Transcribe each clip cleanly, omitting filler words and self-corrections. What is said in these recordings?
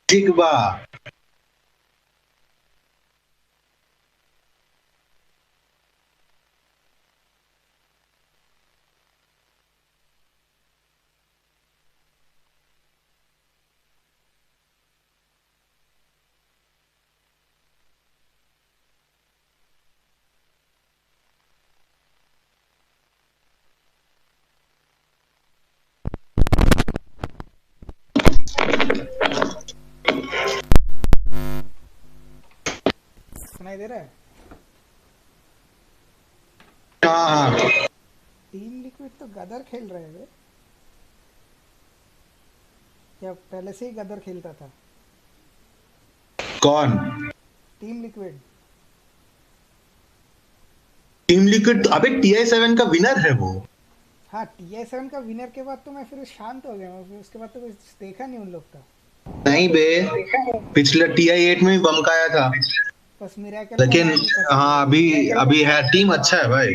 ठीक बा। सुनाई दे रहा है? हाँ। टीम लिक्विड तो गदर खेल रहे हैं। क्या पहले से ही गदर खेलता था? कौन? Team liquid. टीम लिक्विड अबे TI7 का विनर है वो। हाँ, TI7 का विनर के बाद तो मैं फिर शांत हो गया हूँ, फिर उसके बाद तो कुछ देखा नहीं उन लोग का। नहीं बे, पिछले TI8 में भी बमकाया था। बस मिरेकल का लेकिन नाम नहीं पसंद है हाँ, मुझे। अभी अभी है, टीम अच्छा है भाई।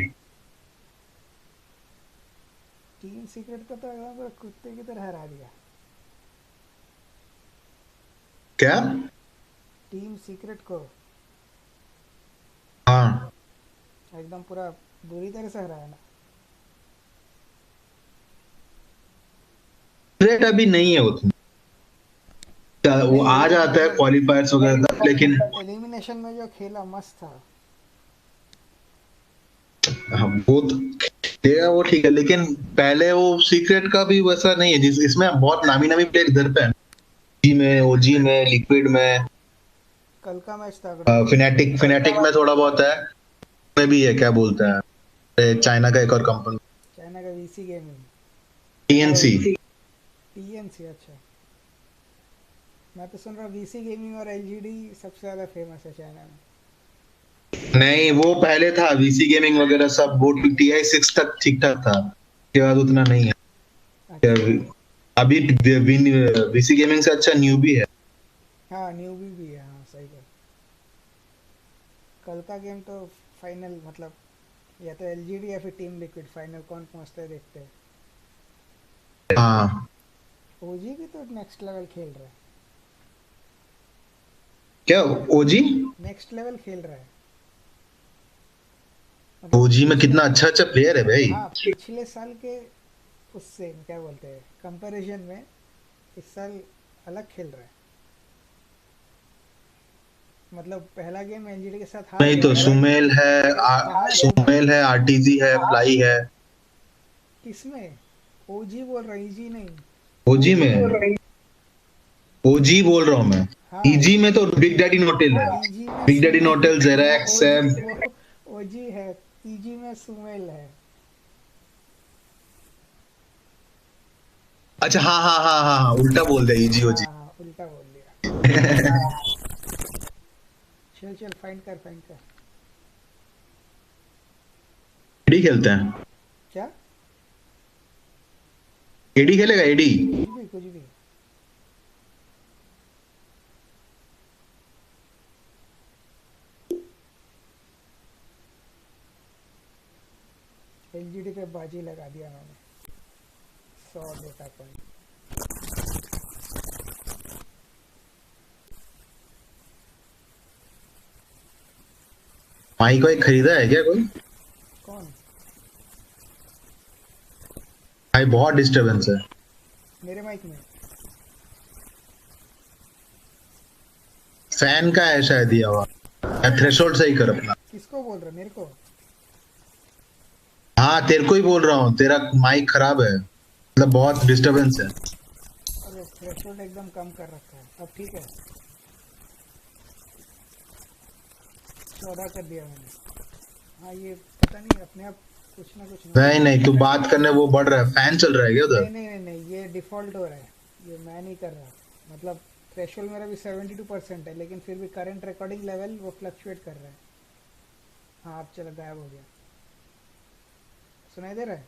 टीम सीक्रेट को तो एकदम पूरा कुत्ते की तरह हरा दिया। क्या? टीम सीक्रेट को हाँ, एकदम पूरा बुरी तरह से हराया ना। रेट अभी नहीं है उतना। वो नहीं, आ वो जाता है मतलब क्वालिफायर्स वगैरह तक, लेकिन एलिमिनेशन में जो खेला मस्त था। हाँ, वो तो खेलेगा वो, ठीक है, लेकिन पहले वो सीक्रेट का भी वैसा नहीं है जिस इसमें बहुत नामी नामी प्लेयर इधर पे है। जी में, ओजी में, लिक्विड में, कल का मैच तगड़ा था। फिनेटिक फिनेटिक में थोड़ा बहुत है। में भी है, क्या बोलता है, चाइना का एक और कंपनी, चाइना का वीसी गेमिंग। TNC। टीएनसी, अच्छा। मैं तो सुन रहा हूँ वीसी गेमिंग और एलजीडी सबसे ज़्यादा फेमस है चाइना में। नहीं, वो पहले था VC गेमिंग वगैरह सब, वो TI6 तक ठीक ठाक था, उसके बाद उतना नहीं है। अच्छा। अभी VC गेमिंग से अच्छा न्यू भी है। हाँ, न्यूबी भी है, हाँ सही है। कल का गेम तो फाइनल मतलब या तो एलजीडी या फिर टीम लिक्विड, फाइनल कौन पहुंचता है देखते हैं। हाँ। ओजी भी तो नेक्स्ट लेवल खेल रहा है। क्या ओजी? नेक्स्ट लेवल खेल रहा है मतलब ओजी में कितना अच्छा अच्छा प्लेयर है भाई। हाँ, पिछले साल के उससे क्या बोलते हैं कंपैरिजन में इस साल अलग खेल रहा है। मतलब पहला गेम एलजीडी के साथ हार नहीं गया तो था। सुमेल है, कहाँ सुमेल? सुमेल है, RTG है, फ्लाई है। किसमें? ओजी बोल रहा, इजी नहीं। ओजी ओजी में। में, ओजी बोल रहा हूँ मैं। हाँ, EG में तो बिग डैडी नोटेल है। ईजी में बिग डैडी सुमेल। नोटेल, वो जेरैक्स है। ओजी, वो ओजी है। ईजी में सुमेल है। अच्छा, हाँ हाँ हाँ हाँ हाँ, उल्टा बोल दिया, EG हाँ ओजी। हाँ, उल्टा बोल दिया। चल चल, फाइंड कर फाइंड कर। एडी खेलते हैं। क्या? एडी खेलेगा, एडी। कुछ भी कुछ भी। एलजीडी पे बाजी लगा दिया मैंने। 100 डेटा पॉइंट। माइक वाइक खरीदा है क्या कोई? कौन? भाई बहुत डिस्टरबेंस है। मेरे माइक में? फैन का है शायद दिया हुआ, या थ्रेशोल्ड सही कर अपना। किसको बोल रहा, मेरे को? हाँ, तेरे को ही बोल रहा हूँ, तेरा माइक खराब है, मतलब बहुत डिस्टरबेंस है। अरे थ्रेशोल्ड एकदम कम कर रखा है, अब ठीक है। 14 कर दिया मैंने। हाँ, ये पता नहीं अपने आप कुछ ना कुछ नहीं नोटिफिकेशन। नहीं, तू बात करने वो बढ़ रहा है, फैन चल रहा है क्या नहीं उधर? नहीं नहीं नहीं, ये डिफ़ॉल्ट हो रहा है। ये मैं नहीं कर रहा। मतलब थ्रेशोल्ड मेरा भी 72% है, लेकिन फिर भी करंट रिकॉर्डिंग लेवल वो फ्लक्चुएट कर रहा है। हाँ, अब चला, गायब हो गया। सुनाई दे रहा है?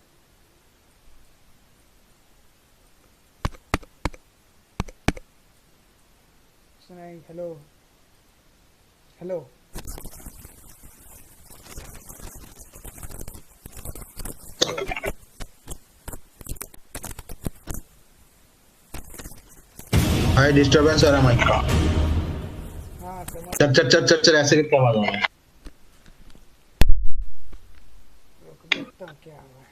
सुनाई, hello hello. Hello. High disturbance आ रहा माइक का। हाँ समझ। चल चल चल चल चल ऐसे करके आवाज आ रहा है। रुक देखता हूँ क्या हुआ है।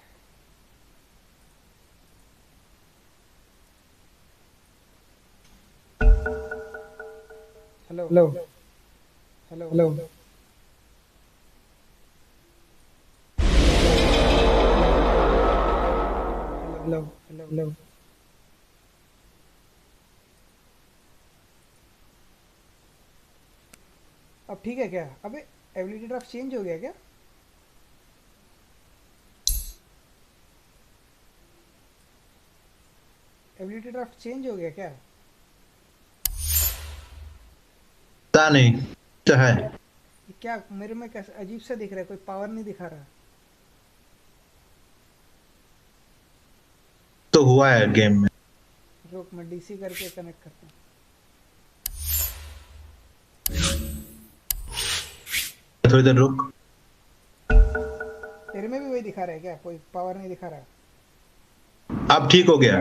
Hello hello hello hello hello hello hello. Hello. अब ठीक है क्या? अबे एबिलिटी ड्राफ्ट चेंज हो गया क्या? एबिलिटी ड्राफ्ट चेंज हो गया क्या? पता नहीं तो है। ये क्या मेरे में कैसे अजीब सा दिख रहा है, कोई पावर नहीं दिखा रहा। तो हुआ है गेम में। रुक मैं डीसी करके कनेक्ट करता हूँ। थोड़ी देर रुक। तेरे में भी वही दिखा रहा है क्या? कोई पावर नहीं दिखा रहा? अब ठीक हो गया।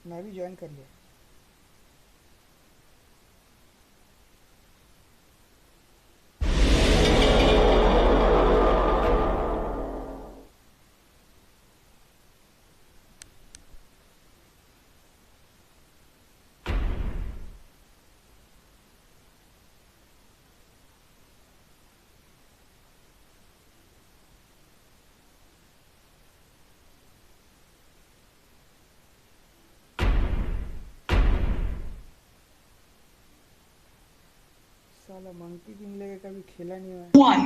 मैं भी ज्वाइन कर लिया। साला मंकी किंग लेके कभी खेला नहीं हुआ है। One.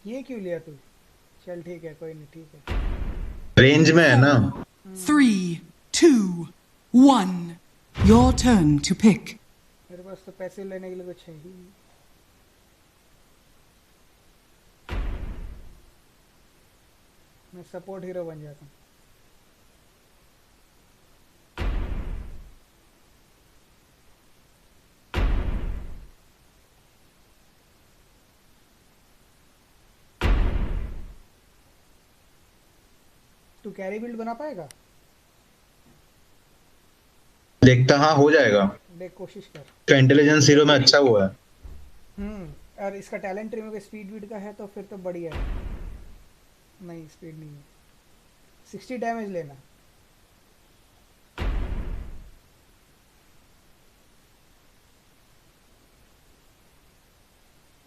ये क्यों लिया तू? चल ठीक है, कोई नहीं, ठीक है। रेंज में है ना। 3, 2, 1. Your turn to pick. मेरे पास तो पैसे लेने के लिए कुछ है ही नहीं। मैं सपोर्ट हीरो बन जाता हूँ। तू कैरी बिल्ड बना पाएगा? देखता हाँ हो जाएगा। देख कोशिश कर। तो इंटेलिजेंस जीरो में अच्छा हुआ है। और इसका टैलेंट ट्री में स्पीड वीड का है तो फिर तो बढ़िया है। नहीं स्पीड नहीं है। 60 डैमेज लेना।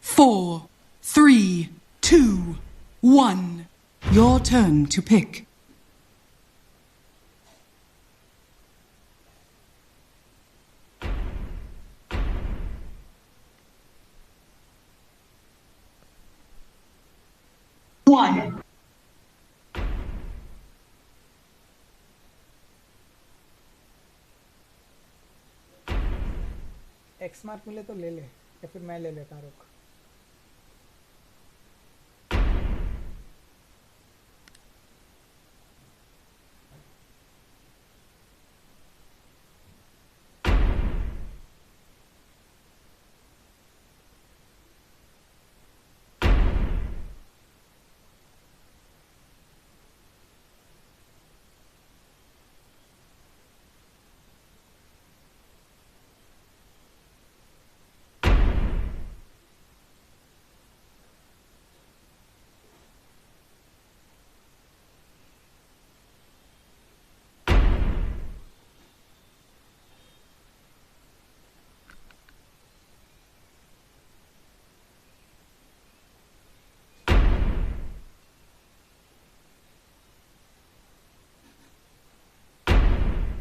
Four, 3, 2, 1. Your turn to pick. One. X mark मिले तो ले ले, या फिर मैं ले लेता हूँ। रुक।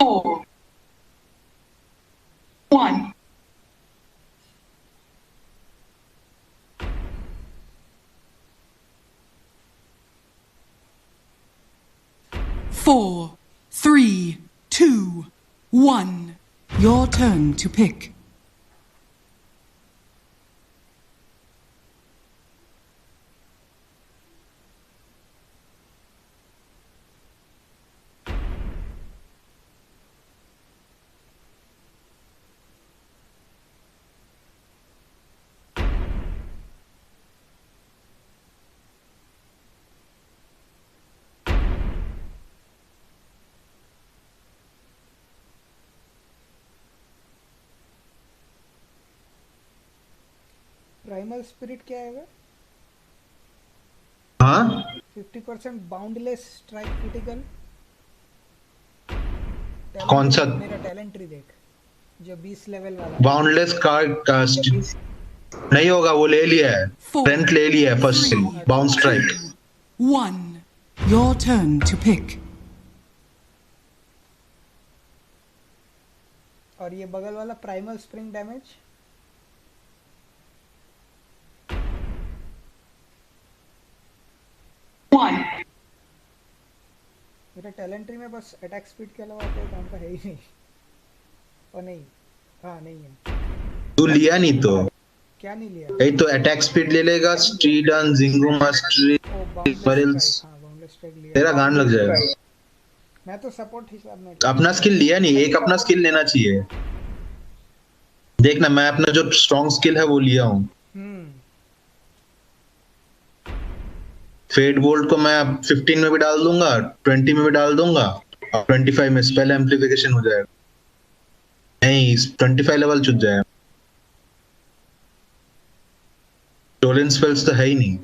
Four, 1. Four, 3, 2, 1. Your turn to pick. Primal spirit क्या है वो? हाँ 50% बाउंडलेस स्ट्राइक क्रिटिकल। कौन सा? मेरा टैलेंट ट्री देख, जो 20 लेवल वाला। बाउंडलेस कार्ड नहीं होगा, वो ले लिया है, फ्रंट ले लिया है फर्स्ट से, bound strike. 1. Your turn to pick. और ये बगल वाला प्राइमल स्प्रिंग डैमेज। मेरे टैलेंट ट्री में बस अटैक स्पीड के अलावा कोई काम का है ही नहीं। और नहीं, हाँ नहीं है। तू लिया नहीं तो क्या नहीं लिया? यही तो अटैक स्पीड ले लेगा, स्ट्रीडन, जिंगो मास्टरी, बरिल्स, तेरा गांड लग जाएगा। मैं तो सपोर्ट हिसाब में अपना स्किल लिया नहीं, एक अपना स्किल लेना चाहिए। देखना, मैं अपना जो स्ट्रॉन्ग स्किल है वो लिया हूँ। फेड बोल्ट को मैं 15 में भी डाल दूंगा, 20 में भी डाल दूंगा, और 25 में स्पेल एम्प्लीफिकेशन हो जाएगा। नहीं, 25 लेवल चुक जाएगा। स्टोलन स्पेल्स तो है ही नहीं।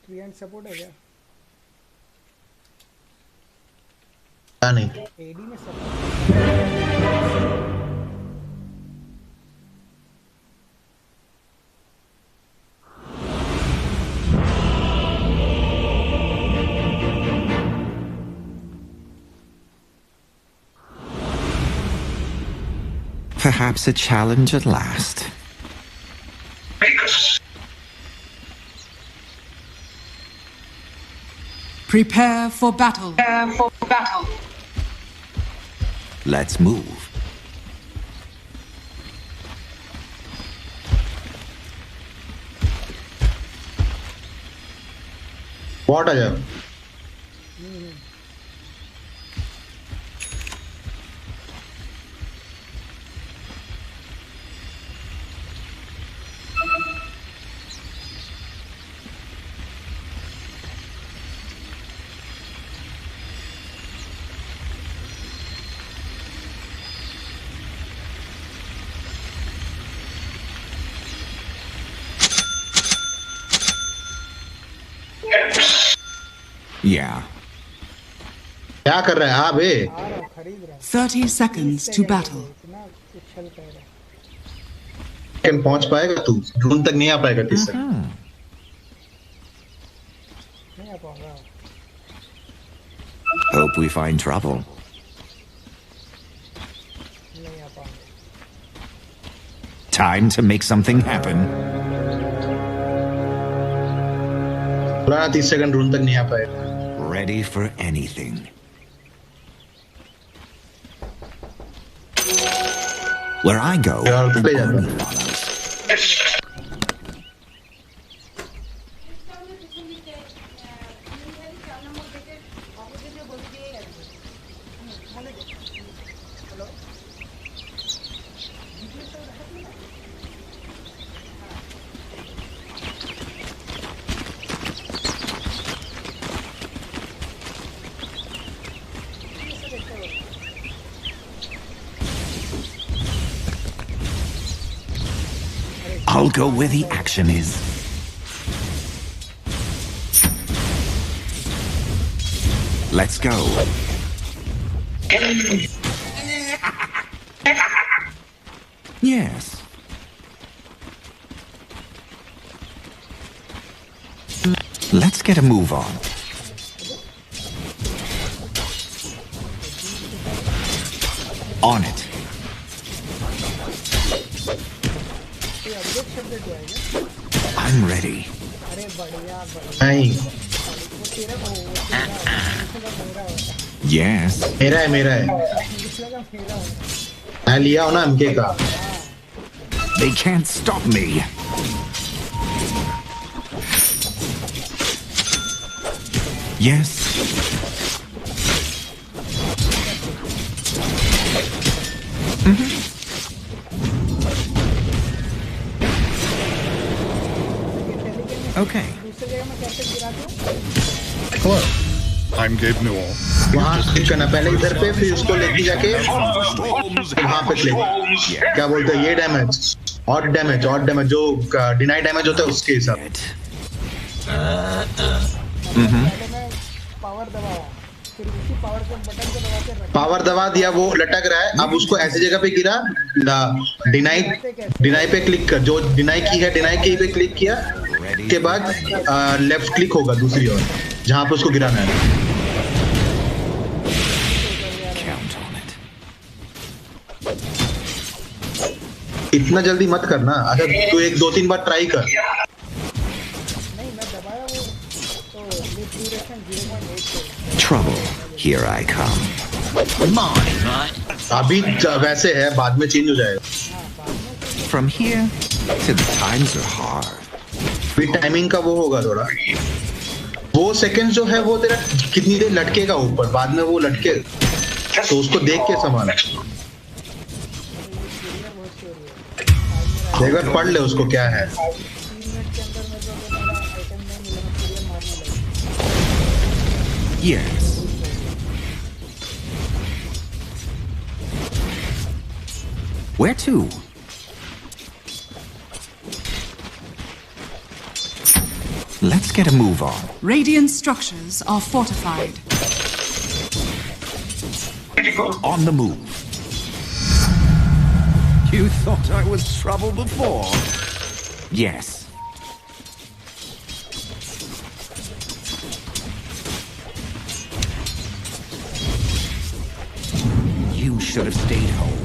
ट्री एंड सपोर्ट है क्या? नहीं, एडी में support. Perhaps a challenge at last. Prepare for battle. Let's move. What are you? Yeah. क्या कर रहा है? हाँ बे, 30 seconds to battle. कैन पहुंच पाएगा तू? ड्रोन तक नहीं आ पाएगा 30 सेकंड। नहीं आ पाऊंगा। Hope we find trouble. नहीं आ पाऊंगा। Time to make something happen. 30 second drone तक नहीं आ पाएगा। Ready for anything. Where I go, an army follows. I'll go where the action is. Let's go. Yes. Let's get a move on. On it. I'm ready. नहीं, Yes. मेरा है, मेरा है। मैं लिया हूँ ना एमके का। They can't stop me. Yes. Okay. दूसरी जगह में कैसे गिराते हो? I'm Gabe Newell. वहाँ क्लिक करना पहले इधर पे, फिर उसको लेके जाके वहाँ पे क्लिक, क्या बोलते हैं ये डैमेज, और डैमेज जो डिनाई डैमेज होता है उसके हिसाब। पहले मैं पावर दबाया, फिर उसी पावर के बटन को दबा के रखा। पावर दबा दिया, वो लटक रहा है, अब उसको ऐसी जगह पे गिरा, डिनाई पे क्लिक कर, जो डिनाई की है डिनाई की पे क्लिक किया के बाद लेफ्ट क्लिक होगा दूसरी ओर जहाँ पे उसको गिराना है। इतना जल्दी मत करना, अच्छा तू 1-2-3 बार ट्राई कर। नहीं मैं दबाया वो तो lip duration 0.8 Trouble. Here I come. अभी वैसे है, बाद में चेंज हो जाएगा। From here to the times are hard. भी टाइमिंग का वो होगा थोड़ा, वो सेकंड जो है वो तेरा कितनी देर लटकेगा ऊपर, बाद में वो लटके तो उसको देख के संभालना। एक बार पढ़ ले उसको क्या है। 3 मिनट के अंदर मेरे को मेरा आइटम नहीं मिला, मैं क्लियर मारने लगा। Yes. Where to? Let's get a move on. Radiant structures are fortified. On the move. You thought I was trouble before? Yes. You should have stayed home.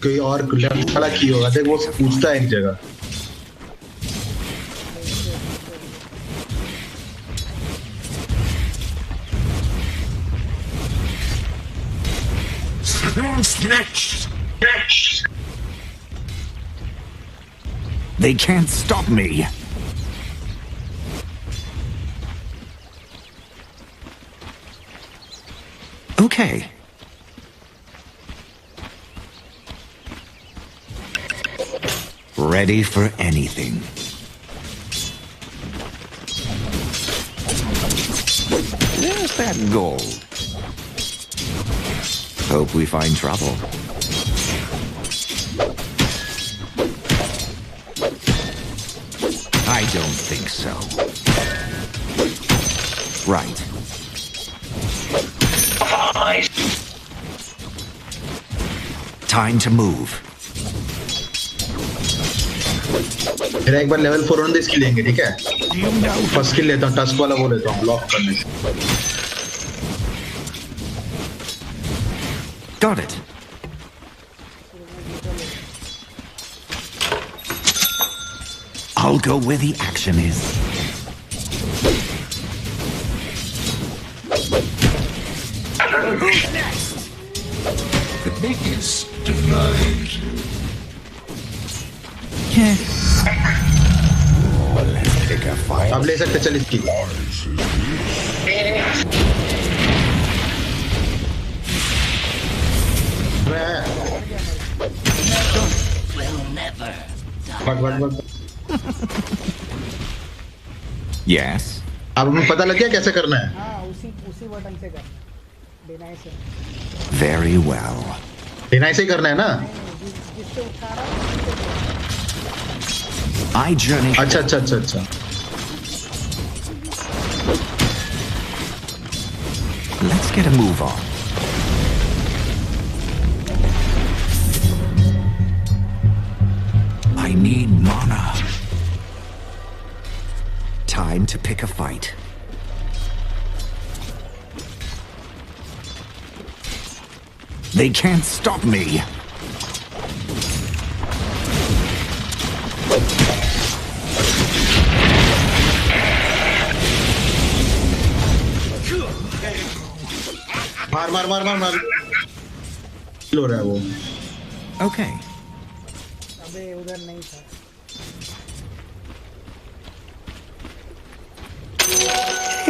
कोई और लेफ्ट वाला की होगा, देख वो पूछता है एक जगह। They can't stop me. Okay. Ready for anything. There's that gold. Hope we find trouble. I don't think so. Right. Time to move. फिर एक बार लेवल 4 ऑन स्किल लेंगे, ठीक है? फर्स्ट स्किल लेता हूँ, टस्क वाला वो लेता हूँ, ब्लॉक करने से। Got it. I'll go where the action is. Who's next? The is denied. Yeah. Let's pick a fight. अब ले सकते, चल इसकी। भाग। Yes. अब हमें पता लग गया कैसे करना है। हाँ उसी बटन से करना, डिनाई से। Very well. डिनाई से ही करना है ना? जिससे उठा रहा है I journey. अच्छा। Let's get a move on. I need mana. Time to pick a fight. They can't stop me. मार। लो रहा है वो। Okay. अबे उधर नहीं था।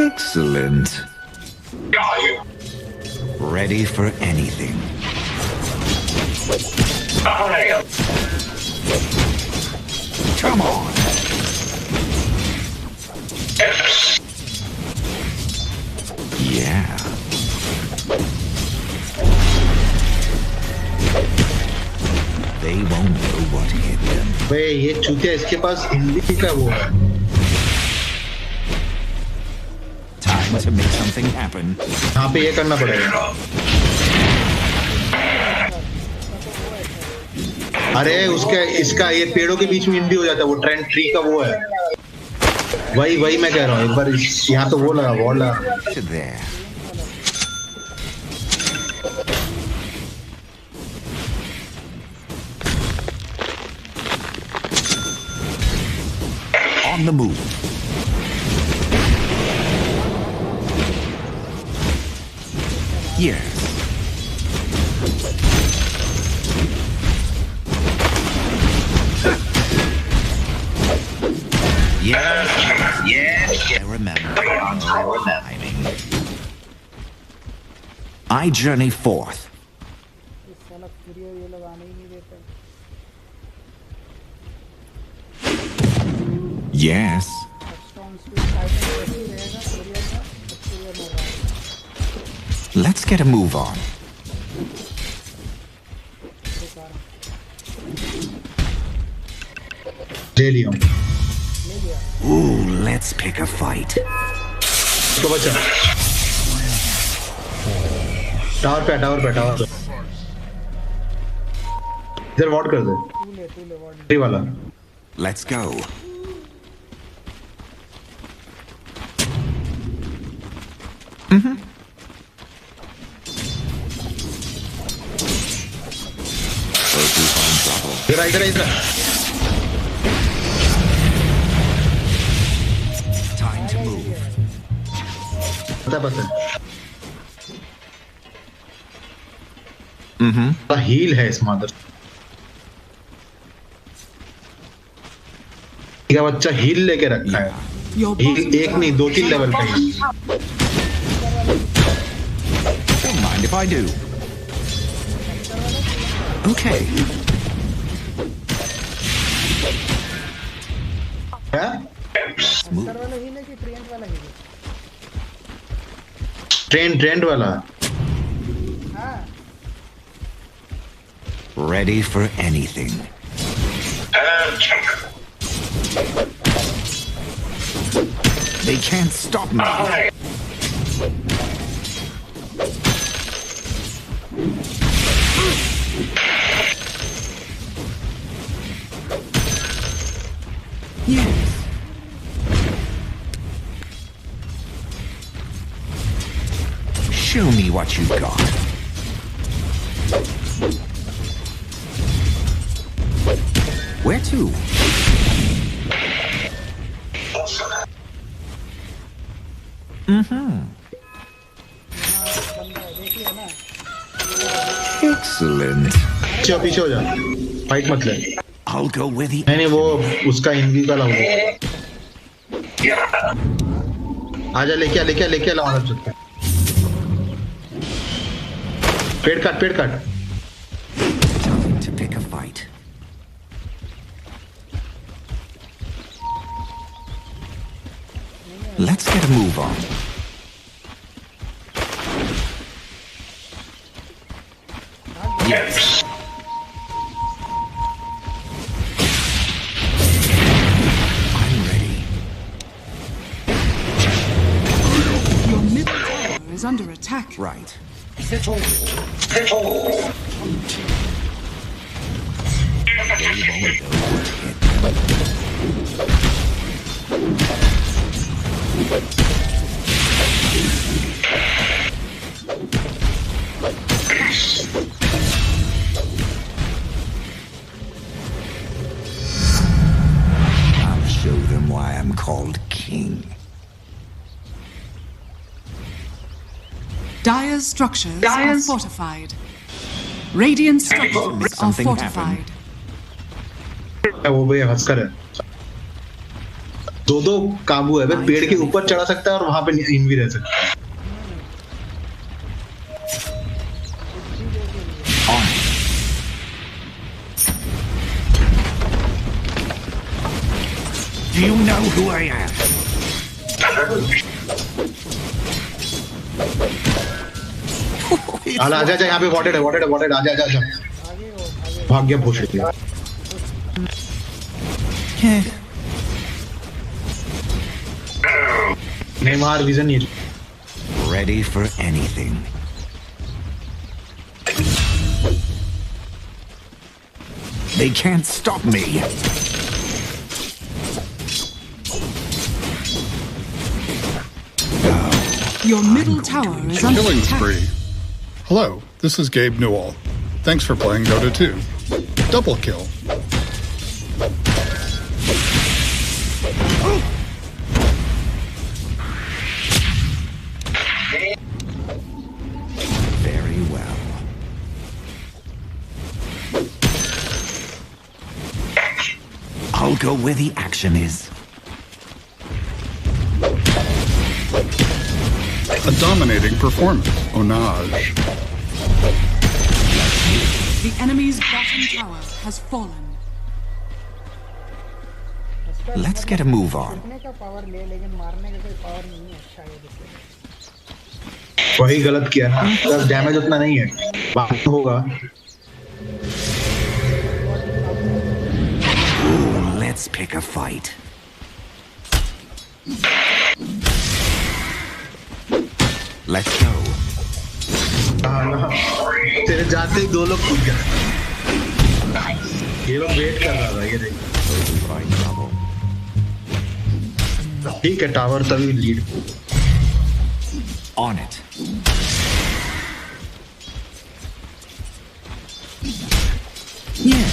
Excellent. Ready for anything. Come on. Yeah. They won't know what hit them. भाई ये चूतिया इसके पास हिंदी का वो है. Time to make something happen. यहाँ पे ये करना पड़ेगा. अरे उसका इसका ये पेड़ों के बीच में हिंदी हो जाता है. वो ट्रेंड ट्री का वो है. वही मैं कह रहा हूँ. एक बार यहाँ तो वो लगा वॉल लगा. There. On the move. Yes. Yes. I remember. Timing. I journey forth. इस साला कुरियर ये लोग आने ही नहीं देते. Yes. स्टोन स्पीड टाइटन वैसे ही रहेगा कुरियर का. कुरियर में रहा. Let's get a move on. ले लिया. Ooh, let's pick a fight. तो बचा. टावर पे. इधर वॉट कर दे. तू ले वॉर्ड. ट्री वाला. Let's go. इधर. Time to move. पता. हील है इस मादर. का बच्चा हील लेके रखा है. हील एक नहीं 2-3 लेवल पे. Don't mind if I do. Okay. Centre वाला ही ले कि ट्रेंड वाला ही ले. ट्रेंड वाला. हाँ. Ready for anything. They can't stop me. Yes. Show me what you've got. Where to? Excellent. पीछे हो जा. फाइट मत ले. I'll go with the. नहीं वो उसका हिंदी का लाऊंगा. आजा लेके आ हमारा चुटका. पेड़ काट. Time to pick a fight. Let's get a move on. Yes. I'm ready. Your middle tower is under attack. Right. They won't know what hit I'll show them why I'm called king. Dire's structures are fortified. Radiant structures are Something fortified. वो भी हंसकर है. दो काबू है. पेड़ के ऊपर चढ़ा सकता है और वहां पे इन भी रह सकता है. Do you know who I am? आला आजा यहाँ पे वॉटेड है आजा आजा भाग गया पुश किया नहीं मार विजन नहीं Ready for anything. They can't stop me. Your middle tower is under Killing attack. spree. Hello, this is Gabe Newell. Thanks for playing Dota 2. Double kill. Very well. I'll go where the action is. A dominating performance. Onage. The enemy's bottom tower has fallen. Let's get a move on. जीतने का power ले लेकिन मारने का कोई power नहीं है शायद इसलिए वही गलत किया ना बस डैमेज उतना नहीं है बाकी होगा Ooh, let's pick a fight. Let's go. तेरे जाते ही दो लोग कूद गए ये लोग वेट कर रहा था ये देख ठीक है टावर तभी lead On it. Yeah.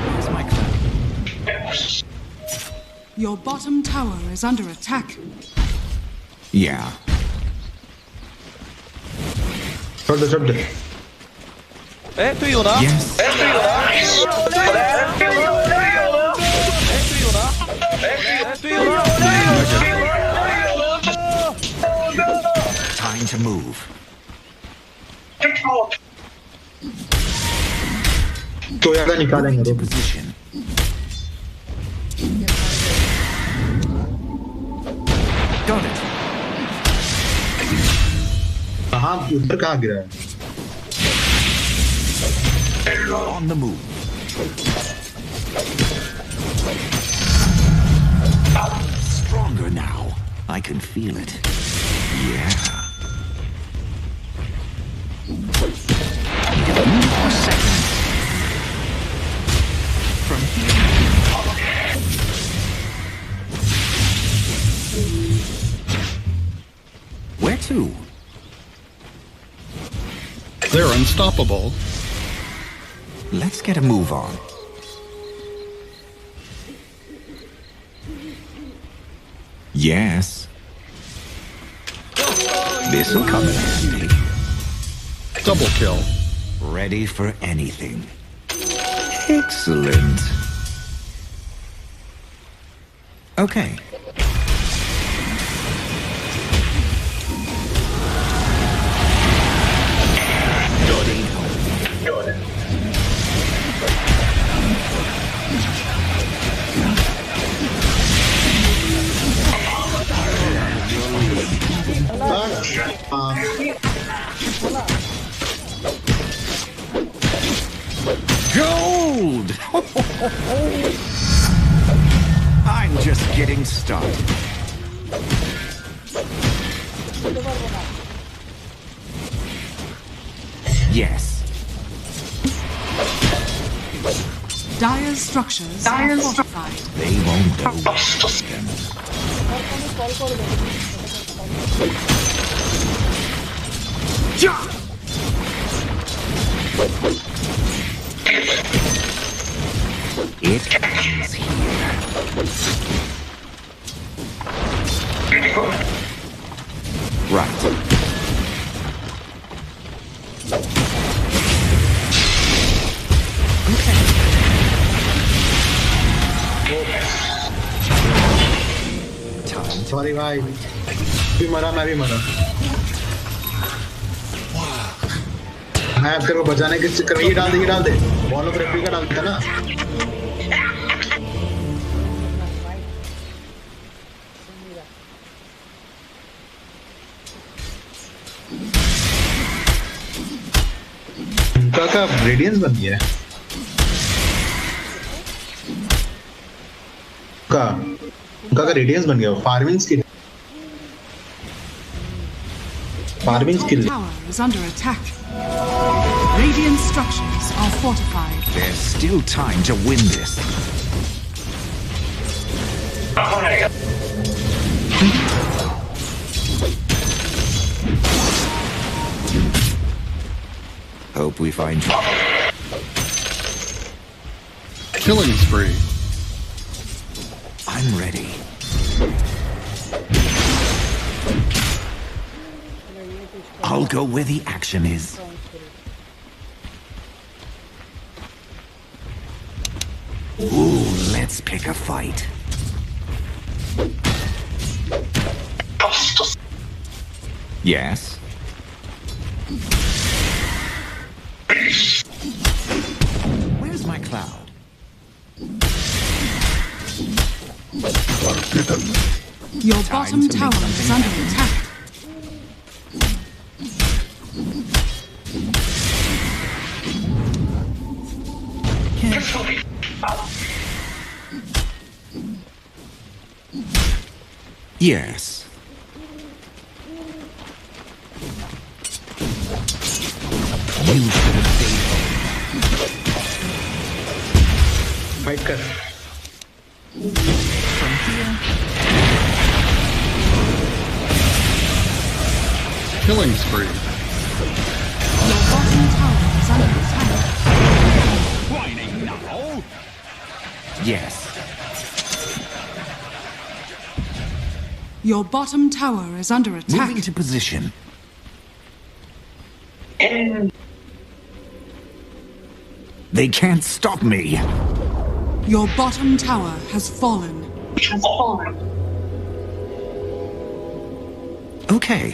Where's my clan? Your bottom tower is under attack. Yeah. छोड़ दे Yes. Time to move. तो यार निकालेंगे Into रोक position. Got it. कहाँ उधर कहाँ गिरा है On the move. Stronger now. I can feel it. Yeah. Need a few more seconds. From here. Where to? They're unstoppable. Let's get a move on. Yes. This'll come in handy. Double kill. Ready for anything. Excellent. Okay. Gold! I'm just getting started. Yes. Dire's structures are fortified. They won't know them. It ends here. Right. Okay. Time to sorry भाई, भी मरा, मैं भी मरा। मैं तेरे को बचाने के चक्कर में ये डाल दे बॉल ऑफ रेफरी का डालता ना। उनका का रेडियंस बन गया है उनका का रेडियंस बन गया। Farming skill Tower is under attack. Radiant structures are fortified. There's still time to win this. Hope we find Killing spree. I'm ready. I'll go where the action is. Ooh, let's pick a fight. Yes? Where's my cloud? Your bottom tower is under attack. Yes. You should have stayed home. Fight कर। From here. Killing spree. Your bottom tower is under attack. Whining now? Yes. Your bottom tower is under attack. Moving to position. They can't stop me. Your bottom tower has fallen. Okay.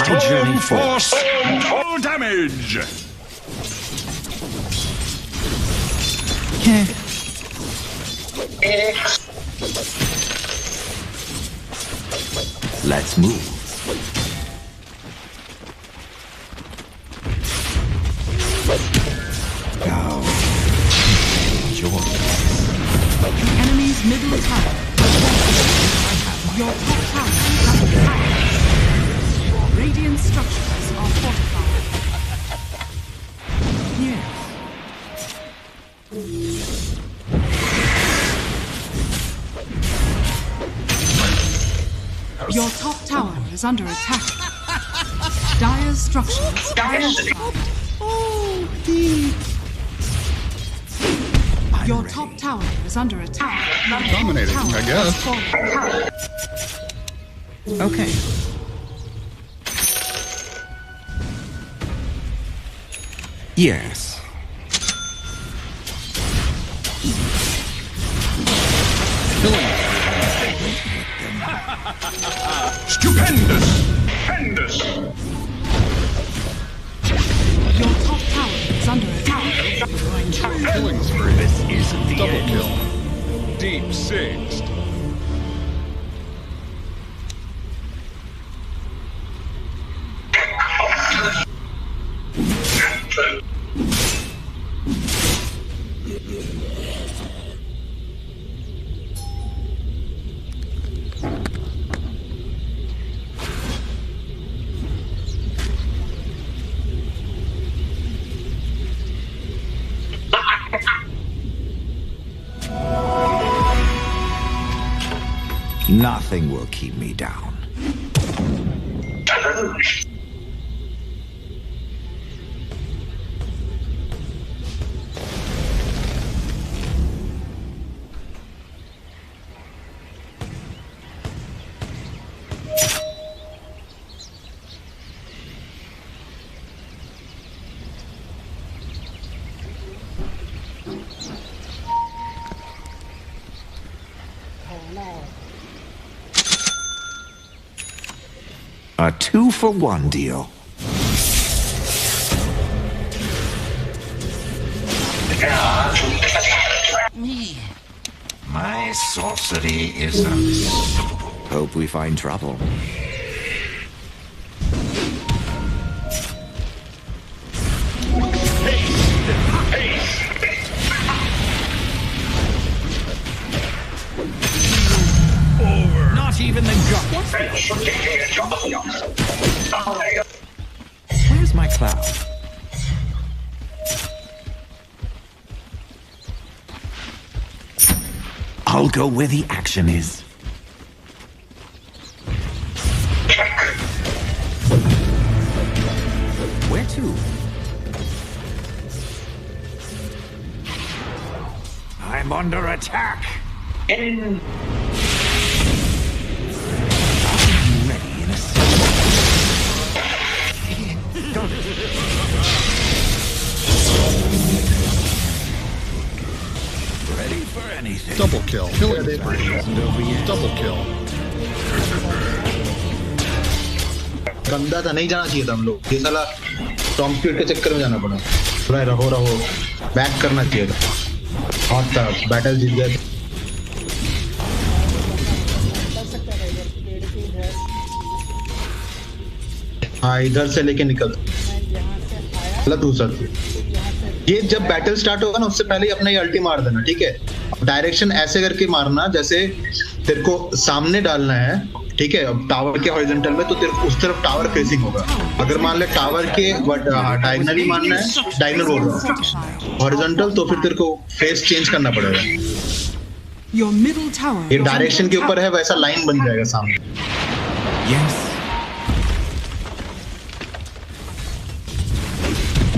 I journey forth. Full damage. Let's move. Now, enjoy. The enemy's middle tower. Your top tower is under attack. Radiant structures are fortified. Yes. Your top tower is under attack. Dire's structures are fortified. Your top tower is under attack. Dominating, Tower I guess. has fallen. Okay. Yes. Stupendous. Stupendous. Your top tower is under attack. Killing spree. This is the Double end. kill. Deep sixth. Nothing will keep me down. A 2-for-1 deal. My sorcery is unstoppable. Hope we find trouble. Not even the god. Where's my cloud? I'll go where the action is. Where to? I'm under attack. Ready in a Ready for anything. Double kill. Killing spree. Double kill. गंदा था, नहीं जाना चाहिए था हम लोग, ये साला टॉम स्पीड के चक्कर में जाना पड़ा। थोड़ा रहो बैक करना चाहिए था। हॉट था, बैटल जीत गए। हाँ, इधर से लेके निकल गलत दूसरा। ये जब बैटल स्टार्ट होगा ना, उससे पहले ही अपना ये अल्टी मार देना, ठीक है? डायरेक्शन ऐसे करके मारना जैसे तेरे को सामने डालना है, ठीक है? अब टावर के हॉरिजॉन्टल में तो तेरे उस तरफ टावर फेसिंग होगा। अगर मान ले टावर के डायगोनली मारना है, डायगोनल बोल रहा हूँ, हॉरिजॉन्टल, तो फिर तेरे को फेस चेंज करना पड़ेगा। ये डायरेक्शन के ऊपर है, वैसा लाइन बन जाएगा सामने। Yes.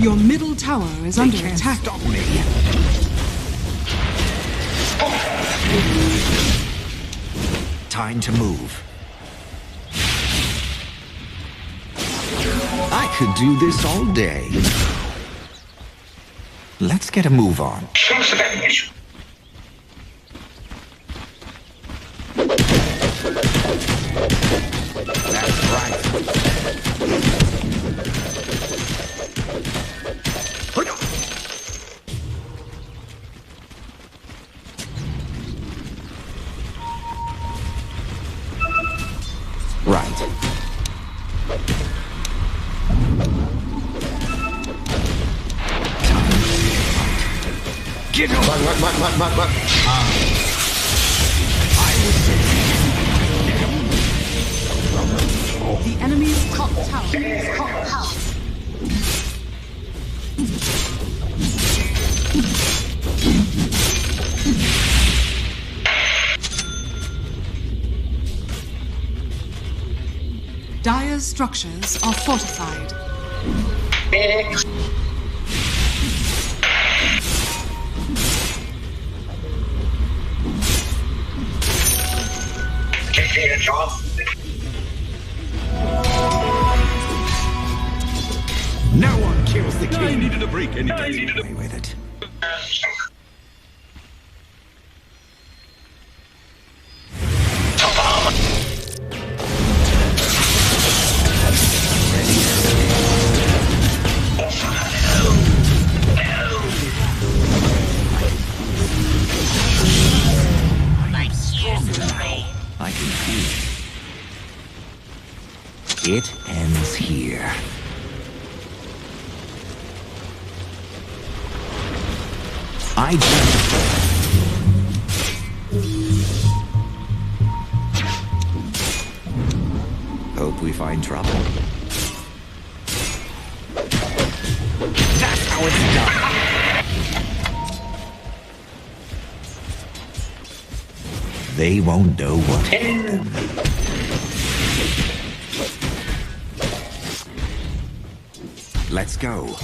Your middle tower is under attack. Stop me. Time to move. I could do this all day. Let's get a move on. That's right. Right. Get over. भाग। हाँ। The enemy's top tower. Dire's structures are fortified. No one kills the king. I needed a break anyway. Away with it. I can feel it. It ends here. I just... Hope we find trouble. That's how it's done. They won't know what hit them. Let's go.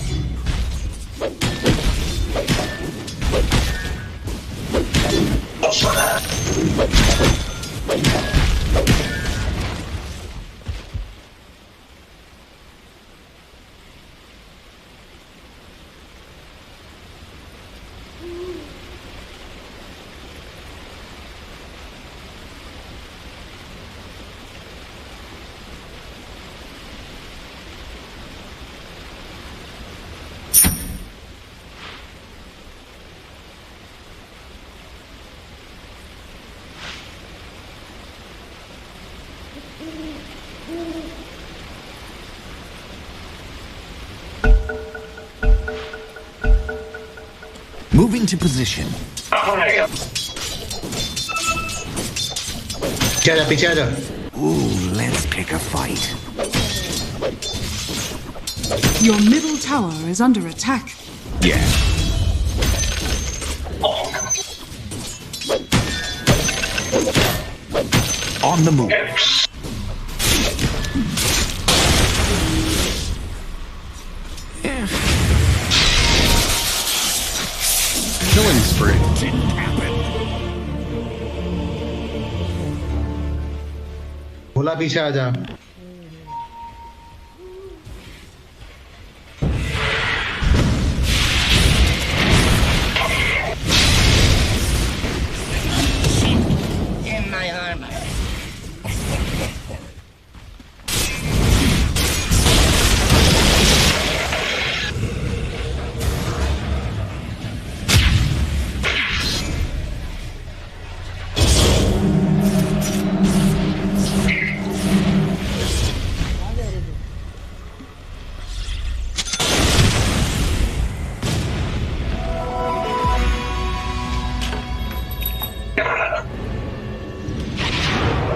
Moving to position. पीछे आ जा Ooh, let's pick a fight. Your middle tower is under attack. Yeah. On the move. Killing spree. Didn't happen. बोला पीछे आ जा In my armor.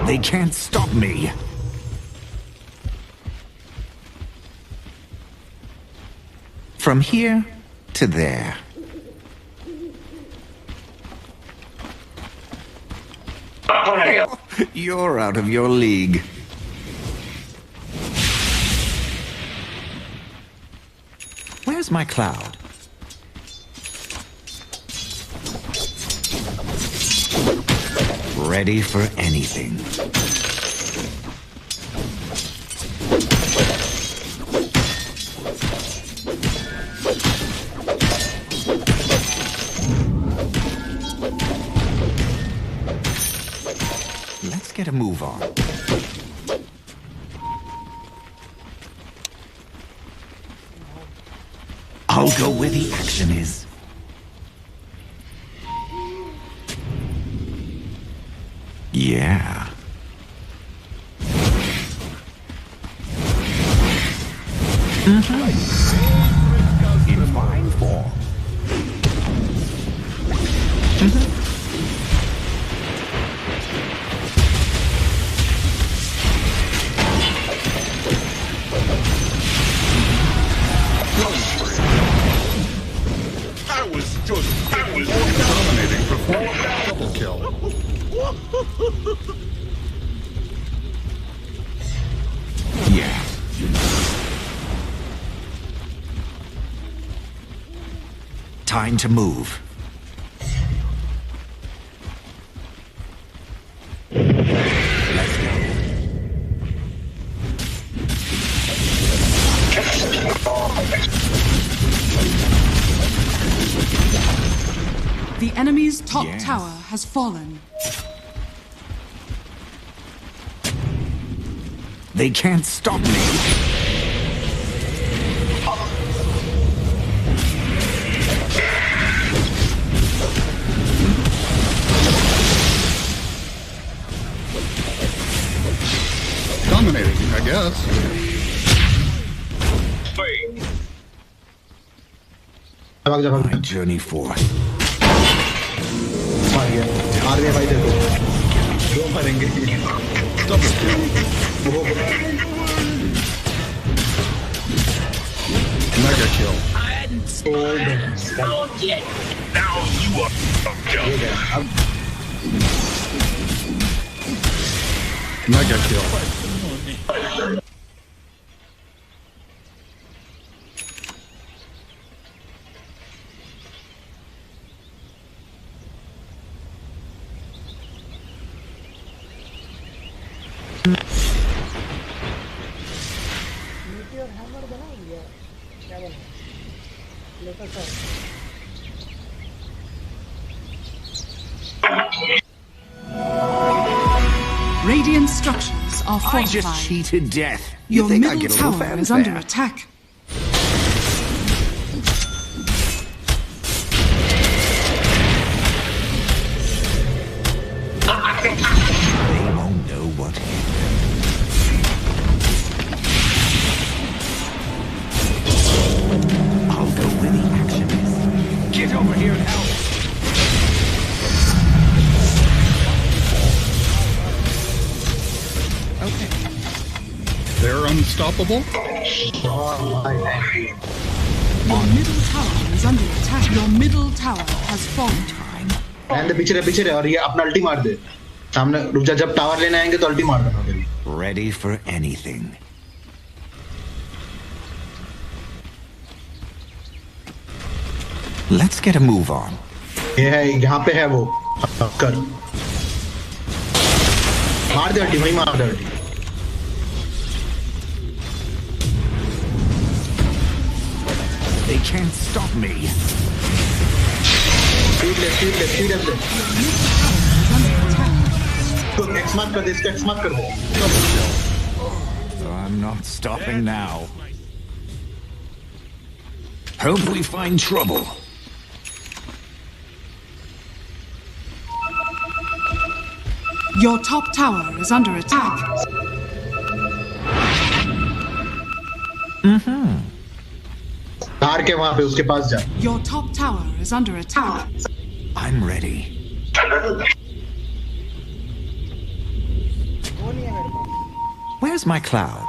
They can't stop me. From here to there. You're out of your league. Where's my cloud? Ready for anything. Let's get a move on. I'll go where the action is. Yeah. In fine form. I was Dominating performance. Double kill. Yeah. Time to move. Let's go. The enemy's top Yes. tower has fallen. They can't stop me. Dominating, I guess. भाग जा भाग My journey forth. मार गया मार दिया भाई देखो दो मरेंगे Double kill. Mega kill. now you are jump. Mega kill. Meteor hammer बना दिया क्या बना लेकर sir Radiant structures are I just fortified. cheated death. You Your think I middle get a little tower is fanfare? under attack. They won't know what hit them. I'll go where the action is. Get over here and help. unstoppable? Your middle tower is under attack. Your middle tower has fallen. रहने दे, पीछे रहे और ये अपना अल्टी मार दे सामने। रुक जा, जब टावर लेने आएंगे तो अल्टी मार देना फिर। Ready for anything. Let's get a move on. ये है, यहाँ पे है वो, कर मार दे अल्टी, वही मार दे अल्टी। They can't stop me. Speed ले। तो एक्स मार्क कर दे, इसका एक्स मार्क कर दे। I'm not stopping now. Hope we find trouble. Your top tower is under attack. हार के वहां पे उसके पास जा। Your top tower is under attack. I'm ready. वो नहीं है मेरे पास। Where's my cloud?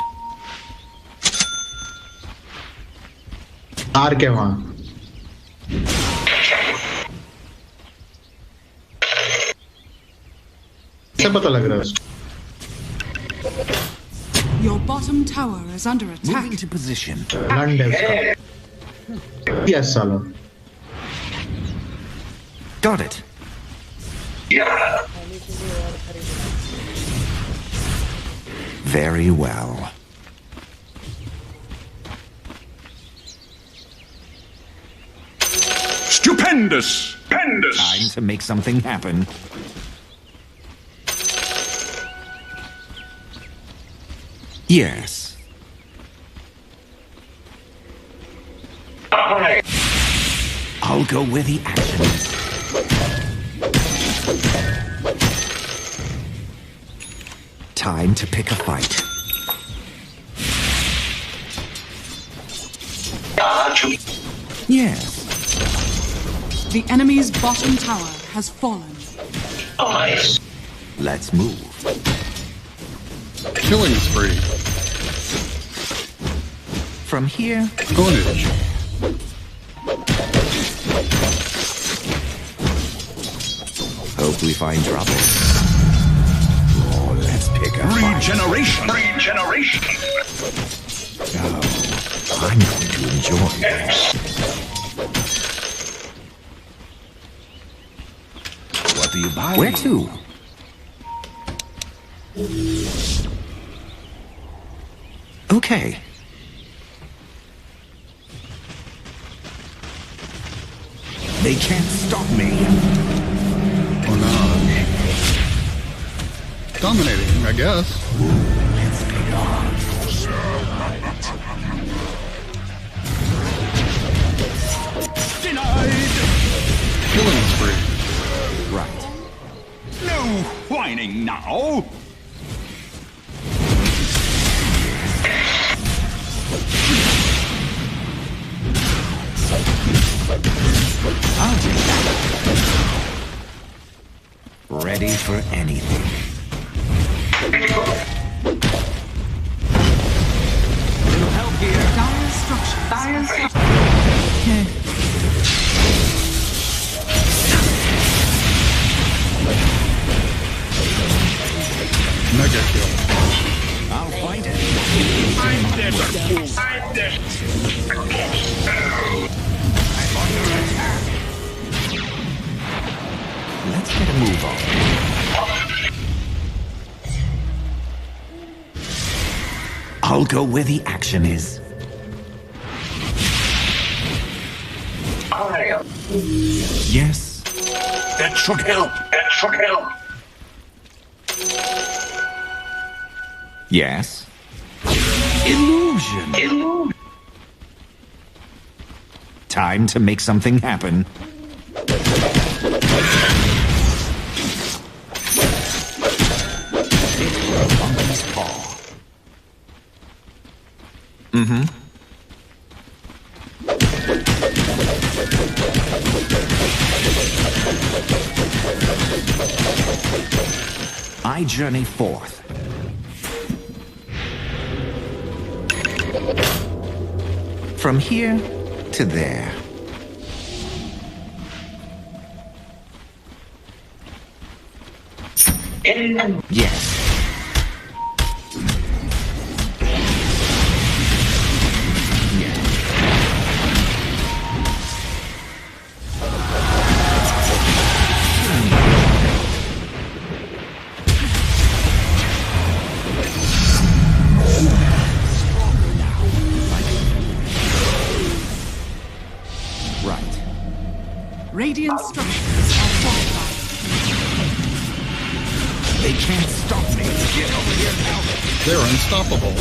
हार के वहां। कैसे पता लग रहा है उसको? Your bottom tower is under attack. Moving to position. लंड है उसका। यस साला। Got it. Very well. Stupendous! Stupendous! Time to make something happen. Yes. I'll go where the action is. Time to pick a fight. Yes. The enemy's bottom tower has fallen. Let's move. Killing spree. From here, Ownage. hope we find trouble. Oh, let's pick a fight. Regeneration! Oh, I'm going to enjoy this. What do you buy? Where to? Okay. They can't stop me. Ownage. Dominating, I guess. Let's pick on. Denied! Killing spree. Right. No whining now! I'll take that. Ready for anything. Little help here. Dire structures. Mega kill. I'll fight it. I'm this! I'm under attack. Let's get a move on. I'll go where the action is. Yes. That should help! Yes. Illusion. Time to make something happen. Monkey's paw. I journey forth. From here to there. Yes. Radiant structures are fortified. They can't stop me. Get over here now. They're unstoppable.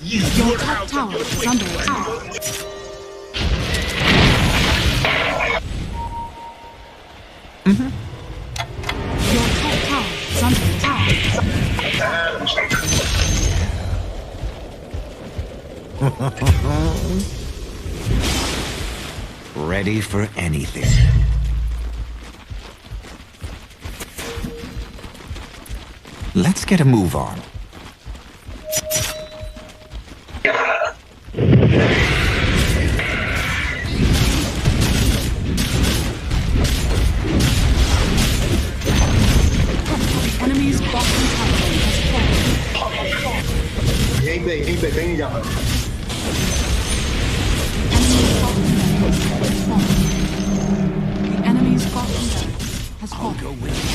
Your top tower is under attack. Your top tower is under attack. Ready for anything. Let's get a move on. Enemy's bottom tower has fallen. यहीं पे कहीं नहीं जा पाता. The enemy's bottom tower has fallen. Go with you.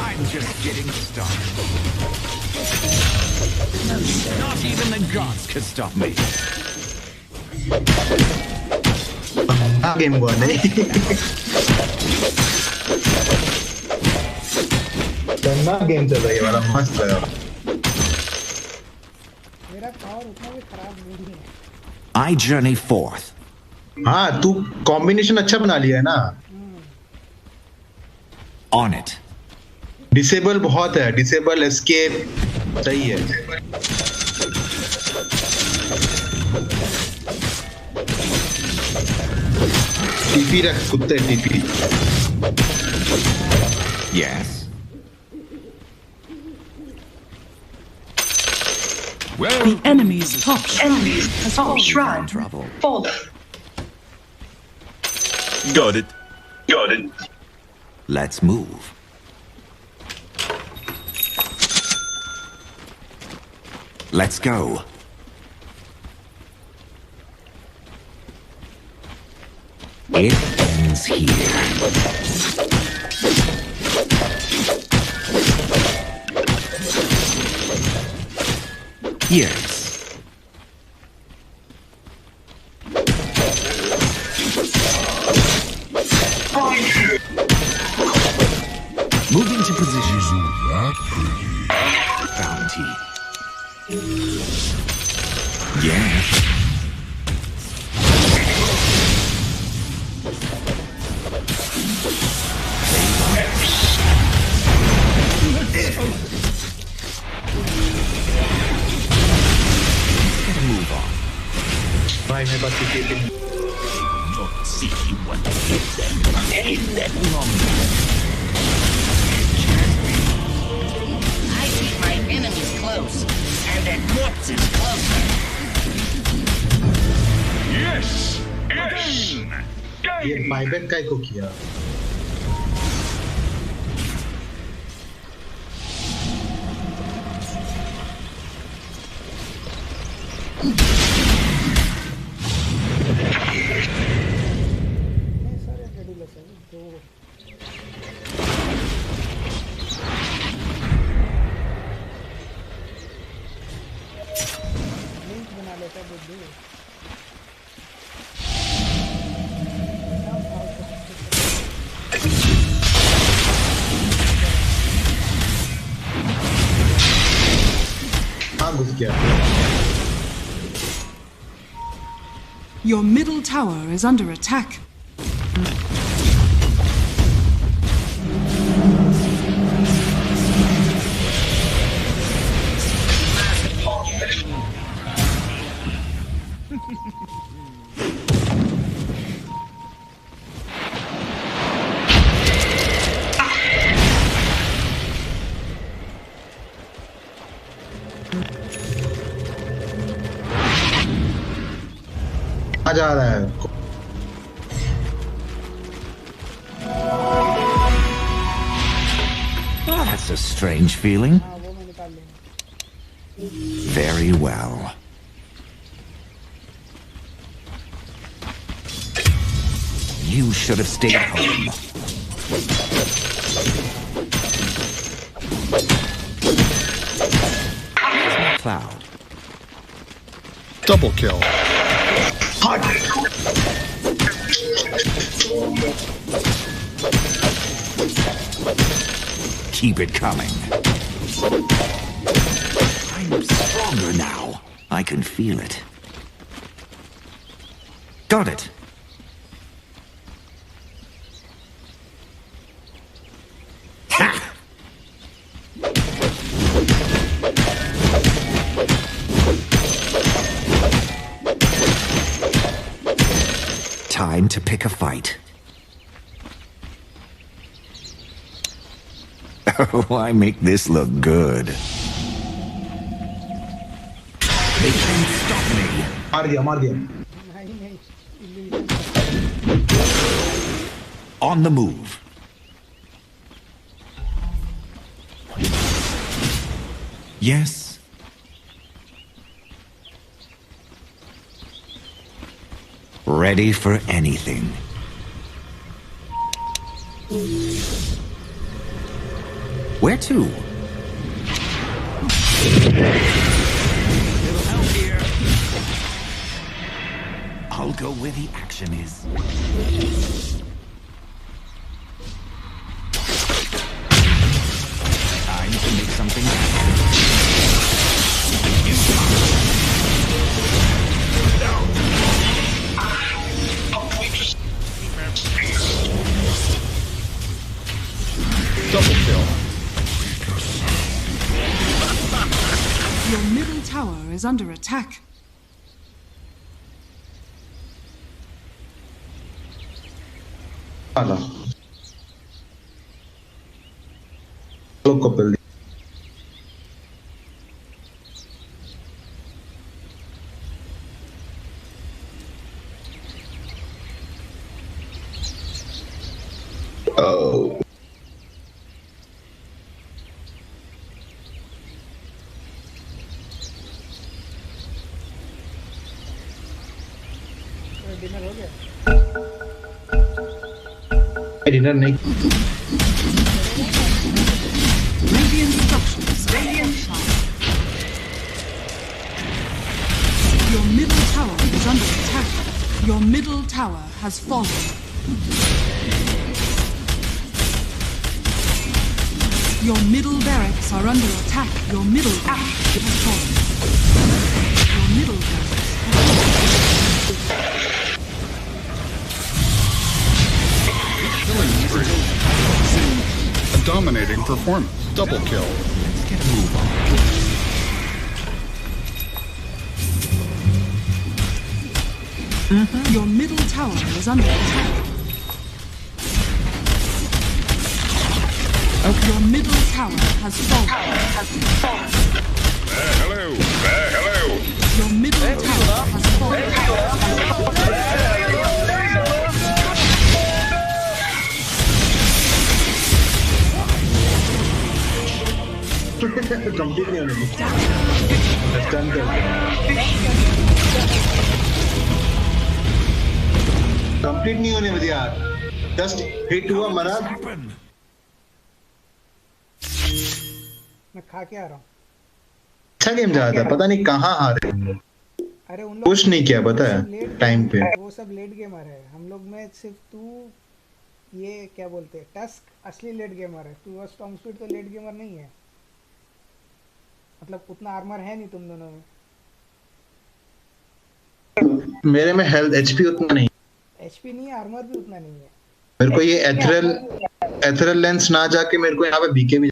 I'm just getting started. Not even the gods could stop me. Game हुआ नहीं. गंदा game चल रहा है वाला. मस्त लगा. मेरा पावर उतना भी खराब नहीं है. I journey forth. हाँ तू कॉम्बिनेशन अच्छा बना लिया है ना. On it. डिसेबल बहुत है. डिसेबल एस्केप सही है. टीपी रख कुत्ते TP. Yes. Well, The enemy's top shrine has fallen. Trouble. got it. Let's move. Let's go. It ends here. Yes. Moving to position. Bounty. Yes. Move on. भाई मेरे पास TP नहीं. See what hit them. Ain't that long? I keep my enemies close, and their corpses closer. Yes. Again. ये buyback काय को किया. नहीं सारे schedulers हैं. दो लिंक बना लेता है बुद्धू. हाँ घुस गया. Your middle tower is under attack. आ जा रहा है। Oh, that's a strange feeling. हाँ वो मैं निकाल लेंगे। Very well. You should have stayed home. Here's my cloud. Double kill. Keep it coming. I'm stronger now. I can feel it. Got it. Ha! Time to pick a fight. Oh, I make this look good. They can't stop me. मार दिया मार दिया। नहीं नहीं illusion। On the move. Yes. Ready for anything. Where to? Little help here. I'll go where the action is. Time to make something happen. Double kill. Your middle tower is under attack. आला। लोग को पेल दिया। Oh. Dinner हो गया। Dinner नहीं। Radiant structures. Radiant. Your middle tower is under attack. Your middle tower has fallen. Your middle barracks are under attack. Your middle barracks has fallen. Your middle barracks has A dominating performance. Double kill. Let's get a move on. Your middle tower is under attack. Your middle tower has fallen. Hello. Hello. Your middle tower has fallen. Complete नहीं होने दी। Stun कर। Complete नहीं होने दिया यार। Just hit हुआ मरा। मैं खा के आ रहा हूँ। अच्छा गेम जा रहा था, पता नहीं कहाँ हारे। अरे उन लोग पुश नहीं किया पता है टाइम पे। वो सब लेट गेमर है। हम लोग में सिर्फ तू ये क्या बोलते हैं टस्क असली लेट गेमर है। तू और स्टॉर्म स्पीड तो लेट गेमर नहीं है। मतलब उतना आर्मर है नहीं तुम दोनों में। मेरे में हेल्थ एचपी उतना नहीं। एचपी नहीं है, आर्मर भी उतना नहीं है। मेरे को ये एथरल लेंस ना जाके मेरे को यहाँ पे बीके भी।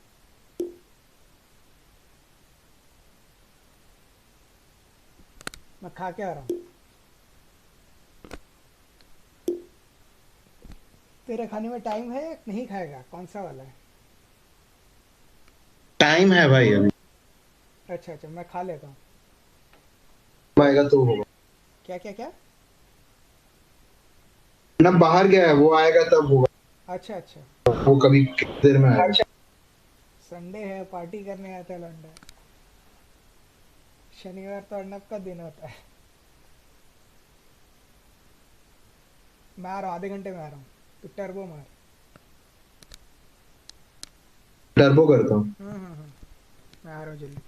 मैं खा के आ रहा हूँ। तेरे खाने में टाइम है या नहीं खाएगा? कौन सा वाला है? टाइम है भाई अभी। अच्छा अच्छा मैं खा लेता हूँ। आएगा तो होगा। क्या क्या क्या? ना बाहर गया है, वो आएगा तब होगा। अच्छा अच्छा, वो कभी कितनी देर में आएगा। संडे है, पार्टी करने आता है लौंडा। शनिवार तो अर्नब का दिन होता है। मैं आ रहा हूँ, आधे घंटे में आ रहा हूँ, तू टर्बो मार। टर्बो करता हूँ। मैं आ रहा हूँ जल्दी।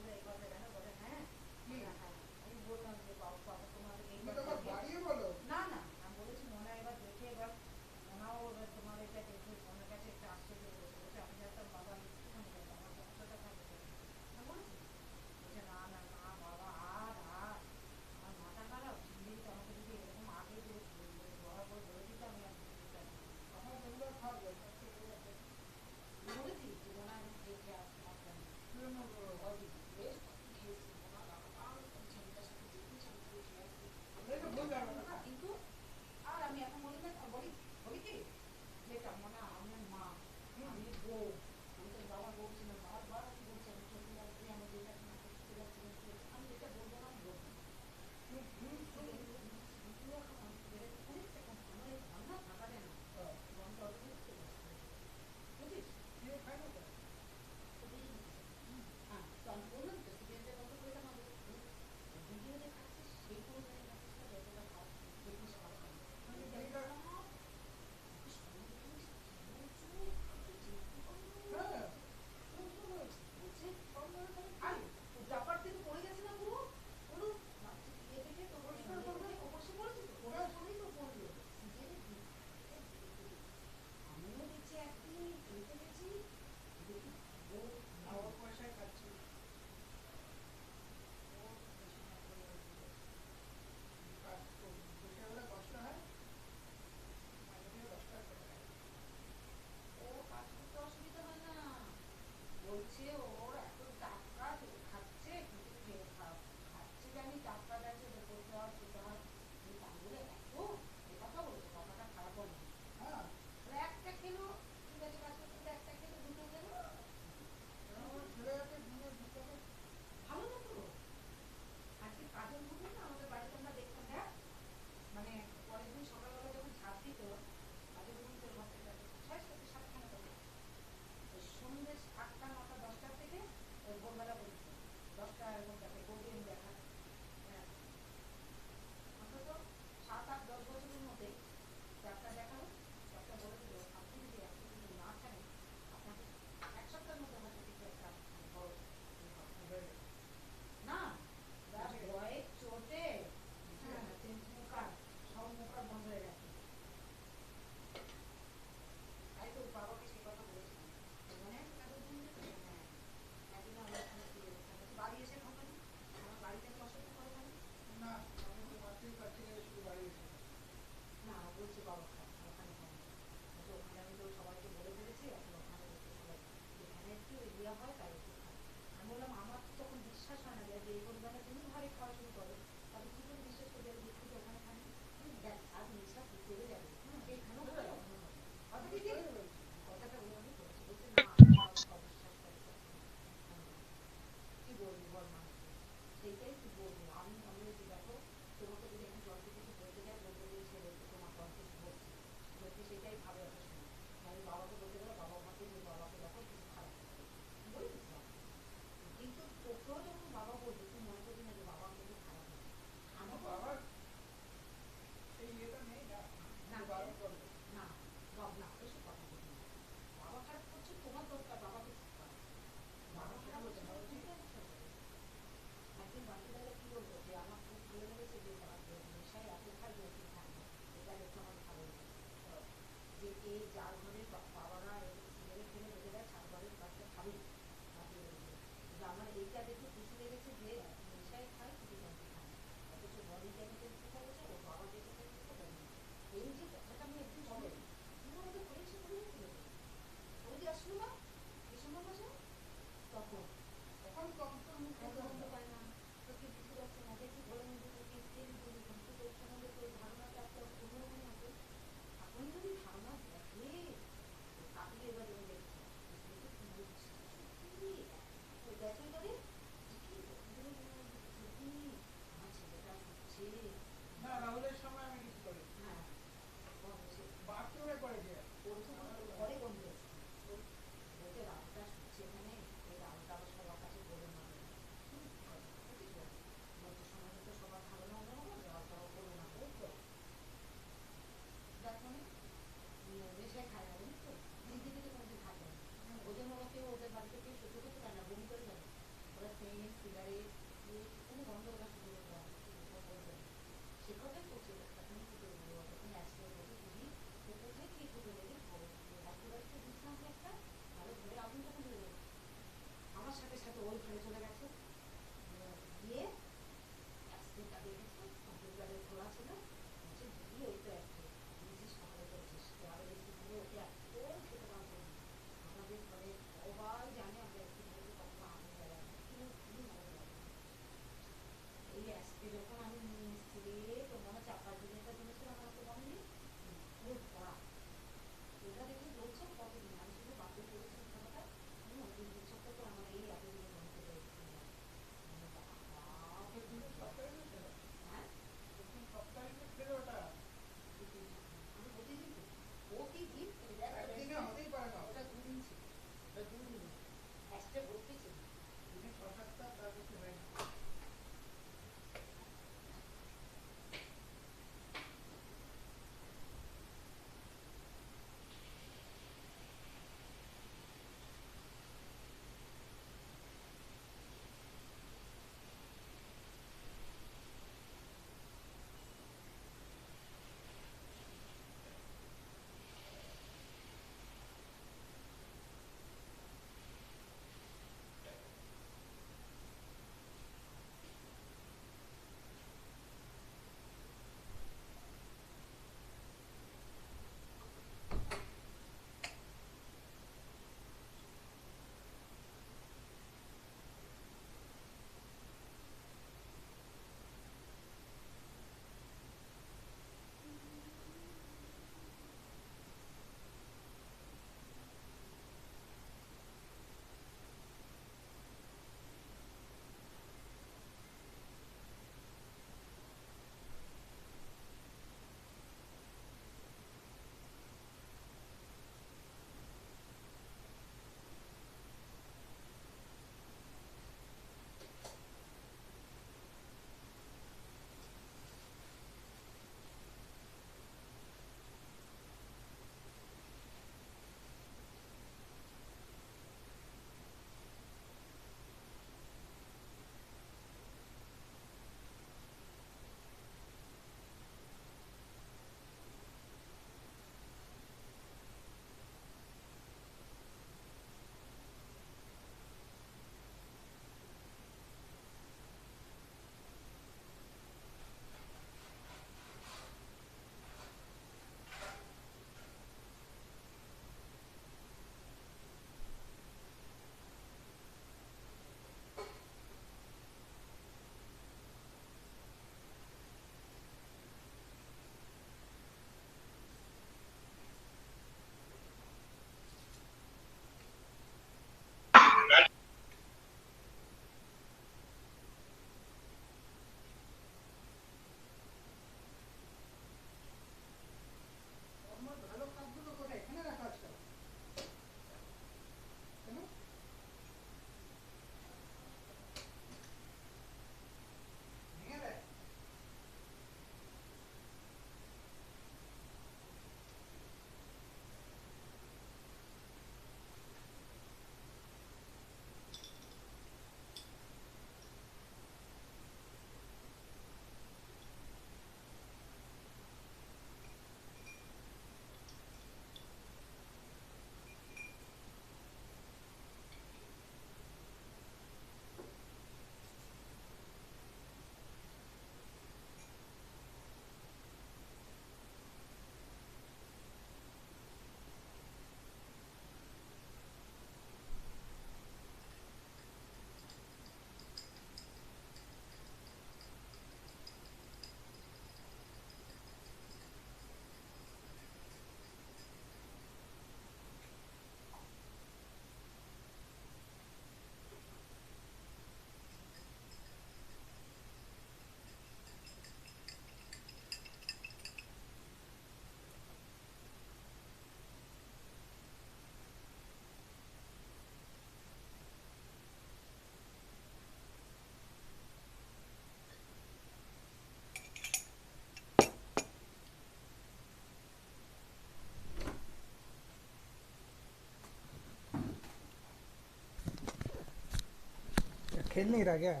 खेल नहीं रहा क्या?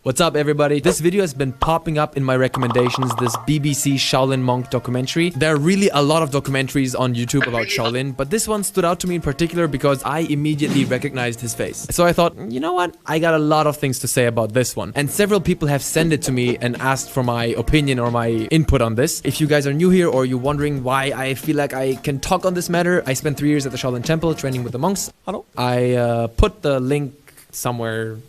What's up everybody? This video has been popping up in my recommendations, this BBC Shaolin monk documentary. There are really a lot of documentaries on YouTube about Shaolin, but this one stood out to me in particular because I immediately recognized his face. So I thought, you know what? I got a lot of things to say about this one. And several people have sent it to me and asked for my opinion or my input on this. If you guys are new here or you're wondering why I feel like I can talk on this matter, I spent 3 years at the Shaolin Temple training with the monks. I put the link somewhere.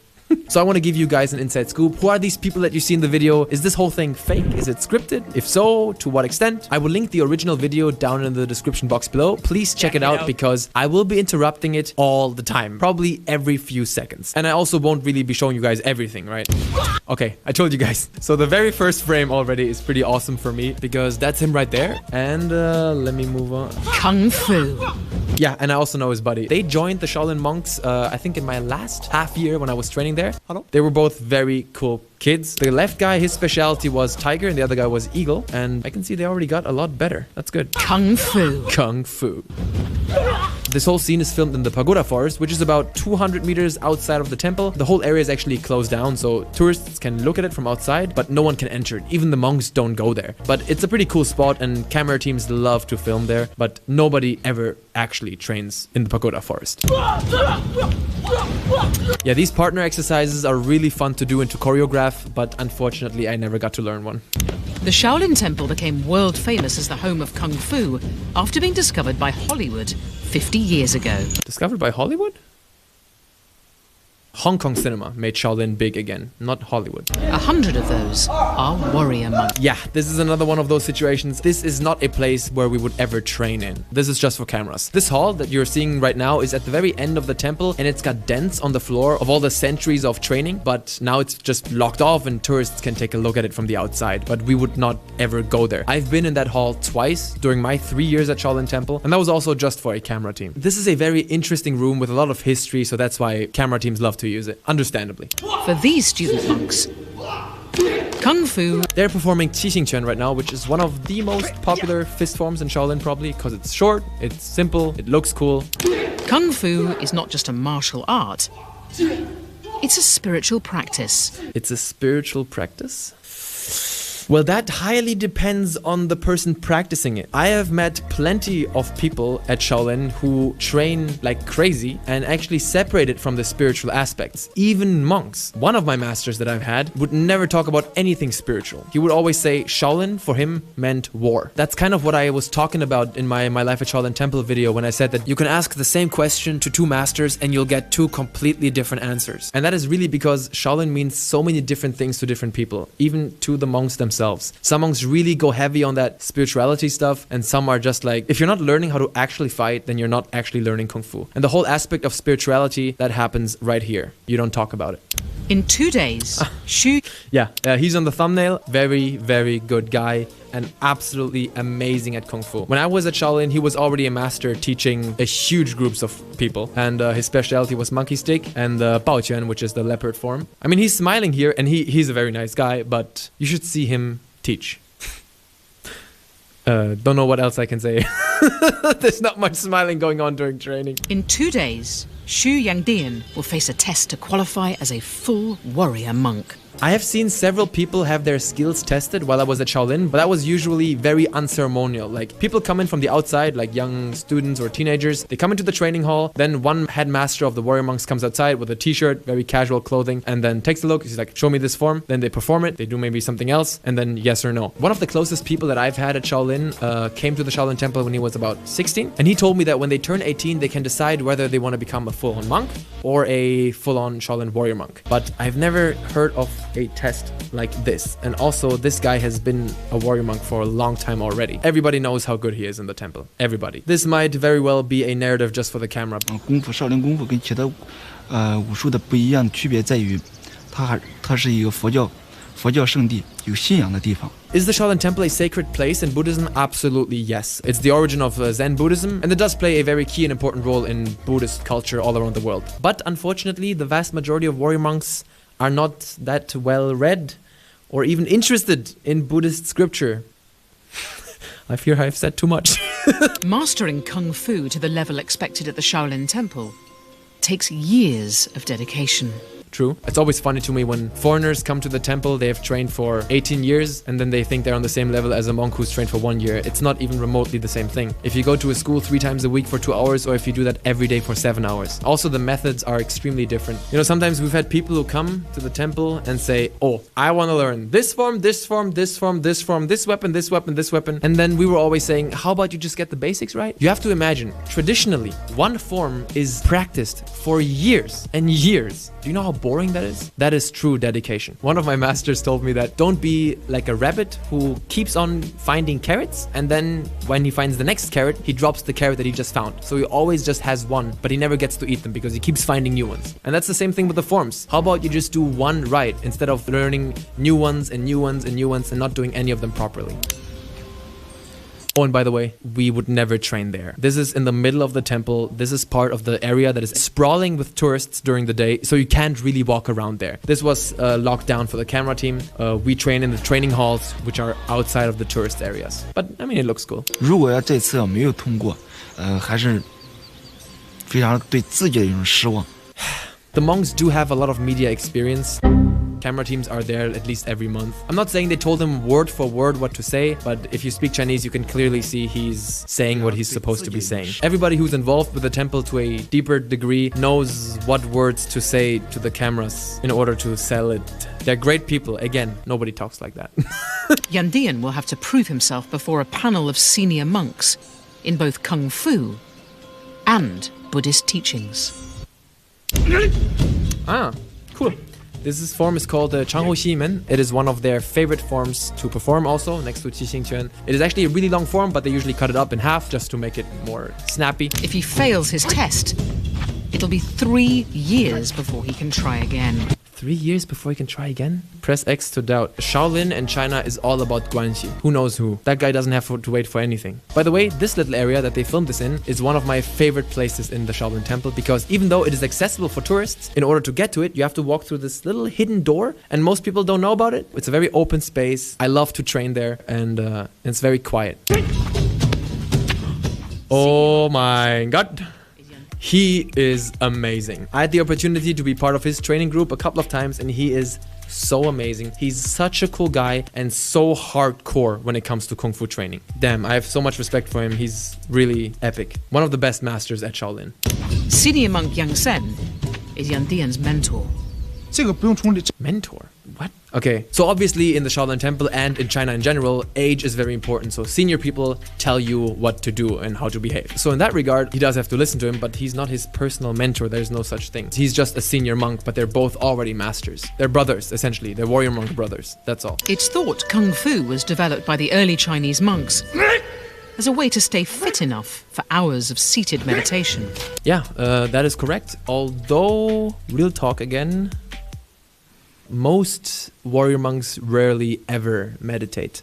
So I want to give you guys an inside scoop. Who are these people that you see in the video? Is this whole thing fake? Is it scripted? If so, to what extent? I will link the original video down in the description box below. Please check it out because I will be interrupting it all the time. Probably every few seconds. And I also won't really be showing you guys everything, right? Okay, I told you guys. So the very first frame already is pretty awesome for me because that's him right there. And let me move on. Kung Fu. Yeah, and I also know his buddy. They joined the Shaolin monks, I think in my last half year when I was training there. They were both very cool kids. The left guy, his specialty was tiger, and the other guy was eagle. And I can see they already got a lot better. That's good. Kung Fu. Kung Fu. This whole scene is filmed in the Pagoda Forest, which is about 200 meters outside of the temple. The whole area is actually closed down, so tourists can look at it from outside, but no one can enter it. Even the monks don't go there. But it's a pretty cool spot, and camera teams love to film there, but nobody ever actually trains in the Pagoda Forest. Yeah, these partner exercises are really fun to do and to choreograph, but unfortunately I never got to learn one. The Shaolin Temple became world famous as the home of Kung Fu after being discovered by Hollywood 50 years ago. Discovered by Hollywood? Hong Kong cinema made Shaolin big again, not Hollywood. 100 of those are warrior monks. Yeah, this is another one of those situations. This is not a place where we would ever train in. This is just for cameras. This hall that you're seeing right now is at the very end of the temple, and it's got dents on the floor of all the centuries of training, but now it's just blocked off and tourists can take a look at it from the outside, but we would not ever go there. I've been in that hall twice during my 3 years at Shaolin Temple, and that was also just for a camera team. This is a very interesting room with a lot of history, so that's why camera teams love to use it, understandably. For these student monks, Kung Fu. They're performing Qixingquan right now, which is one of the most popular fist forms in Shaolin probably, because it's short, it's simple, it looks cool. Kung Fu is not just a martial art, it's a spiritual practice. It's a spiritual practice? Well, that highly depends on the person practicing it. I have met plenty of people at Shaolin who train like crazy and actually separate it from the spiritual aspects. Even monks. One of my masters that I've had would never talk about anything spiritual. He would always say Shaolin for him meant war. That's kind of what I was talking about in my Life at Shaolin Temple video when I said that you can ask the same question to two masters and you'll get two completely different answers. And that is really because Shaolin means so many different things to different people, even to the monks themselves. Some monks really go heavy on that spirituality stuff, and some are just like, if you're not learning how to actually fight, then you're not actually learning Kung Fu. And the whole aspect of spirituality, that happens right here. You don't talk about it. In 2 days, Xu... Yeah, he's on the thumbnail. Very, very good guy and absolutely amazing at Kung Fu. When I was at Shaolin, he was already a master teaching a huge groups of people. And his specialty was monkey stick and the Baoquan, which is the leopard form. I mean, he's smiling here and he's a very nice guy, but you should see him teach. Don't know what else I can say. There's not much smiling going on during training. In 2 days, Xu Yangdian will face a test to qualify as a full warrior monk. I have seen several people have their skills tested while I was at Shaolin, but that was usually very unceremonial. Like, people come in from the outside, like young students or teenagers. They come into the training hall, then one headmaster of the warrior monks comes outside with a t-shirt, very casual clothing, and then takes a look. He's like, show me this form. Then they perform it. They do maybe something else, and then yes or no. One of the closest people that I've had at Shaolin came to the Shaolin Temple when he was about 16, and he told me that when they turn 18, they can decide whether they want to become a full-on monk or a full-on Shaolin warrior monk. But I've never heard of a test like this. And also, this guy has been a warrior monk for a long time already. Everybody knows how good he is in the temple. Everybody. This might very well be a narrative just for the camera. 功夫少林功夫跟其他武术的不一样的区别在于，它是一个佛教圣地，有信仰的地方。 Is the Shaolin Temple a sacred place in Buddhism? Absolutely yes. It's the origin of Zen Buddhism, and it does play a very key and important role in Buddhist culture all around the world. But unfortunately, the vast majority of warrior monks are not that well read or even interested in Buddhist scripture. I fear I've said too much. Mastering Kung Fu to the level expected at the Shaolin Temple takes years of dedication. True. It's always funny to me when foreigners come to the temple, they have trained for 18 years and then they think they're on the same level as a monk who's trained for 1 year. It's not even remotely the same thing. If you go to a school 3 times a week for 2 hours, or if you do that every day for 7 hours. Also, the methods are extremely different. You know, sometimes we've had people who come to the temple and say, oh, I want to learn this form, this form, this form, this form, this weapon, this weapon, this weapon. And then we were always saying, how about you just get the basics right? You have to imagine, traditionally, one form is practiced for years and years. Do you know how boring that is? That is true dedication. One of my masters told me that don't be like a rabbit who keeps on finding carrots, and then when he finds the next carrot, he drops the carrot that he just found. So he always just has one, but he never gets to eat them because he keeps finding new ones. And that's the same thing with the forms. How about you just do one right instead of learning new ones and new ones and new ones and not doing any of them properly? Oh, and by the way, we would never train there. This is in the middle of the temple. This is part of the area that is sprawling with tourists during the day, so you can't really walk around there. This was locked down for the camera team. We train in the training halls, which are outside of the tourist areas. But, I mean, it looks cool. 如果要这次没有通过，还是非常对自己的一种失望。 The monks do have a lot of media experience. Camera teams are there at least every month. I'm not saying they told him word for word what to say, but if you speak Chinese, you can clearly see he's saying what he's supposed to be saying. Everybody who's involved with the temple to a deeper degree knows what words to say to the cameras in order to sell it. They're great people. Again, nobody talks like that. Yandian will have to prove himself before a panel of senior monks in both Kung Fu and Buddhist teachings. Ah, cool. This form is called the Changhu Ximen. It is one of their favorite forms to perform also, next to Qixing Quan. It is actually a really long form, but they usually cut it up in half just to make it more snappy. If he fails his test, it'll be 3 years before he can try again. 3 years before he can try again? Press X to doubt. Shaolin and China is all about Guanxi. Who knows who? That guy doesn't have to wait for anything. By the way, this little area that they filmed this in is one of my favorite places in the Shaolin Temple, because even though it is accessible for tourists, in order to get to it, you have to walk through this little hidden door, and most people don't know about it. It's a very open space. I love to train there, and it's very quiet. Oh my god. He is amazing. I had the opportunity to be part of his training group a couple of times, and he is so amazing. He's such a cool guy and so hardcore when it comes to Kung Fu training. Damn, I have so much respect for him. He's really epic. One of the best masters at Shaolin. Senior monk Yang Sen is Yan Dian's mentor. Mentor? What? Okay, so obviously in the Shaolin Temple and in China in general, age is very important. So senior people tell you what to do and how to behave. So in that regard, he does have to listen to him, but he's not his personal mentor. There's no such thing. He's just a senior monk, but they're both already masters. They're brothers, essentially. They're warrior monk brothers. That's all. It's thought Kung Fu was developed by the early Chinese monks as a way to stay fit enough for hours of seated meditation. Yeah, that is correct. Although, real talk again, most warrior monks rarely ever meditate.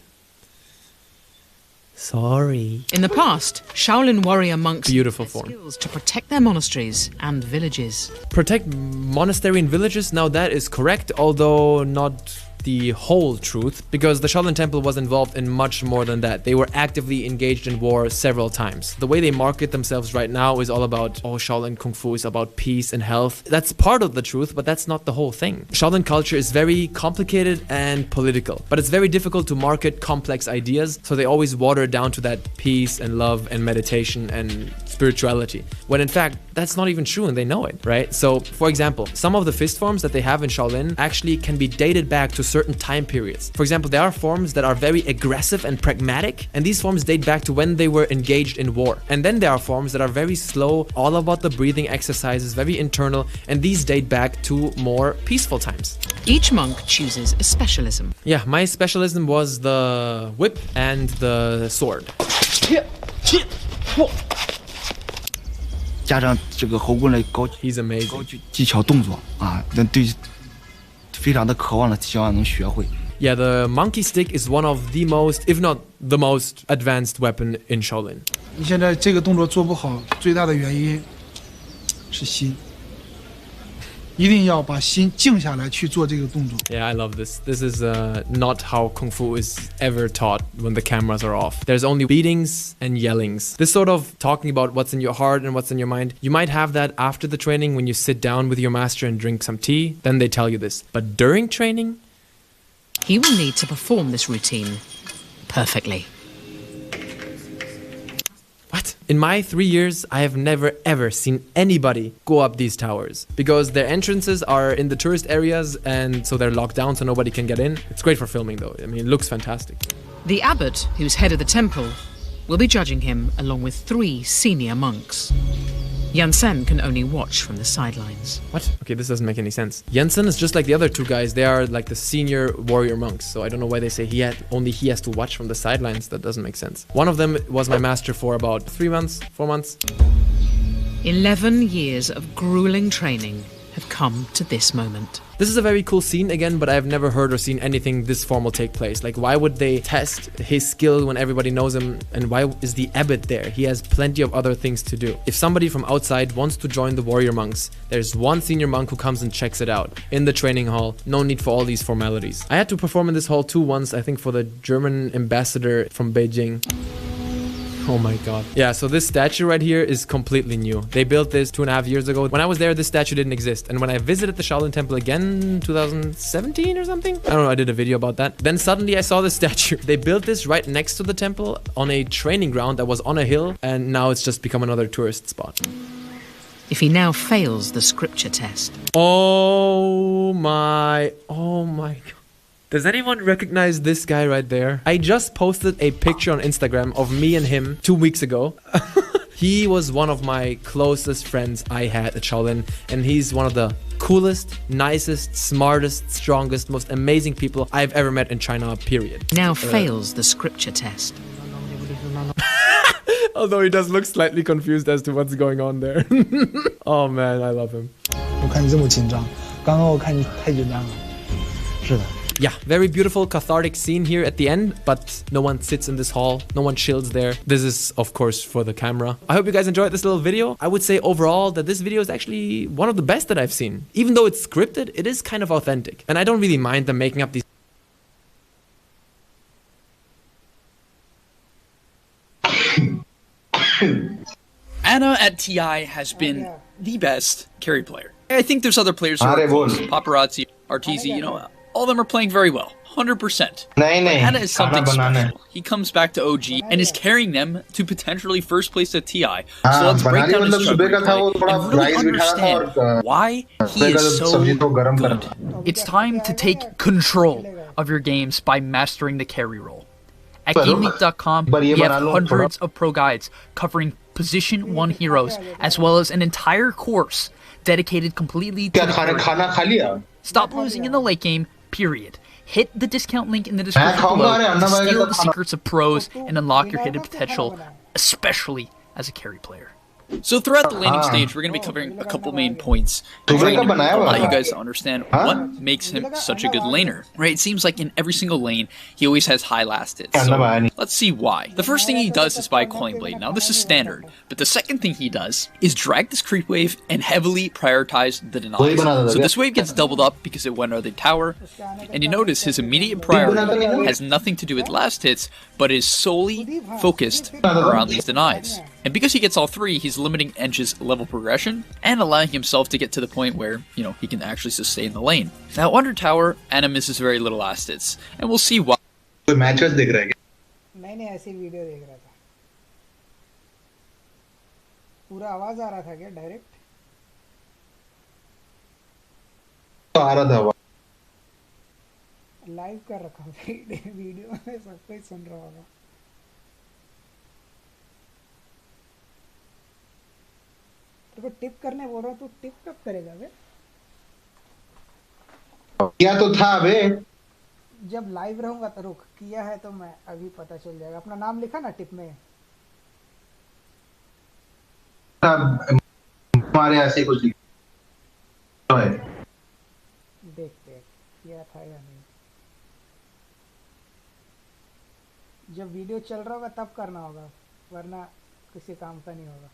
Sorry. In the past, Shaolin warrior monks Beautiful used form. skills to protect their monasteries and villages. Protect monastery and villages? Now that is correct, although not the whole truth, because the Shaolin Temple was involved in much more than that. They were actively engaged in war several times. The way they market themselves right now is all about, oh, Shaolin Kung Fu is about peace and health. That's part of the truth, but that's not the whole thing. Shaolin culture is very complicated and political, but it's very difficult to market complex ideas, so they always water it down to that peace and love and meditation and spirituality, when in fact, that's not even true and they know it, right? So, for example, some of the fist forms that they have in Shaolin actually can be dated back to certain time periods. For example, there are forms that are very aggressive and pragmatic, and these forms date back to when they were engaged in war. And then there are forms that are very slow, all about the breathing exercises, very internal, and these date back to more peaceful times. Each monk chooses a specialism. Yeah, my specialism was the whip and the sword. 加上这个后棍的高 He's amazing. 高举技巧动作啊，那对非常的渴望的希望能学会。 Yeah, the monkey stick is one of the most, if not the most advanced weapon in Shaolin. 你现在这个动作做不好，最大的原因是心，一定要把心静下来去做这个动作。 Yeah, I love this. This is not how Kung Fu is ever taught when the cameras are off. There's only beatings and yellings. This sort of talking about what's in your heart and what's in your mind, you might have that after the training when you sit down with your master and drink some tea. Then they tell you this. But during training, He will need to perform this routine perfectly. what? In my 3 years, I have never ever seen anybody go up these towers because their entrances are in the tourist areas and so they're locked down so nobody can get in. It's great for filming though. I mean, it looks fantastic. The abbot, who's head of the temple, will be judging him along with 3 senior monks. Yansen can only watch from the sidelines. What? Okay, this doesn't make any sense. Jensen is just like the other 2 guys. They are like the senior warrior monks. So I don't know why they say only he has to watch from the sidelines. That doesn't make sense. One of them was my master for about 3 months, 4 months. 11 years of grueling training have come to this moment. This is a very cool scene again, but I've never heard or seen anything this formal take place. Like, why would they test his skill when everybody knows him? And why is the abbot there? He has plenty of other things to do. If somebody from outside wants to join the warrior monks, there's one senior monk who comes and checks it out in the training hall. No need for all these formalities. I had to perform in this hall too once, I think for the German ambassador from Beijing. Oh my god. Yeah, so this statue right here is completely new. They built this 2.5 years ago. When I was there, this statue didn't exist. And when I visited the Shaolin Temple again, 2017 or something? I don't know, I did a video about that. Then suddenly I saw this statue. They built this right next to the temple on a training ground that was on a hill. And now it's just become another tourist spot. If he now fails the scripture test. Oh my god. Does anyone recognize this guy right there? I just posted a picture on Instagram of me and him 2 weeks ago. He was one of my closest friends I had at Shaolin, and he's one of the coolest, nicest, smartest, strongest, most amazing people I've ever met in China, period. Now fails the scripture test. Although he does look slightly confused as to what's going on there. Oh man, I love him. 我看你这么紧张，刚刚我看你太紧张了。是的。 Yeah, very beautiful cathartic scene here at the end, but no one sits in this hall, no one chills there. This is, of course, for the camera. I hope you guys enjoyed this little video. I would say overall that this video is actually one of the best that I've seen. Even though it's scripted, it is kind of authentic. And I don't really mind them making up these... Anna at TI has been the best carry player. I think there's other players who are close. Paparazzi, RTZ, you know, all of them are playing very well. 100%. Anna is something special. He comes back to OG and is carrying them to potentially first place at TI. So let's break down his struggle play and really understand why he is so good. It's time to take control of your games by mastering the carry role. At GameLeak.com, we have hundreds of pro guides covering Position 1 heroes, as well as an entire course dedicated completely to the carry. Stop losing in the late game, period. Hit the discount link in the description below to steal the secrets of pros and unlock your hidden potential, especially as a carry player. So throughout the laning stage, we're going to be covering a couple main points to try and allow you guys to understand what makes him such a good laner. Right? It seems like in every single lane, he always has high last hits. So let's see why. The first thing he does is buy Coiling Blade. Now this is standard, but the second thing he does is drag this creep wave and heavily prioritize the denies. So this wave gets doubled up because it went under the tower, and you notice his immediate priority has nothing to do with last hits, but is solely focused around these denies. And because he gets all three, he's limiting Ench's level progression and allowing himself to get to the point where, you know, he can actually sustain the lane. Now, under tower, Anna misses very little last hits, and we'll see why. नहीं ऐसी video देख रहा था. पूरा आवाज आ रहा था क्या डायरेक्ट? आ रहा था. लाइव कर रखा वीडियो में सब कोई सुन रहा होगा. तो टिप करने बोल रहा हूँ, तू टिप कब करेगा बे? किया तो था बे. जब लाइव रहूंगा तो रुक. किया है तो मैं अभी पता चल जाएगा. अपना नाम लिखा ना टिप में. हमारे ऐसे कुछ है. देख किया था या नहीं. जब वीडियो चल रहा होगा तब करना होगा, वरना किसी काम का नहीं होगा.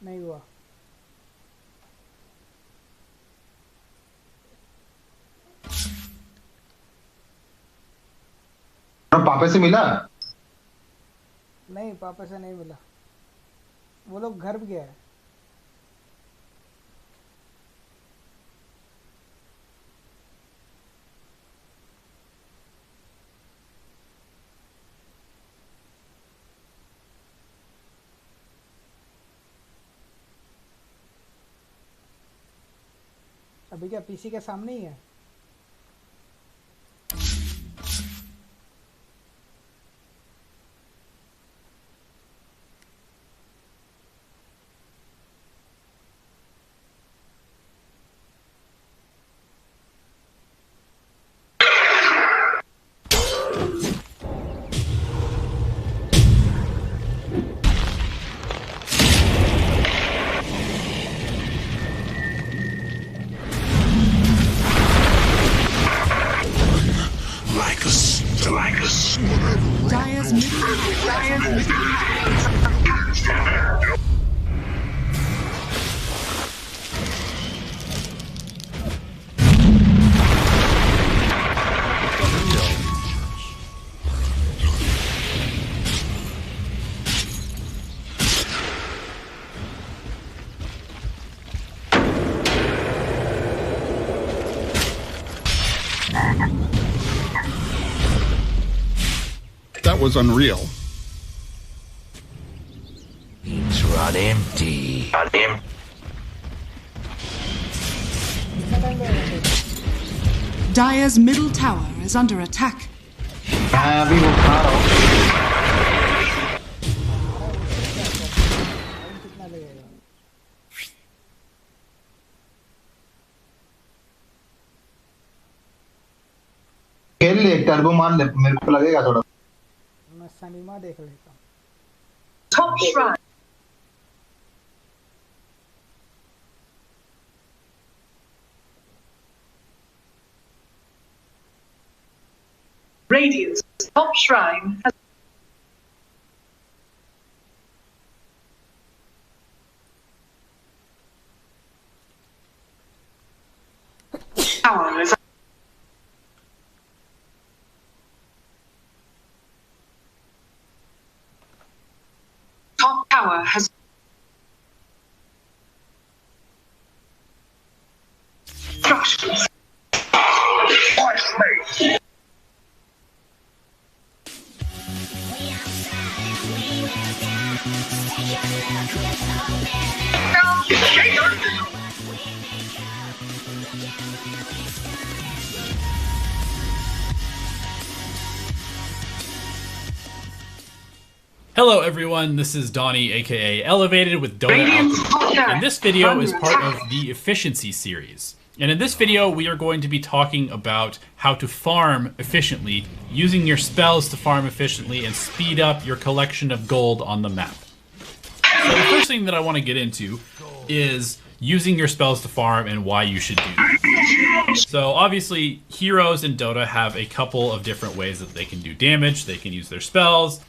नहीं हुआ. पापा से मिला? नहीं, पापा से नहीं मिला. वो लोग घर गया है. अभी क्या पीसी के सामने ही है? That was unreal. It's run empty. Dire's middle tower is under attack. अभी वो खा रहा हूँ. ले टर्बो मान ले, मेरे को लगेगा थोड़ा. मैं सनीमा देख लेता हूँ. Top shrine. Radiant's top shrine has tower is top tower has structures. Hello everyone, this is Donnie aka Elevated with Dota Alchemy, and this video is part of the Efficiency series. And in this video we are going to be talking about how to farm efficiently, using your spells to farm efficiently and speed up your collection of gold on the map. So the first thing that I want to get into is using your spells to farm and why you should do that. So obviously heroes in Dota have a couple of different ways that they can do damage. They can use their spells,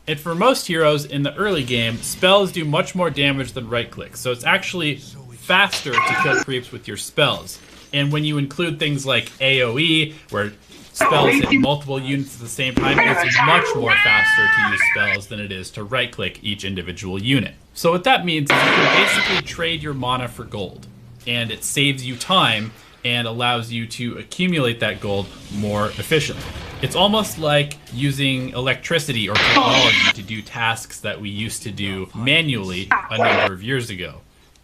and for most heroes in the early game, spells do much more damage than right click. So it's actually faster to kill creeps with your spells. And when you include things like AoE, where spells hit multiple units at the same time, it's much more faster to use spells than it is to right click each individual unit. So what that means is you can basically trade your mana for gold, and it saves you time and allows you to accumulate that gold more efficiently. It's almost like using electricity or technology to do tasks that we used to do manually a number of years ago.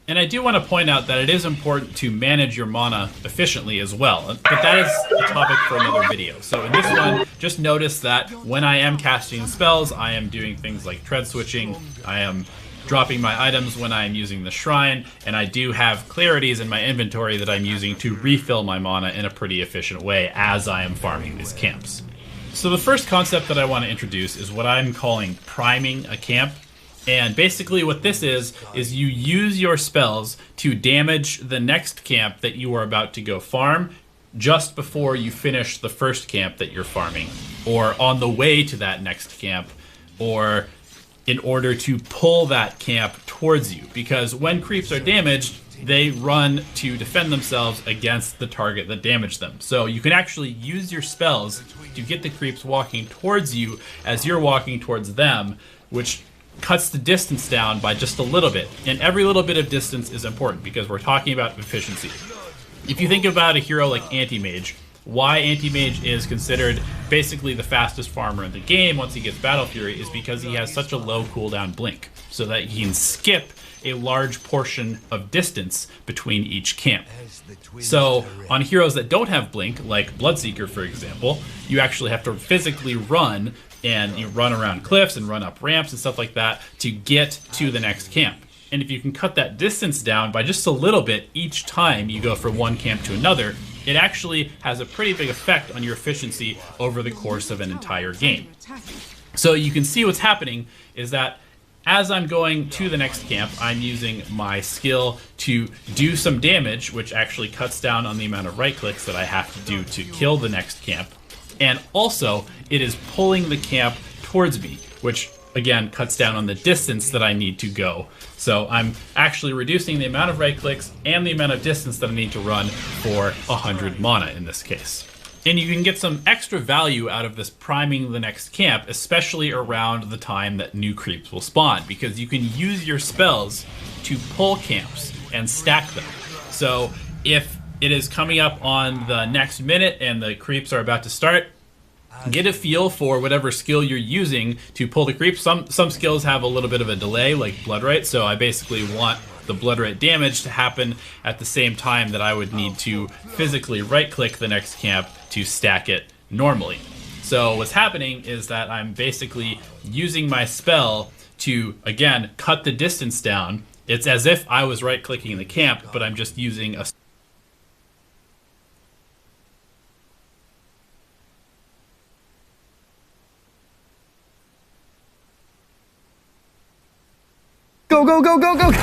And I do want to point out that it is important to manage your mana efficiently as well, but that is a topic for another video. So in this one, just notice that when I am casting spells, I am doing things like tread switching, I am dropping my items when I'm using the shrine, and I do have clarities in my inventory that I'm using to refill my mana in a pretty efficient way as I am farming these camps. So the first concept that I want to introduce is what I'm calling priming a camp. And basically what this is you use your spells to damage the next camp that you are about to go farm just before you finish the first camp that you're farming, or on the way to that next camp, or in order to pull that camp towards you. Because when creeps are damaged, they run to defend themselves against the target that damaged them. So you can actually use your spells to get the creeps walking towards you as you're walking towards them, which cuts the distance down by just a little bit. And every little bit of distance is important because we're talking about efficiency. If you think about a hero like Anti-Mage, why Anti-Mage is considered basically the fastest farmer in the game once he gets Battle Fury is because he has such a low cooldown blink, so that he can skip a large portion of distance between each camp. So on heroes that don't have blink, like Bloodseeker for example, you actually have to physically run, and you run around cliffs and run up ramps and stuff like that to get to the next camp. And if you can cut that distance down by just a little bit each time you go from one camp to another, it actually has a pretty big effect on your efficiency over the course of an entire game. So you can see what's happening is that as I'm going to the next camp, I'm using my skill to do some damage, which actually cuts down on the amount of right clicks that I have to do to kill the next camp. And also, it is pulling the camp towards me, which again cuts down on the distance that I need to go. So I'm actually reducing the amount of right clicks and the amount of distance that I need to run for 100 mana in this case. And you can get some extra value out of this priming the next camp, especially around the time that new creeps will spawn, because you can use your spells to pull camps and stack them. So if it is coming up on the next minute and the creeps are about to start, get a feel for whatever skill you're using to pull the creeps. Some skills have a little bit of a delay, like Bloodright, so I basically want the Bloodright damage to happen at the same time that I would need to physically right-click the next camp to stack it normally. So what's happening is that I'm basically using my spell to, again, cut the distance down. It's as if I was right-clicking the camp, but I'm just using a go, go, go, go, go.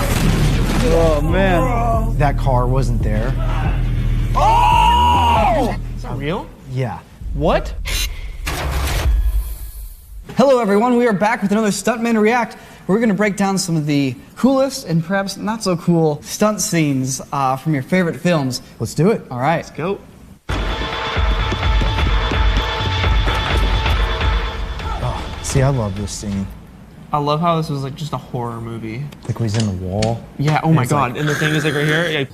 Oh, man. That car wasn't there. Oh! Is that real? Yeah. What? Hello, everyone. We are back with another Stuntman React. We're going to break down some of the coolest and perhaps not so cool stunt scenes from your favorite films. Let's do it. All right. Let's go. Oh, see, I love this scene. I love how this was like just a horror movie. Like when he's in the wall. Yeah, oh my god. Like... And the thing is like right here. Yeah.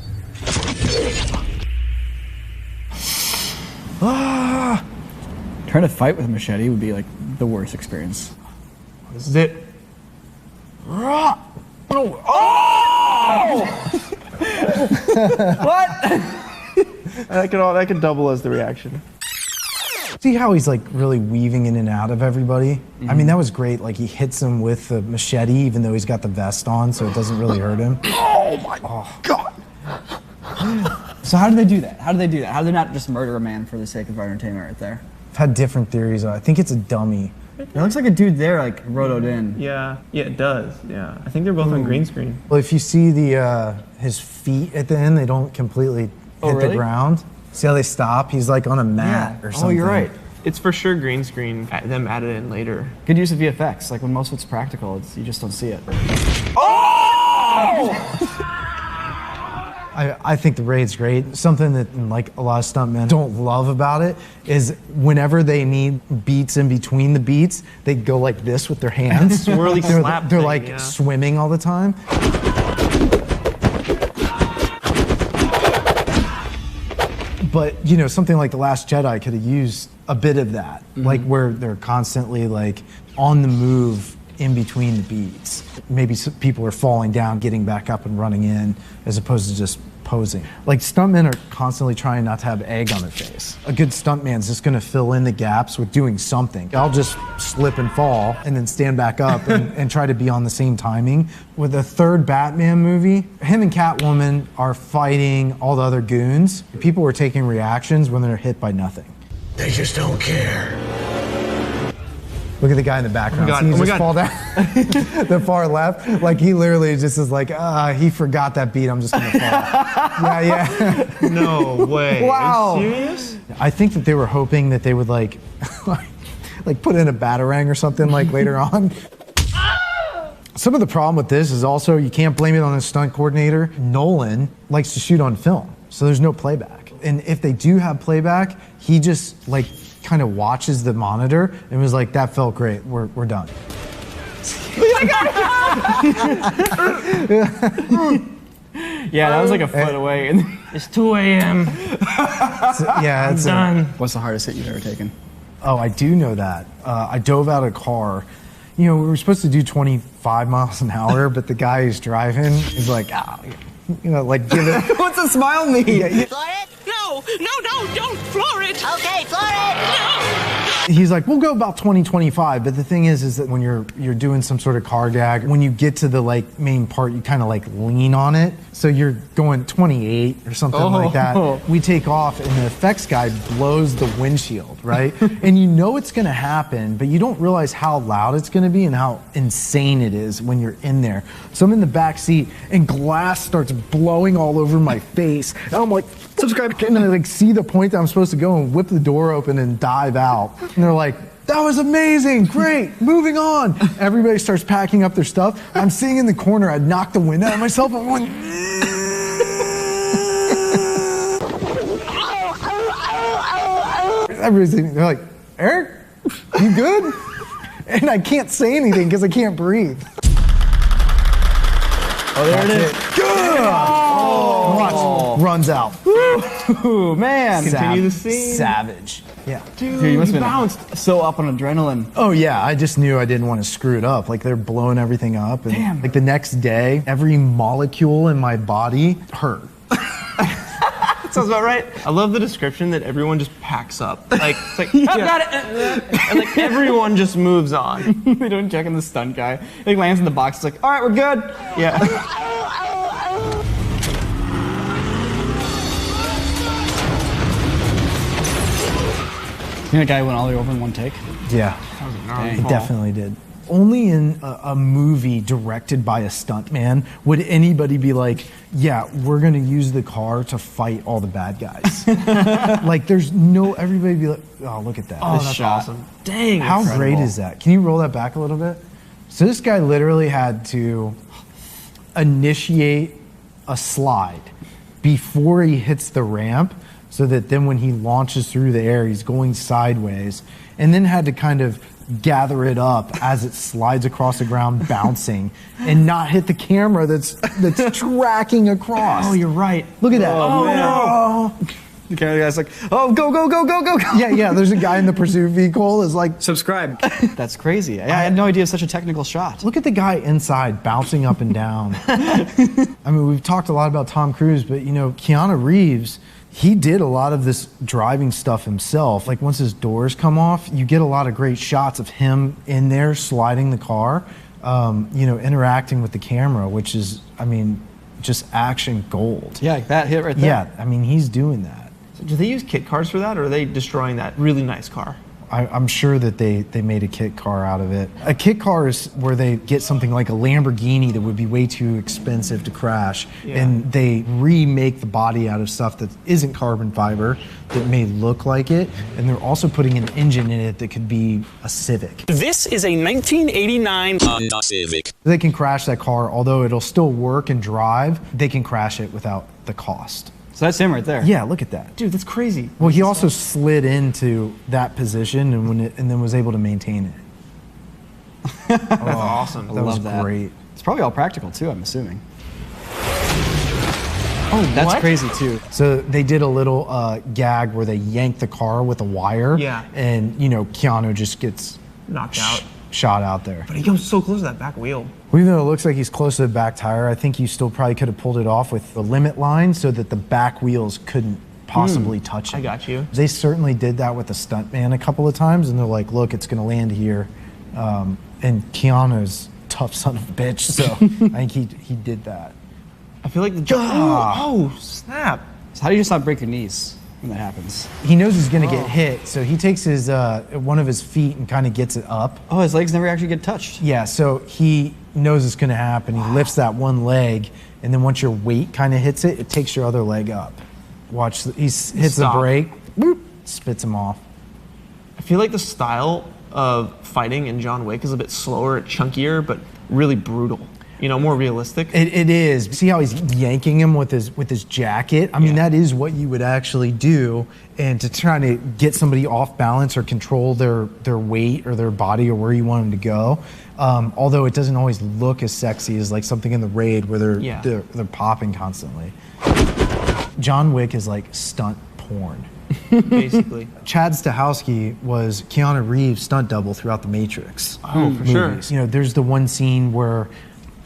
Ah! Trying to fight with a machete would be like the worst experience. This is it. Oh! What? that could double as the reaction. See how he's like really weaving in and out of everybody? I mean, that was great. Like he hits him with the machete even though he's got the vest on, so it doesn't really hurt him. Oh my god. So how do they do that? How do they do that? How do they not just murder a man for the sake of entertainment right there? I've had different theories. I think it's a dummy. It looks like a dude there like rotoed in. Yeah, it does. Yeah, I think they're both on green screen. Well, if you see the his feet at the end, they don't completely hit the ground. See how they stop? He's like on a mat or something. Oh, you're right. It's for sure green screen. Them added in later. Good use of VFX. Like when most of it's practical, you just don't see it. Oh! I think the raid's great. Something that like a lot of stuntmen don't love about it is whenever they need beats in between the beats, they go like this with their hands. Swirly slap. They're like swimming all the time. But you know, something like The Last Jedi could have used a bit of that, like where they're constantly like on the move in between the beats. Maybe people are falling down, getting back up and running in, as opposed to just posing. Like stuntmen are constantly trying not to have egg on their face. A good stuntman's just gonna fill in the gaps with doing something. I'll just slip and fall and then stand back up and try to be on the same timing. With the third Batman movie, him and Catwoman are fighting all the other goons. People were taking reactions when they're hit by nothing. They just don't care. Look at the guy in the background. Oh my God. Fall down. The far left. Like he literally just is like, he forgot that beat. I'm just gonna fall. Yeah. No way. Wow. Are you serious? I think that they were hoping that they would like put in a batarang or something like later on. Some of the problem with this is also you can't blame it on the stunt coordinator. Nolan likes to shoot on film, so there's no playback. And if they do have playback, he just like kind of watches the monitor and was like, that felt great, we're done. Yeah, that was like a foot away. It's 2 a.m. Yeah, it's done. What's the hardest hit you've ever taken? Oh, I do know that. I dove out of a car. You know, we were supposed to do 25 miles an hour, but the guy who's driving is like, you know, like give it. What's a smile mean? Floor it? No, don't floor it. Okay, floor it. No. He's like, we'll go about 20, 25. But the thing is that when you're doing some sort of car gag, when you get to the like main part, you kind of like lean on it. So you're going 28 or something like that. We take off and the effects guy blows the windshield, right? And you know it's gonna happen, but you don't realize how loud it's gonna be and how insane it is when you're in there. So I'm in the back seat and glass starts blowing all over my face. And I'm like, subscribe, and I like see the point that I'm supposed to go and whip the door open and dive out. And they're like, that was amazing, great, moving on. Everybody starts packing up their stuff. I'm sitting in the corner, I'd knocked the wind out of myself. I'm going, everything. They're like, Eric, you good? And I can't say anything because I can't breathe. Oh, there it is. Good! Oh. Watch, runs out. Ooh, man. Continue the scene. Savage. Yeah. Dude, you must have bounced so up on adrenaline. Oh yeah, I just knew I didn't want to screw it up. Like they're blowing everything up. And damn. Like the next day, every molecule in my body hurt. Sounds about right. I love the description that everyone just packs up. Like, it's like, I've got it. And like everyone just moves on. They don't check on the stunt guy. He lands in the box. It's like, all right, we're good. Yeah. You know, the guy went all the way over in one take. Yeah, That was a gnarly he fall. definitely did. only in a movie directed by a stuntman would anybody be like, yeah, we're going to use the car to fight all the bad guys. Like, there's no, everybody be like, oh, look at that. Oh, this that's shot. awesome. Dang, How incredible. great is that? Can you roll that back a little bit? So this guy literally had to initiate a slide before he hits the ramp, so that then when he launches through the air, he's going sideways, and then had to kind of gather it up as it slides across the ground, bouncing, and not hit the camera that's tracking across. Oh, you're right. Look at that. Oh, no. The camera guy's like, oh, go, go, go, go, go, go. Yeah, there's a guy in the pursuit vehicle is like, subscribe. That's crazy. I had no idea it was such a technical shot. Look at the guy inside bouncing up and down. I mean, we've talked a lot about Tom Cruise, but you know, Keanu Reeves, he did a lot of this driving stuff himself. Like once his doors come off, you get a lot of great shots of him in there sliding the car, you know, interacting with the camera, which is, I mean, just action gold. Yeah, like that hit right there. Yeah, I mean, he's doing that. So do they use kit cars for that, or are they destroying that really nice car? I'm sure that they made a kit car out of it. A kit car is where they get something like a Lamborghini that would be way too expensive to crash, and they remake the body out of stuff that isn't carbon fiber, that may look like it, and they're also putting an engine in it that could be a Civic. This is a 1989 Honda Civic. They can crash that car, although it'll still work and drive, they can crash it without the cost. So that's him right there. Yeah, look at that. Dude, that's crazy. Well, he also slid into that position and then was able to maintain it. That's awesome. That was great. It's probably all practical too, I'm assuming. Oh, that's crazy too. So they did a little gag where they yanked the car with a wire. Yeah. And, you know, Keanu just gets knocked out. Shot out there. But he comes so close to that back wheel. Well, even though it looks like he's close to the back tire, I think you still probably could have pulled it off with the limit line so that the back wheels couldn't possibly touch it. I got you. They certainly did that with the stuntman a couple of times, and they're like, look, it's going to land here. And Keanu's tough son of a bitch, so I think he did that. I feel like the oh, snap. So how do you just not break your knees when that happens? He knows he's going to get hit, so he takes his one of his feet and kind of gets it up. Oh, his legs never actually get touched. Yeah, so he knows it's going to happen. He lifts that one leg, and then once your weight kind of hits it, it takes your other leg up. Watch, he hits the brake, boop, spits him off. I feel like the style of fighting in John Wick is a bit slower, chunkier, but really brutal. You know, more realistic. It is. See how he's yanking him with his jacket? I mean, that is what you would actually do. And to try to get somebody off balance or control their weight or their body or where you want them to go. Although it doesn't always look as sexy as like something in the Raid where they're popping constantly. John Wick is like stunt porn. Basically. Chad Stahelski was Keanu Reeves' stunt double throughout the Matrix. Oh, for sure. You know, there's the one scene where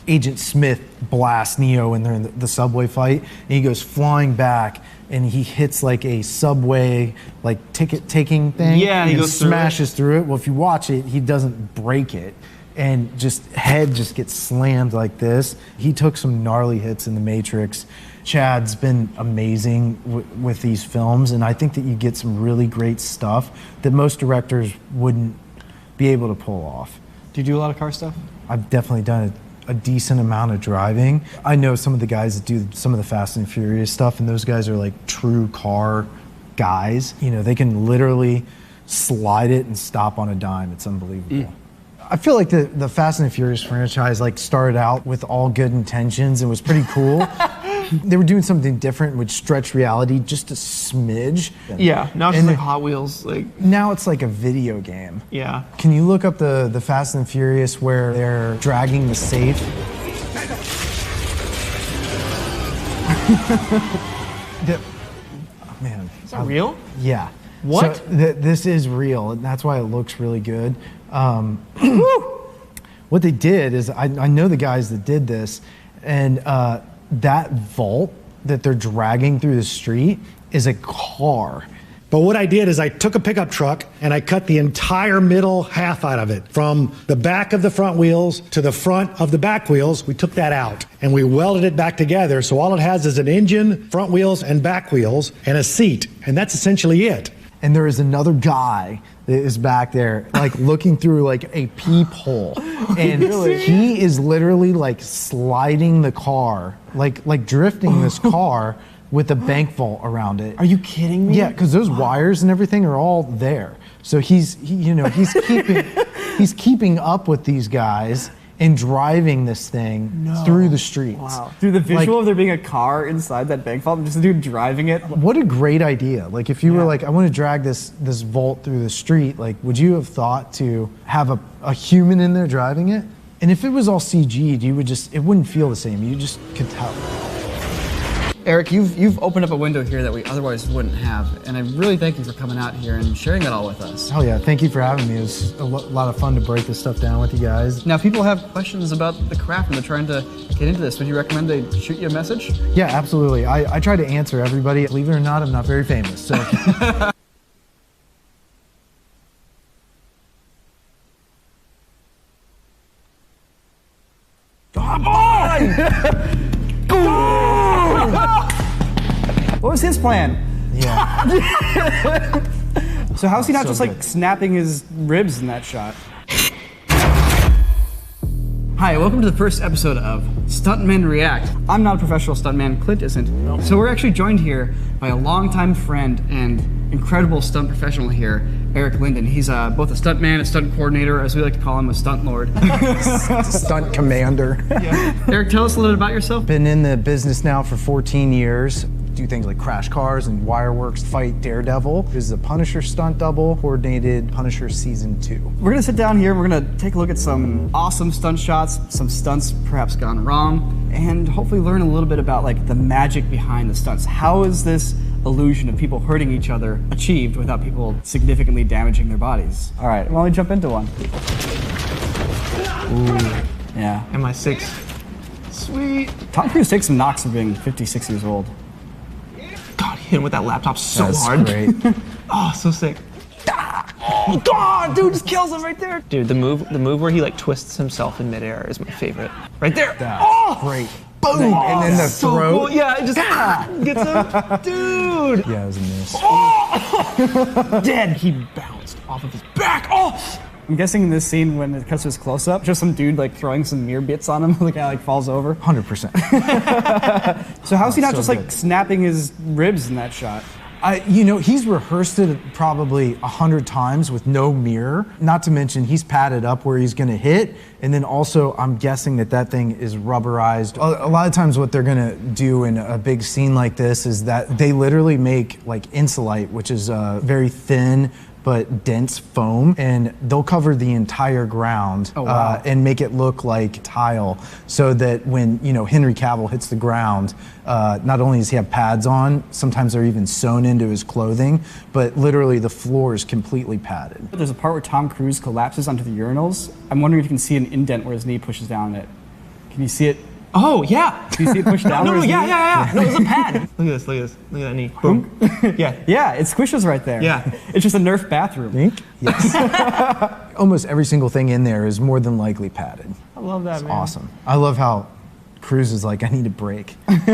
Agent Smith blasts Neo and they're in the subway fight, and he goes flying back and he hits like a subway like ticket taking thing. Yeah, he and goes smashes through it. Well, if you watch it, he doesn't break it, and just head just gets slammed like this. He took some gnarly hits in the Matrix. Chad's been amazing with these films, and I think that you get some really great stuff that most directors wouldn't be able to pull off. Do you do a lot of car stuff? I've definitely done a decent amount of driving. I know some of the guys that do some of the Fast and Furious stuff, and those guys are like true car guys. You know, they can literally slide it and stop on a dime. It's unbelievable. I feel like the Fast and Furious franchise like started out with all good intentions and was pretty cool. They were doing something different, which stretched reality just a smidge. Yeah, now it's just like Hot Wheels. Like now it's like a video game. Yeah. Can you look up the Fast and Furious where they're dragging the safe? Man, is that real? Yeah. What? So this is real, and that's why it looks really good. What they did is, I know the guys that did this, and that vault that they're dragging through the street is a car. But what I did is I took a pickup truck and I cut the entire middle half out of it. From the back of the front wheels to the front of the back wheels, we took that out and we welded it back together. So all it has is an engine, front wheels, and back wheels, and a seat. And that's essentially it. and there is another guy that is back there, like looking through like a peephole, and he is literally like sliding the car, like drifting this car with a bank vault around it. Are you kidding me? Yeah, because those wires and everything are all there. So he's keeping up with these guys and driving this thing through the streets. Wow. Dude, the visual of there being a car inside that bank vault, just a dude driving it. What a great idea. Like if you were like, I want to drag this vault through the street, like would you have thought to have a human in there driving it? And if it was all CG'd, it wouldn't feel the same. You just could tell. Eric, you've opened up a window here that we otherwise wouldn't have, and I really thank you for coming out here and sharing it all with us. Oh yeah, thank you for having me. It was a lot of fun to break this stuff down with you guys. Now, people have questions about the craft and they're trying to get into this. Would you recommend they shoot you a message? Yeah, absolutely. I try to answer everybody. Believe it or not, I'm not very famous, so. Come on! What was his plan? Yeah. So how's he not just like snapping his ribs in that shot? Hi, welcome to the first episode of Stuntmen React. I'm not a professional stuntman, Clint isn't. So we're actually joined here by a longtime friend and incredible stunt professional here, Eric Linden. He's both a stuntman, a stunt coordinator, as we like to call him, a stunt lord. Stunt commander. Yeah. Eric, tell us a little bit about yourself. Been in the business now for 14 years. Do things like crash cars and Wireworks, fight Daredevil. This is a Punisher stunt double, coordinated Punisher Season 2. We're gonna sit down here and we're gonna take a look at some awesome stunt shots, some stunts perhaps gone wrong, and hopefully learn a little bit about like the magic behind the stunts. How is this illusion of people hurting each other achieved without people significantly damaging their bodies? All right, why don't we jump into one? Ooh, yeah. MI6. Sweet. Tom Cruise takes some knocks for being 56 years old. God, hit him with that laptop so hard. Great. Oh, so sick. Oh God, dude, just kills him right there. Dude, the move where he like twists himself in midair is my favorite. Right there. That's great. Boom! And then the so throat. Cool. Yeah, it just gets him. Dude. Yeah, it was a miss. Oh! Dead. He bounced off of his back. Oh! I'm guessing in this scene when it cuts to his close-up, just some dude like throwing some mirror bits on him, the guy like falls over. 100%. So how's he not just like snapping his ribs in that shot? He's rehearsed it probably 100 times with no mirror. Not to mention he's padded up where he's gonna hit, and then also I'm guessing that thing is rubberized. A lot of times what they're gonna do in a big scene like this is that they literally make like Insulite, which is very thin but dense foam, and they'll cover the entire ground and make it look like tile, so that when Henry Cavill hits the ground, not only does he have pads on, sometimes they're even sewn into his clothing, but literally the floor is completely padded. There's a part where Tom Cruise collapses onto the urinals. I'm wondering if you can see an indent where his knee pushes down it. Can you see it? Oh, yeah. Can you see it push down? No, yeah. No, it's a pad. Look at this. Look at that knee. Boom. Yeah. Yeah, it squishes right there. Yeah. It's just a Nerf bathroom. Think? Yes. Almost every single thing in there is more than likely padded. I love that, it's man. Awesome. I love how Cruise is like, I need a break. Boom!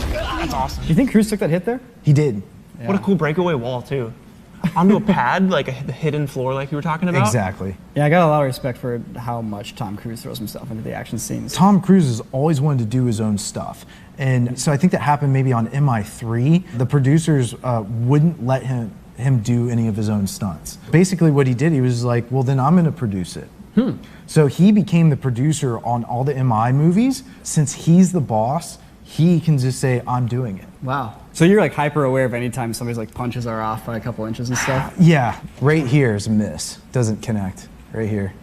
That's awesome. Do you think Cruise took that hit there? He did. Yeah. What a cool breakaway wall, too. Onto a pad, like the hidden floor like you were talking about? Exactly. Yeah, I got a lot of respect for how much Tom Cruise throws himself into the action scenes. Tom Cruise has always wanted to do his own stuff. And so I think that happened maybe on MI3. The producers wouldn't let him do any of his own stunts. Basically what he did, he was like, well, then I'm going to produce it. So he became the producer on all the MI movies. Since he's the boss, he can just say, I'm doing it. Wow. So you're like hyper aware of any time somebody's like punches are off by a couple inches and stuff? Yeah, right here is a miss. Doesn't connect, right here.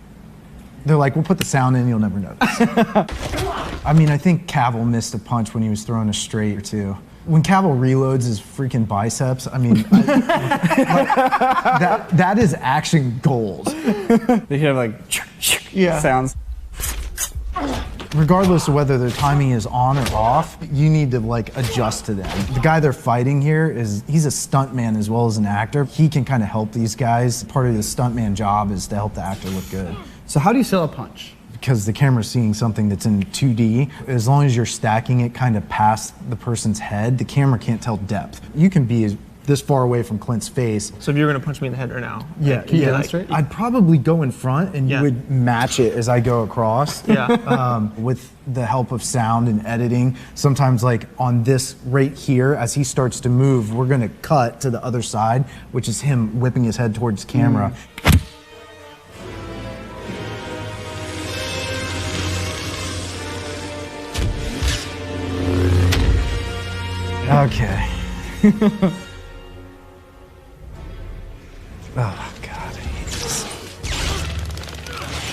They're like, we'll put the sound in, you'll never notice. I mean, I think Cavill missed a punch when he was throwing a straight or two. When Cavill reloads his freaking biceps, I mean, that is action gold. They have like sounds. Regardless of whether their timing is on or off, you need to like adjust to them. The guy they're fighting here he's a stuntman as well as an actor. He can kind of help these guys. Part of the stuntman job is to help the actor look good. So how do you sell a punch? because the camera's seeing something that's in 2D. As long as you're stacking it kind of past the person's head, the camera can't tell depth. You can be this far away from Clint's face. So if you were gonna punch me in the head right now, yeah, can you demonstrate? I'd probably go in front and you would match it as I go across. Yeah. With the help of sound and editing, sometimes like on this right here, as he starts to move, we're gonna cut to the other side, which is him whipping his head towards camera. Okay. Oh God, I hate this.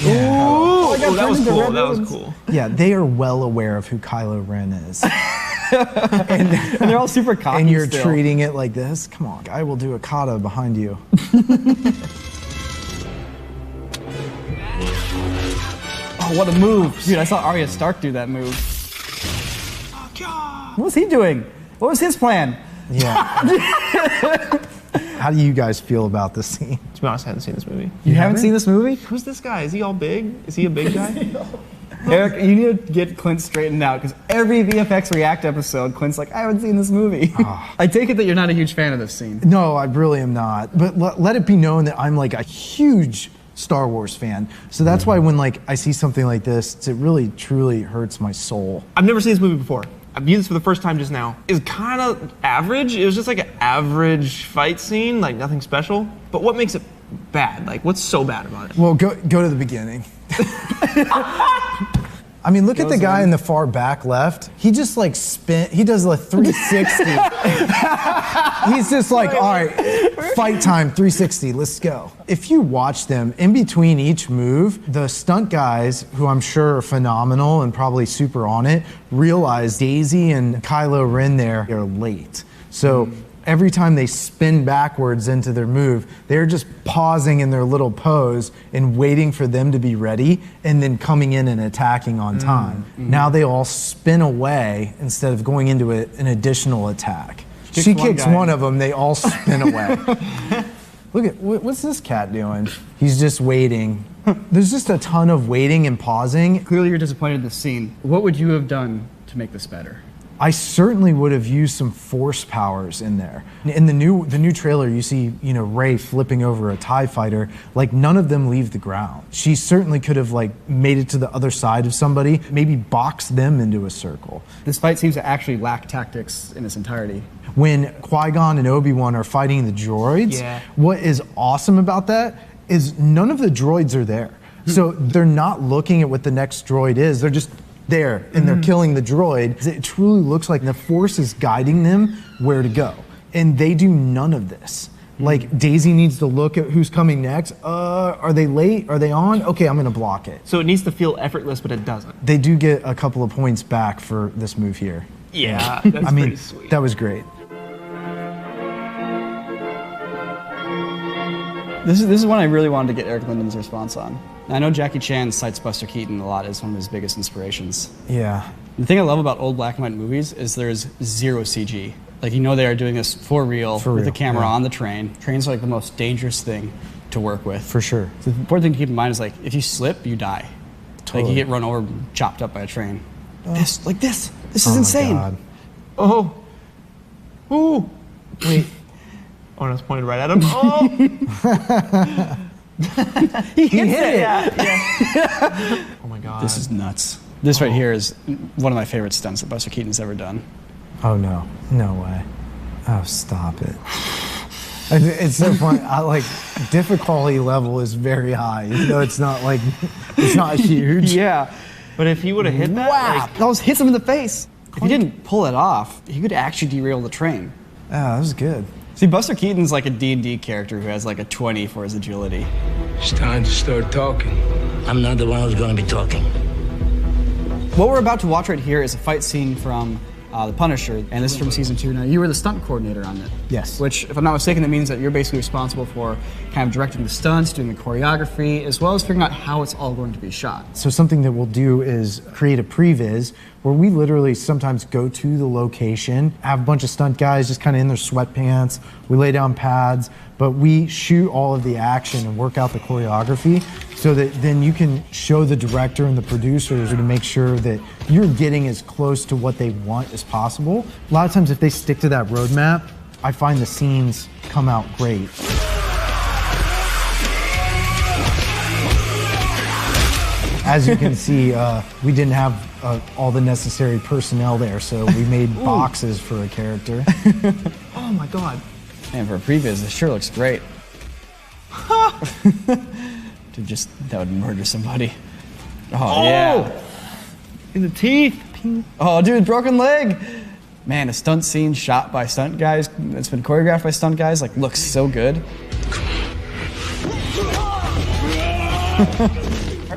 Yeah. Oh, that was cool. That was cool. Yeah, they are well aware of who Kylo Ren is. and they're all super cocky. And you're still. treating it like this? Come on, I will do a kata behind you. Oh, what a move. Dude, I saw Arya Stark do that move. What was he doing? What was his plan? Yeah. How do you guys feel about this scene? To be honest, I haven't seen this movie. You haven't seen this movie? Who's this guy? Is he all big? Is he a big guy? Eric, you need to get Clint straightened out, because every VFX React episode, Clint's like, I haven't seen this movie. Oh. I take it that you're not a huge fan of this scene. No, I really am not. But let it be known that I'm like a huge Star Wars fan. So that's why when like I see something like this, it really truly hurts my soul. I've never seen this movie before. I viewed this for the first time just now. It's kind of average. It was just like an average fight scene, like nothing special. But what makes it bad? Like, what's so bad about it? Well, go to the beginning. I mean, look at the guy in the far back left. He just like he does a 360. He's just like, all right, fight time, 360, let's go. If you watch them, in between each move, the stunt guys, who I'm sure are phenomenal and probably super on it, realize Daisy and Kylo Ren there are late. So every time they spin backwards into their move, they're just pausing in their little pose and waiting for them to be ready and then coming in and attacking on time. Now they all spin away instead of going into an additional attack. She kicks one of them, they all spin away. Look at, what's this cat doing? He's just waiting. There's just a ton of waiting and pausing. Clearly you're disappointed in this scene. What would you have done to make this better? I certainly would have used some force powers in there. In the new trailer, you see, Rey flipping over a TIE fighter. Like, none of them leave the ground. She certainly could have like made it to the other side of somebody, maybe boxed them into a circle. This fight seems to actually lack tactics in its entirety. When Qui-Gon and Obi-Wan are fighting the droids, what is awesome about that is none of the droids are there. So they're not looking at what the next droid is. They're just there and they're killing the droid. It truly looks like the Force is guiding them where to go. And they do none of this. Like, Daisy needs to look at who's coming next. Are they late? Are they on? Okay, I'm gonna block it. So it needs to feel effortless, but it doesn't. They do get a couple of points back for this move here. Yeah, that's pretty sweet. That was great. This is one I really wanted to get Eric Linden's response on. I know Jackie Chan cites Buster Keaton a lot as one of his biggest inspirations. Yeah. The thing I love about old black and white movies is there's zero CG. Like, they are doing this for real with the camera on the train. Trains are like the most dangerous thing to work with. For sure. So the important thing to keep in mind is, like, if you slip, you die. Totally. Like, you get run over, chopped up by a train. This is insane. My God. Oh. Ooh. Wait. Oh, that's pointed right at him. Oh. He hit it. Yeah. Oh my God. This is nuts. This right here is one of my favorite stunts that Buster Keaton's ever done. Oh no, no way. Oh, stop it. It's so funny. Difficulty level is very high, even though it's not huge. Yeah. But if he would have hit that, wow, that hits him in the face. If he didn't pull it off, he could actually derail the train. Oh, that was good. See, Buster Keaton's like a D&D character who has like a 20 for his agility. It's time to start talking. I'm not the one who's going to be talking. What we're about to watch right here is a fight scene from The Punisher, and this is from season 2. Now, you were the stunt coordinator on it. Yes. Which, if I'm not mistaken, that means that you're basically responsible for kind of directing the stunts, doing the choreography, as well as figuring out how it's all going to be shot. So something that we'll do is create a previs where we literally sometimes go to the location, have a bunch of stunt guys just kind of in their sweatpants, we lay down pads, but we shoot all of the action and work out the choreography so so that then you can show the director and the producers to make sure that you're getting as close to what they want as possible. A lot of times if they stick to that roadmap, I find the scenes come out great. As you can see, we didn't have all the necessary personnel there, so we made boxes for a character. Oh my god. And for a previs, this sure looks great. That would murder somebody. Oh, yeah. In the teeth. Oh, dude, broken leg. Man, a stunt scene shot by stunt guys, that's been choreographed by stunt guys, like, looks so good.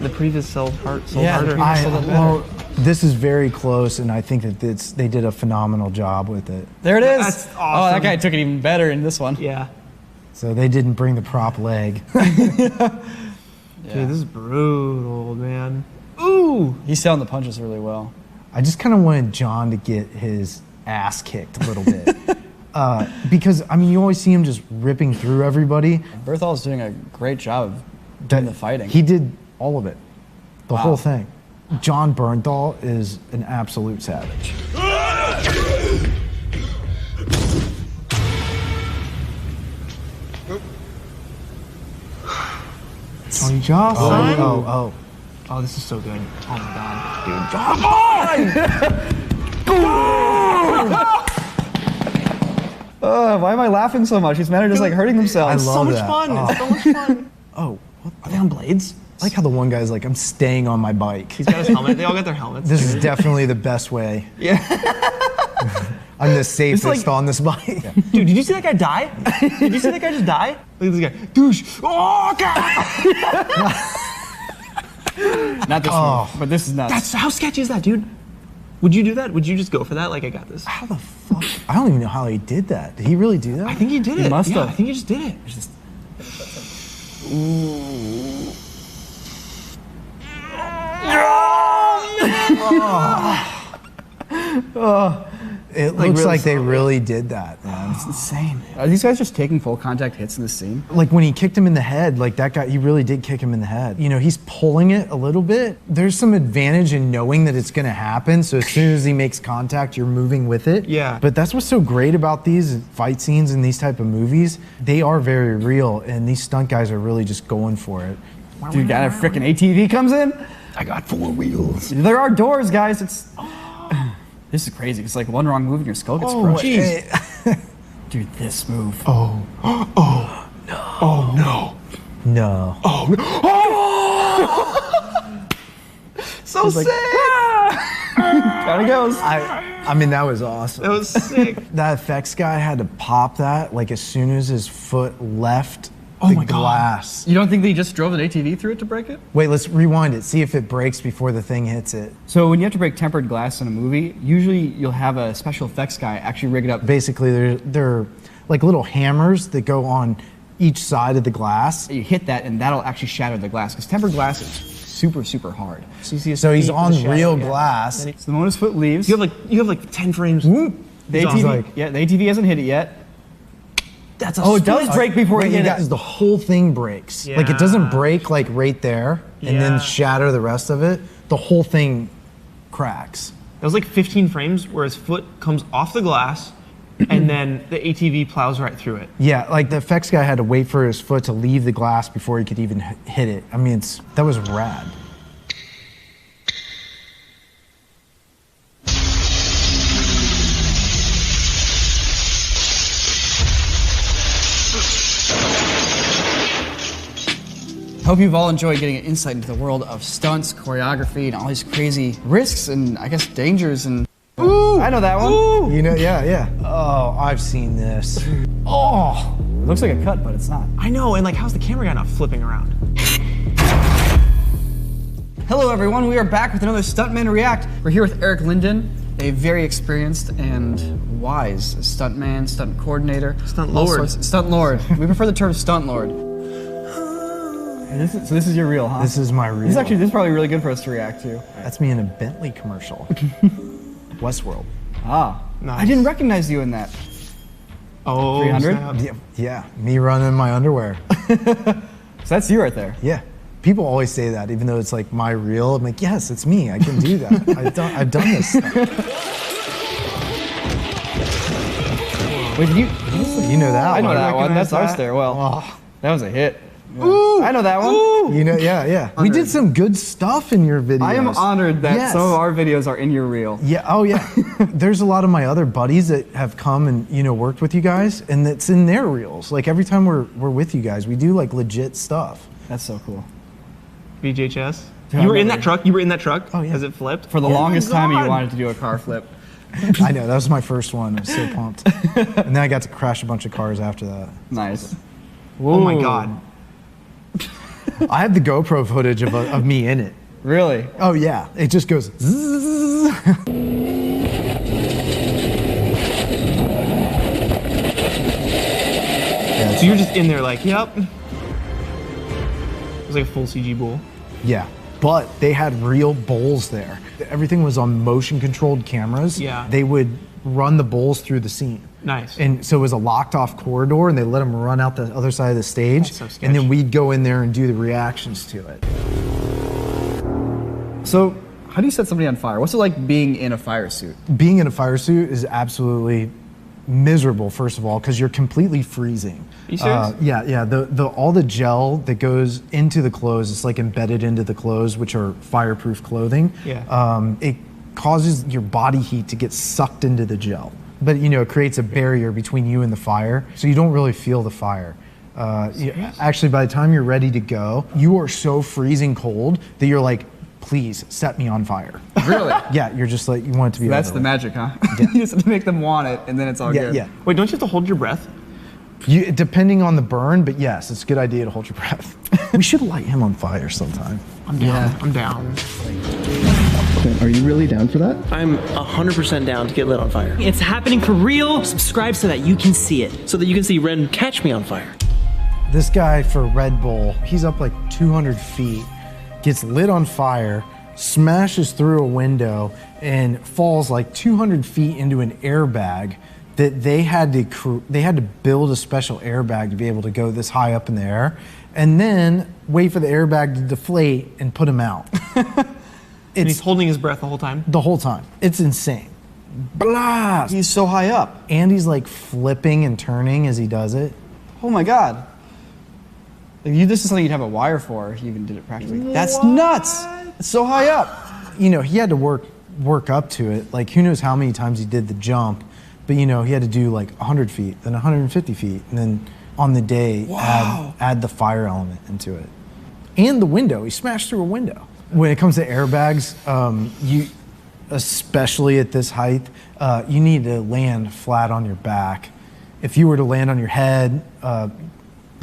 The previous sold harder. Well, this is very close, and I think that they did a phenomenal job with it. There it is. That's awesome. Oh, that guy took it even better in this one. Yeah. So they didn't bring the prop leg. Dude, this is brutal, man. Ooh! He's selling the punches really well. I just kind of wanted John to get his ass kicked a little bit. Because, I mean, you always see him just ripping through everybody. Berthol's doing a great job of doing the fighting. He did all of it. The Wow. whole thing. John Bernthal is an absolute savage. Oh, this is so good. Oh my god. Dude. Why am I laughing so much? These men are just like hurting themselves. I love so much that. fun. Oh. It's so much fun. Oh, what? Are they on blades? I like how the one guy's like, I'm staying on my bike. He's got his helmet. They all got their helmets. This is definitely the best way. Yeah. I'm the safest like- on this bike. Dude, did you see that guy die? Did you see that guy just die? Look at this guy. Douche. Oh, God. Not this one, but this is nuts. That's how sketchy is that, dude? Would you do that? Would you just go for that? Like, I got this. How the fuck? I don't even know how he did that. Did he really do that? I think he did it. He must Yeah, have. I think he just did it. Ooh. It Like, looks really like they solid. really did that, man. It's insane. Are these guys just taking full contact hits in this scene? Like when he kicked him in the head, like that guy, he really did kick him in the head. You know, he's pulling it a little bit. There's some advantage in knowing that it's gonna happen. So as soon as he makes contact, you're moving with it. Yeah. But that's what's so great about these fight scenes in these type of movies. They are very real, and these stunt guys are really just going for it. Dude, got a freaking ATV comes in? I got 4 wheels. There are doors, guys. It's. This is crazy. It's like one wrong move and your skull gets crushed. Dude, this move. Oh. Oh. No. Oh, no. No. Oh, no. Oh! So He's like, sick. Down he goes. I mean, that was awesome. That was sick. That effects guy had to pop that like as soon as his foot left Oh the my God. glass. You don't think they just drove an ATV through it to break it? Wait, let's rewind it. See if it breaks before the thing hits it. So when you have to break tempered glass in a movie, usually you'll have a special effects guy actually rig it up. Basically, they're like little hammers that go on each side of the glass. You hit that and that'll actually shatter the glass because tempered glass is super, super hard. So, you see his So he's feet on with the real shadow, yeah. glass. So the moment his foot leaves, You have like 10 frames. the He's ATV, like- the ATV hasn't hit it yet. That's a Oh, it split. does break before Wait, you you hit guys, it. the whole thing breaks. Like it doesn't break like right there and Yeah. then shatter the rest of it. The whole thing cracks. That was like 15 frames where his foot comes off the glass and then the ATV plows right through it. Yeah, like the effects guy had to wait for his foot to leave the glass before he could even hit it. I mean, that was rad. Hope you've all enjoyed getting an insight into the world of stunts, choreography, and all these crazy risks and I guess dangers and. Ooh, I know that one. Ooh. You know, yeah. Oh, I've seen this. Oh, it looks like a cut, but it's not. I know, and like, how's the camera guy not flipping around? Hello, everyone. We are back with another Stuntman React. We're here with Eric Linden, a very experienced and wise stuntman, stunt coordinator, Stunt all lord. sorts- Stunt lord. We prefer the term stunt lord. So this is your reel, huh? this is my real. This is probably really good for us to react to. That's me in a Bentley commercial. Westworld. Ah, Nice. I didn't recognize you in that. Oh, 300? snap. Yeah, me running my underwear. So that's you right there. Yeah. People always say that, even though it's like my reel. I'm like, yes, it's me. I can do that. I've done this stuff. Wait, you know that? I know one. that one. That's our stairwell. That was a hit. Ooh, I know that one. Ooh. You know, yeah. We did some good stuff in your videos. I am honored that some of our videos are in your reel. Yeah. Oh, yeah. There's a lot of my other buddies that have come and worked with you guys, and that's in their reels. Like every time we're with you guys, we do like legit stuff. That's so cool. VHS. You were in that truck. You were in that truck. Oh yeah. As it flipped. For the longest time, you wanted to do a car flip. I know, that was my first one. I was so pumped. And then I got to crash a bunch of cars after that. Nice. Oh my God. I have the GoPro footage of me in it. Really? Oh yeah. It just goes zzz. Yeah, so you're just in there like, yep. It was like a full CG bull. Yeah. But they had real bulls there. Everything was on motion controlled cameras. Yeah. They would run the bulls through the scene. Nice. And so it was a locked off corridor, and they let them run out the other side of the stage. That's so sketchy. And then we'd go in there and do the reactions to it. So how do you set somebody on fire? What's it like being in a fire suit? Being in a fire suit is absolutely miserable, first of all, because you're completely freezing. Are you serious? Yeah. All the gel that goes into the clothes, it's like embedded into the clothes, which are fireproof clothing. Yeah. It causes your body heat to get sucked into the gel. But it creates a barrier between you and the fire, so you don't really feel the fire. Actually, by the time you're ready to go, you are so freezing cold that you're like, please set me on fire. Really? Yeah, you're just like, you want it to be That's over the with. magic, huh? You just have to make them want it, and then it's all good. Yeah. Wait, don't you have to hold your breath? Depending on the burn, but yes, it's a good idea to hold your breath. We should light him on fire sometime. I'm down. Yeah. I'm down. Are you really down for that? I'm 100% down to get lit on fire. It's happening for real. Subscribe so that you can see it. So that you can see Ren catch me on fire. This guy for Red Bull, he's up like 200 feet, gets lit on fire, smashes through a window, and falls like 200 feet into an airbag that they had to build a special airbag to be able to go this high up in the air, and then wait for the airbag to deflate and put him out. And he's holding his breath the whole time? The whole time. It's insane. Blast! He's so high up. And he's like flipping and turning as he does it. Oh my God. This is something you'd have a wire for if you even did it practically. What? That's nuts! It's so high up. He had to work up to it. Like, who knows how many times he did the jump, but he had to do like 100 feet, then 150 feet, and then on the day add the fire element into it. And the window, he smashed through a window. When it comes to airbags, especially at this height, you need to land flat on your back. If you were to land on your head,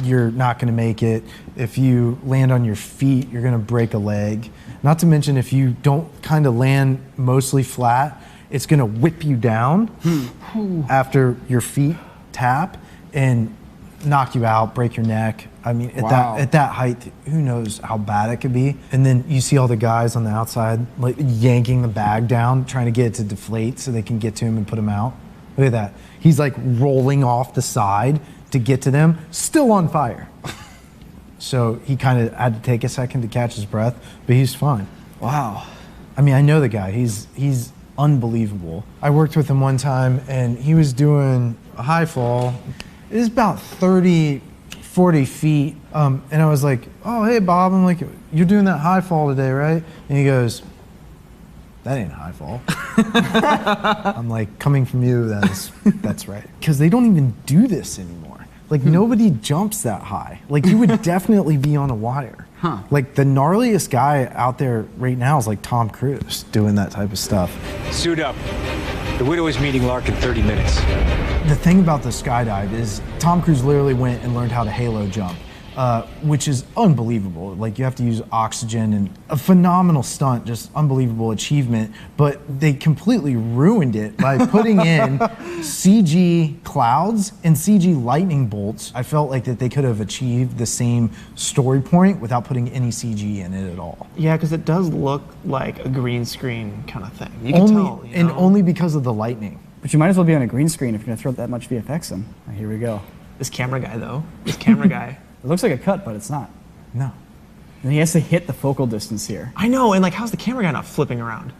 you're not going to make it. If you land on your feet, you're going to break a leg. Not to mention, if you don't kind of land mostly flat, it's going to whip you down after your feet tap and knock you out, break your neck. I mean, at that height, who knows how bad it could be. And then you see all the guys on the outside like yanking the bag down, trying to get it to deflate so they can get to him and put him out. Look at that. He's like rolling off the side to get to them, still on fire. So he kind of had to take a second to catch his breath, but he's fine. Wow. I mean, I know the guy. He's unbelievable. I worked with him one time, and he was doing a high fall. It was about 30, 40 feet. And I was like, oh, hey, Bob. I'm like, you're doing that high fall today, right? And he goes, that ain't a high fall. I'm like, coming from you, that's right. Because they don't even do this anymore. Like, nobody jumps that high. Like, you would definitely be on a wire. Huh. Like, the gnarliest guy out there right now is like Tom Cruise doing that type of stuff. Suit up. The Widow is meeting Lark in 30 minutes. The thing about the skydive is Tom Cruise literally went and learned how to halo jump, which is unbelievable. Like, you have to use oxygen, and a phenomenal stunt, just unbelievable achievement, but they completely ruined it by putting in CG clouds and CG lightning bolts. I felt like that they could have achieved the same story point without putting any CG in it at all. Yeah, because it does look like a green screen kind of thing. You can tell, you know? And only because of the lightning. But you might as well be on a green screen if you're gonna throw that much VFX in. Oh, here we go. This camera guy, though. This camera guy. It looks like a cut, but it's not. No. And he has to hit the focal distance here. I know, and like, how's the camera guy not flipping around?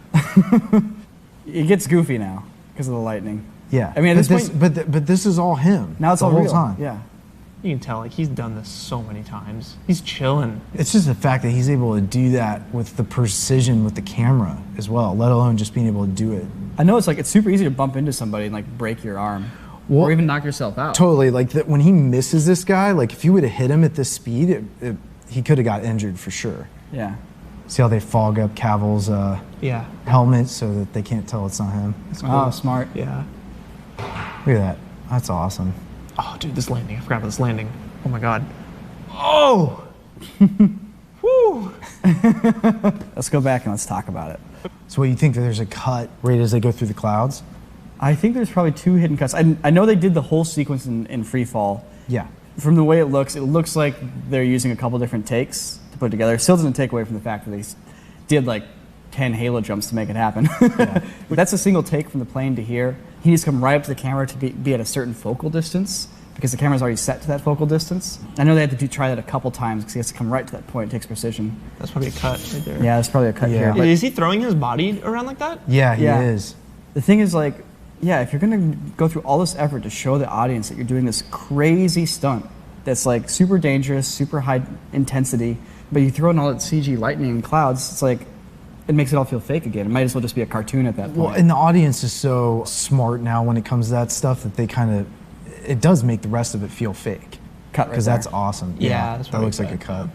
It gets goofy now because of the lightning. Yeah. I mean, at this point, but this is all him. now it's the all whole real. time. Yeah. You can tell, like, he's done this so many times. He's chilling. It's just the fact that he's able to do that with the precision with the camera as well, let alone just being able to do it. I know it's like it's super easy to bump into somebody and like break your arm, or even knock yourself out. Totally. Like when he misses this guy, like if you would have hit him at this speed, he could have got injured for sure. Yeah. See how they fog up Cavill's yeah. helmet so that they can't tell it's not him. That's cool. Oh, smart. Yeah. Look at that. That's awesome. Oh, dude, this landing. I forgot about this landing. Oh my god. Oh! Woo! Let's go back and let's talk about it. So what, you think that there's a cut right as they go through the clouds? I think there's probably 2 hidden cuts. I know they did the whole sequence in free fall. Yeah. From the way it looks like they're using a couple different takes to put it together. It still doesn't take away from the fact that they did like 10 halo jumps to make it happen. Yeah. That's a single take from the plane to here. He needs to come right up to the camera to be at a certain focal distance because the camera's already set to that focal distance. I know they had to try that a couple times because he has to come right to that point. It takes precision. That's probably a cut right there. Yeah, that's probably a cut here. Is he throwing his body around like that? Yeah, he is. The thing is, like, yeah, if you're going to go through all this effort to show the audience that you're doing this crazy stunt that's like super dangerous, super high intensity, but you throw in all that CG lightning and clouds, it's like, it makes it all feel fake again. It might as well just be a cartoon at that point. Well, and the audience is so smart now when it comes to that stuff that they kind of, it does make the rest of it feel fake. Cut right because there. that's awesome. Yeah, that looks like a cut.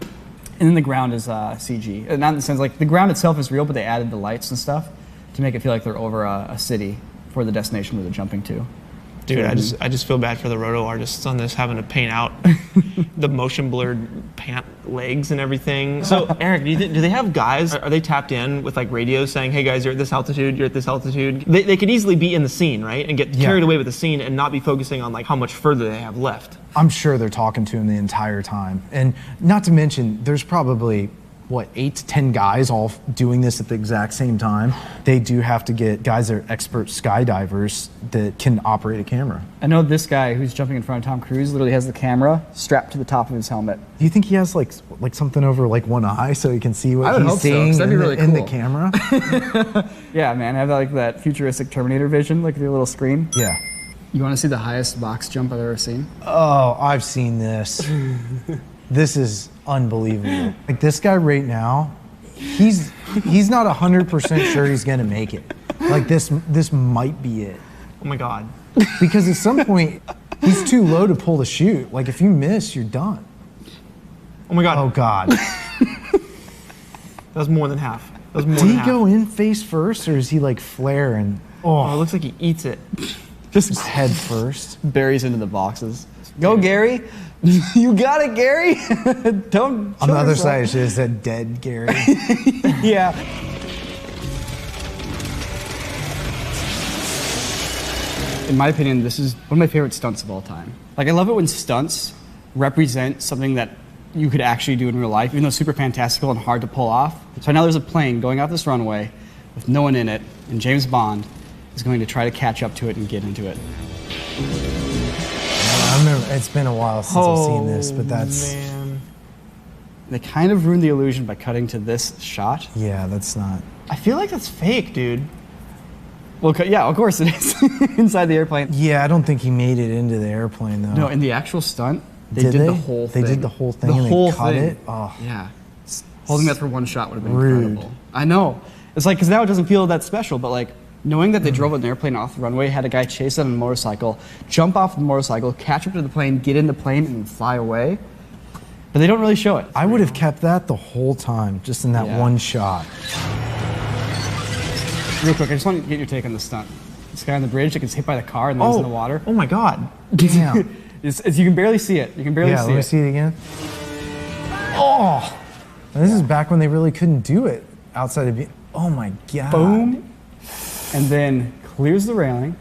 And then the ground is CG. Not in the sense, like, the ground itself is real, but they added the lights and stuff to make it feel like they're over a city for the destination where they're jumping to. Dude, I just feel bad for the roto artists on this, having to paint out the motion blurred pant legs and everything. So, Eric, do they have guys? Are they tapped in with like radios saying, "Hey guys, you're at this altitude. You're at this altitude." They could easily be in the scene, right, and get carried away with the scene and not be focusing on like how much further they have left. I'm sure they're talking to him the entire time, and not to mention, there's probably 8 to 10 guys all doing this at the exact same time. They do have to get guys that are expert skydivers that can operate a camera. I know this guy who's jumping in front of Tom Cruise literally has the camera strapped to the top of his helmet. Do you think he has like something over like one eye so he can see what he's seeing in the camera? Yeah, man, have like that futuristic Terminator vision, like the little screen. Yeah. You want to see the highest box jump I've ever seen? Oh, I've seen this. This is unbelievable. Like this guy right now, he's not 100% sure he's gonna make it. Like this might be it. Oh my god. Because at some point he's too low to pull the chute. Like if you miss, you're done. Oh my god. Oh god. That was more than half. That was more Did than he half. go in face first, or is he like flare and Oh, it looks like he eats it. just head first? Buries into the boxes. Go, Gary. You got it, Gary. Don't. On the other side, it should have said dead Gary. Yeah. In my opinion, this is one of my favorite stunts of all time. Like, I love it when stunts represent something that you could actually do in real life, even though it's super fantastical and hard to pull off. So now there's a plane going off this runway with no one in it, and James Bond is going to try to catch up to it and get into it. I remember, it's been a while since I've seen this, but that's... Man. They kind of ruined the illusion by cutting to this shot. Yeah, that's not... I feel like that's fake, dude. Well, yeah, of course it is. Inside the airplane. Yeah, I don't think he made it into the airplane, though. No, in the actual stunt, they did the whole thing. They did the whole thing The and whole they cut thing. it? Oh. Yeah. Holding that for one shot would have been Rude. incredible. I know. It's like, because now it doesn't feel that special, but like, knowing that they drove an airplane off the runway, had a guy chase it on a motorcycle, jump off the motorcycle, catch up to the plane, get in the plane, and fly away. But they don't really show it. I would have kept that the whole time, just in that one shot. Real quick, I just want to get your take on the stunt. This guy on the bridge that gets hit by the car and lands in the water. Oh my god. Damn. You can barely see it. You can barely see it. Yeah, let me see it again. Oh! This is back when they really couldn't do it outside of... Oh my god. Boom. And then clears the railing.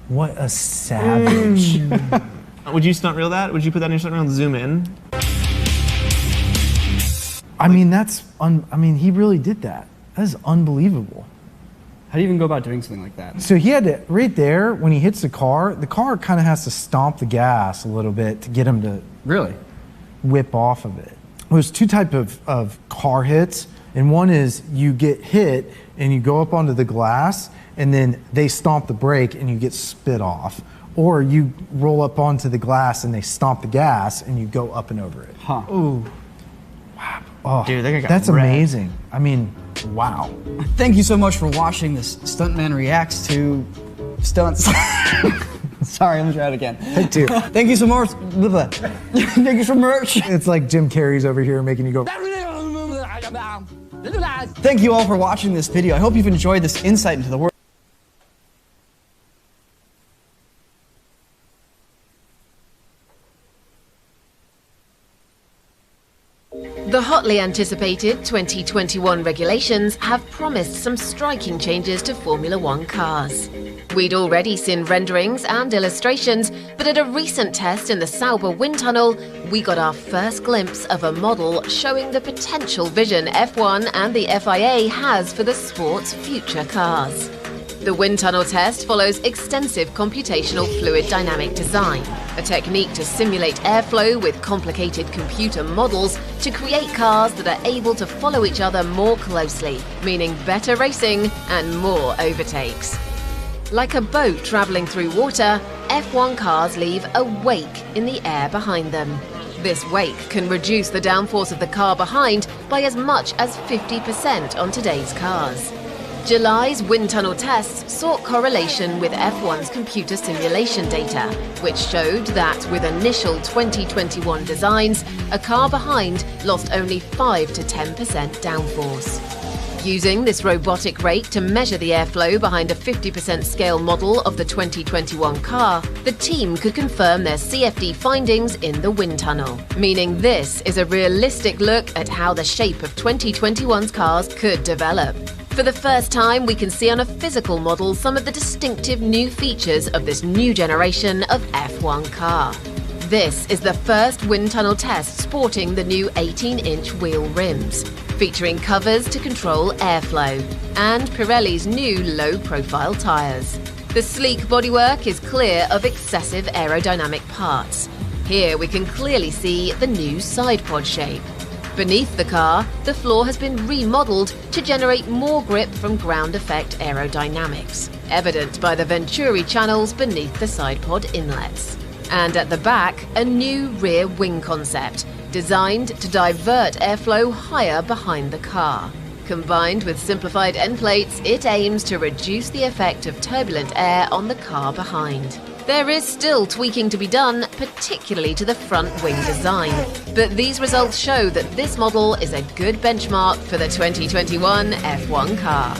What a savage. Would you stunt reel that? Would you put that in your stunt reel and zoom in? I mean, he really did that. That is unbelievable. How do you even go about doing something like that? So he had to, right there, when he hits the car kind of has to stomp the gas a little bit to get him to really whip off of it. there's two types of car hits, and one is you get hit and you go up onto the glass and then they stomp the brake and you get spit off. Or you roll up onto the glass and they stomp the gas and you go up and over it. Huh. Ooh. Wow. Oh, dude, that's amazing. I mean, wow. Thank you so much for watching this Stuntman Reacts to Stunts. Sorry, let me try it again. Take two. Thank you so much. Thank you so much. It's like Jim Carrey's over here making you go. Thank you all for watching this video. I hope you've enjoyed this insight into the world. The hotly anticipated 2021 regulations have promised some striking changes to Formula One cars. We'd already seen renderings and illustrations, but at a recent test in the Sauber wind tunnel, we got our first glimpse of a model showing the potential vision F1 and the FIA has for the sport's future cars. The wind tunnel test follows extensive computational fluid dynamic design, a technique to simulate airflow with complicated computer models to create cars that are able to follow each other more closely, meaning better racing and more overtakes. Like a boat traveling through water, F1 cars leave a wake in the air behind them. This wake can reduce the downforce of the car behind by as much as 50% on today's cars. July's wind tunnel tests sought correlation with F1's computer simulation data, which showed that with initial 2021 designs, a car behind lost only 5 to 10% downforce. Using this robotic rate to measure the airflow behind a 50% scale model of the 2021 car, the team could confirm their CFD findings in the wind tunnel, meaning this is a realistic look at how the shape of 2021's cars could develop. For the first time, we can see on a physical model some of the distinctive new features of this new generation of F1 car. This is the first wind tunnel test sporting the new 18-inch wheel rims, featuring covers to control airflow, and Pirelli's new low-profile tyres. The sleek bodywork is clear of excessive aerodynamic parts. Here we can clearly see the new side pod shape. Beneath the car, the floor has been remodeled to generate more grip from ground effect aerodynamics, evident by the Venturi channels beneath the side pod inlets. And at the back, a new rear wing concept, designed to divert airflow higher behind the car. Combined with simplified end plates, it aims to reduce the effect of turbulent air on the car behind. There is still tweaking to be done, particularly to the front wing design, but these results show that this model is a good benchmark for the 2021 F1 car.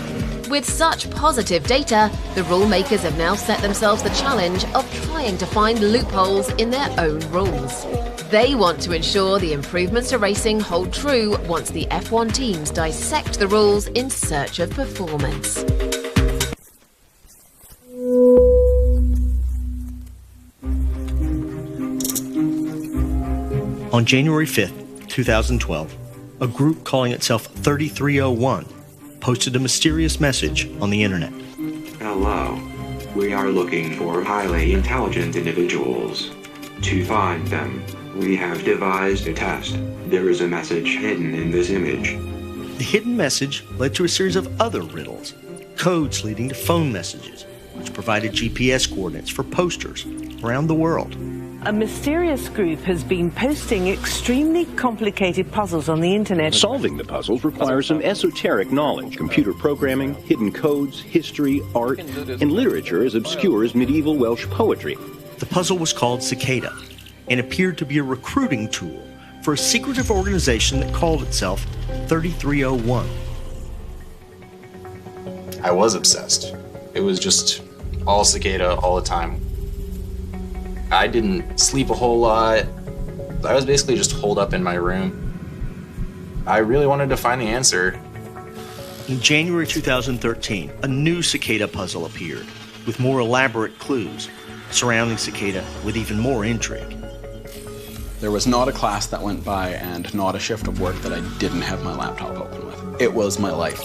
With such positive data, the rule makers have now set themselves the challenge of trying to find loopholes in their own rules. They want to ensure the improvements to racing hold true once the F1 teams dissect the rules in search of performance. On January 5th, 2012, a group calling itself 3301 posted a mysterious message on the internet. Hello. We are looking for highly intelligent individuals. To find them, we have devised a test. There is a message hidden in this image. The hidden message led to a series of other riddles, codes leading to phone messages, which provided GPS coordinates for posters around the world. A mysterious group has been posting extremely complicated puzzles on the internet. Solving the puzzles requires some esoteric knowledge, computer programming, hidden codes, history, art, and literature as obscure as medieval Welsh poetry. The puzzle was called Cicada and appeared to be a recruiting tool for a secretive organization that called itself 3301. I was obsessed. It was just all Cicada all the time. I didn't sleep a whole lot. I was basically just holed up in my room. I really wanted to find the answer. In January 2013, a new Cicada puzzle appeared with more elaborate clues surrounding Cicada with even more intrigue. There was not a class that went by and not a shift of work that I didn't have my laptop open with. It was my life.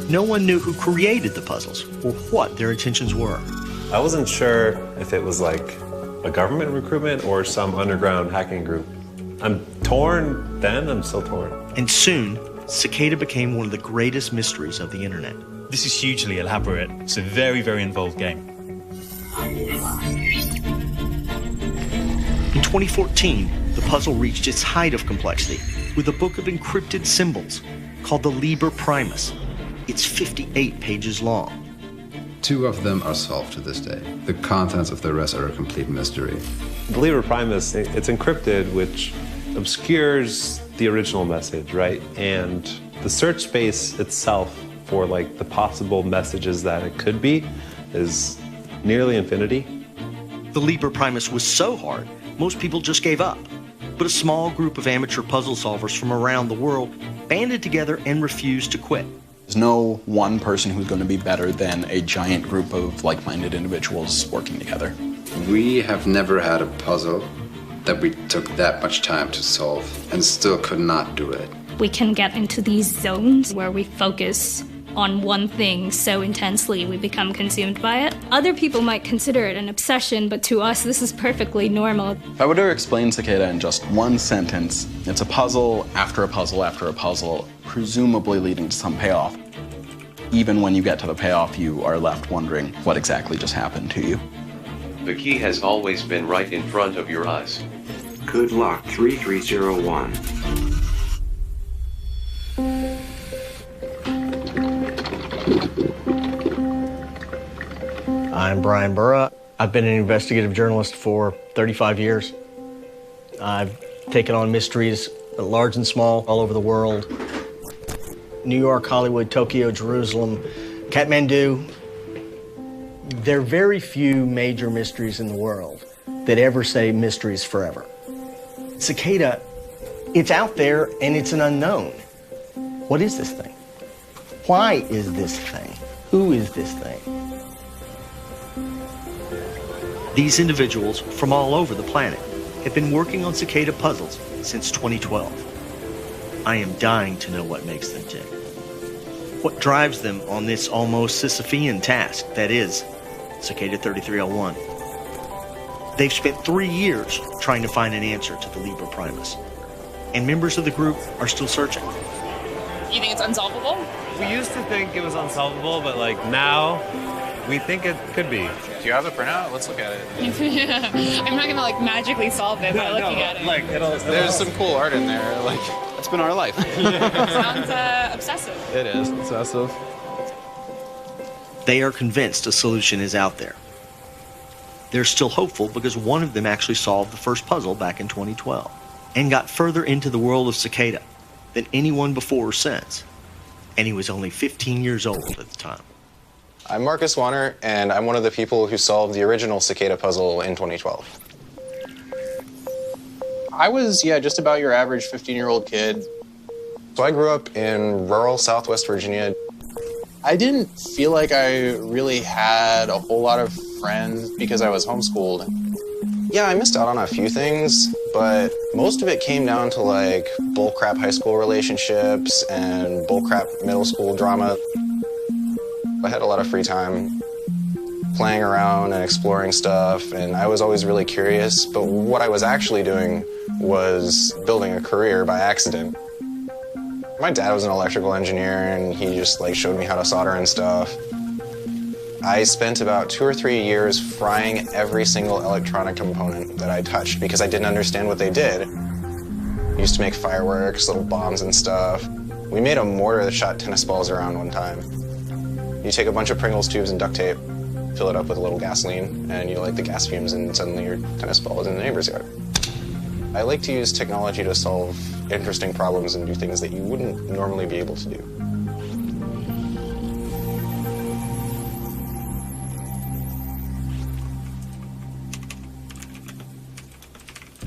No one knew who created the puzzles or what their intentions were. I wasn't sure if it was like a government recruitment or some underground hacking group. I'm torn then, I'm still torn. And soon, Cicada became one of the greatest mysteries of the internet. This is hugely elaborate. It's a very, very involved game. In 2014, the puzzle reached its height of complexity with a book of encrypted symbols called the Liber Primus. It's 58 pages long. 2 of them are solved to this day. The contents of the rest are a complete mystery. The Liber Primus, it's encrypted, which obscures the original message, right? And the search space itself for like the possible messages that it could be is nearly infinity. The Liber Primus was so hard, most people just gave up. But a small group of amateur puzzle solvers from around the world banded together and refused to quit. There's no one person who's going to be better than a giant group of like-minded individuals working together. We have never had a puzzle that we took that much time to solve and still could not do it. We can get into these zones where we focus on one thing so intensely we become consumed by it. Other people might consider it an obsession, but to us this is perfectly normal. If I were to explain Cicada in just one sentence, it's a puzzle after a puzzle after a puzzle, presumably leading to some payoff. Even when you get to the payoff, you are left wondering what exactly just happened to you. The key has always been right in front of your eyes. Good luck, 3301. I'm Brian Burra. I've been an investigative journalist for 35 years. I've taken on mysteries, large and small, all over the world. New York, Hollywood, Tokyo, Jerusalem, Kathmandu. There are very few major mysteries in the world that ever say mysteries forever. Cicada, it's out there and it's an unknown. What is this thing? Why is this thing? Who is this thing? These individuals from all over the planet have been working on cicada puzzles since 2012. I am dying to know what makes them tick. What drives them on this almost Sisyphean task that is Cicada 3301. They've spent 3 years trying to find an answer to the Liber Primus, and members of the group are still searching. You think it's unsolvable? We used to think it was unsolvable, but like now, we think it could be. Do you have the printout? Let's look at it. I'm not gonna like magically solve it by looking at it. Like There's some cool art in there. Like it's been our life. Sounds obsessive. It is obsessive. They are convinced a solution is out there. They're still hopeful because one of them actually solved the first puzzle back in 2012 and got further into the world of cicada than anyone before or since. And he was only 15 years old at the time. I'm Marcus Wanner, and I'm one of the people who solved the original cicada puzzle in 2012. I was, just about your average 15-year-old kid. So I grew up in rural Southwest Virginia. I didn't feel like I really had a whole lot of friends because I was homeschooled. Yeah, I missed out on a few things, but most of it came down to like bullcrap high school relationships and bullcrap middle school drama. I had a lot of free time playing around and exploring stuff, and I was always really curious, but what I was actually doing was building a career by accident. My dad was an electrical engineer, and he just like showed me how to solder and stuff. I spent about 2 or 3 years frying every single electronic component that I touched because I didn't understand what they did. I used to make fireworks, little bombs and stuff. We made a mortar that shot tennis balls around one time. You take a bunch of Pringles tubes and duct tape, fill it up with a little gasoline, and you light the gas fumes, and suddenly your tennis ball is in the neighbor's yard. I like to use technology to solve interesting problems and do things that you wouldn't normally be able to do.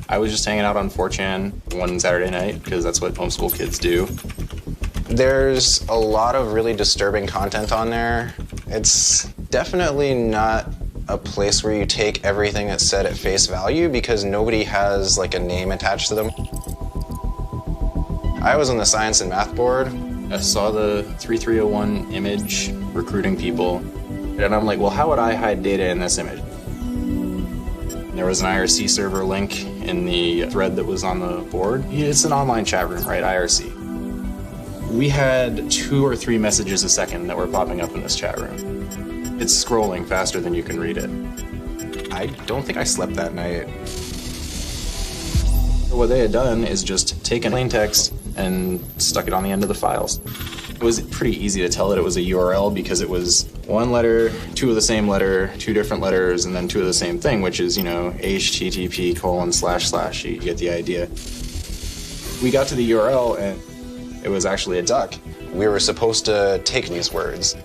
I was just hanging out on 4chan one Saturday night because that's what homeschool kids do. There's a lot of really disturbing content on there. It's definitely not a place where you take everything that's said at face value because nobody has like a name attached to them. I was on the science and math board. I saw the 3301 image recruiting people, and I'm like, well, how would I hide data in this image? There was an IRC server link in the thread that was on the board. It's an online chat room, right? IRC. We had 2 or 3 messages a second that were popping up in this chat room. It's scrolling faster than you can read it. I don't think I slept that night. What they had done is just taken plain text and stuck it on the end of the files. It was pretty easy to tell that it was a URL because it was 1 letter, 2 of the same letter, 2 different letters, and then 2 of the same thing, which is, http:// You get the idea. We got to the URL and it was actually a duck. We were supposed to take these words.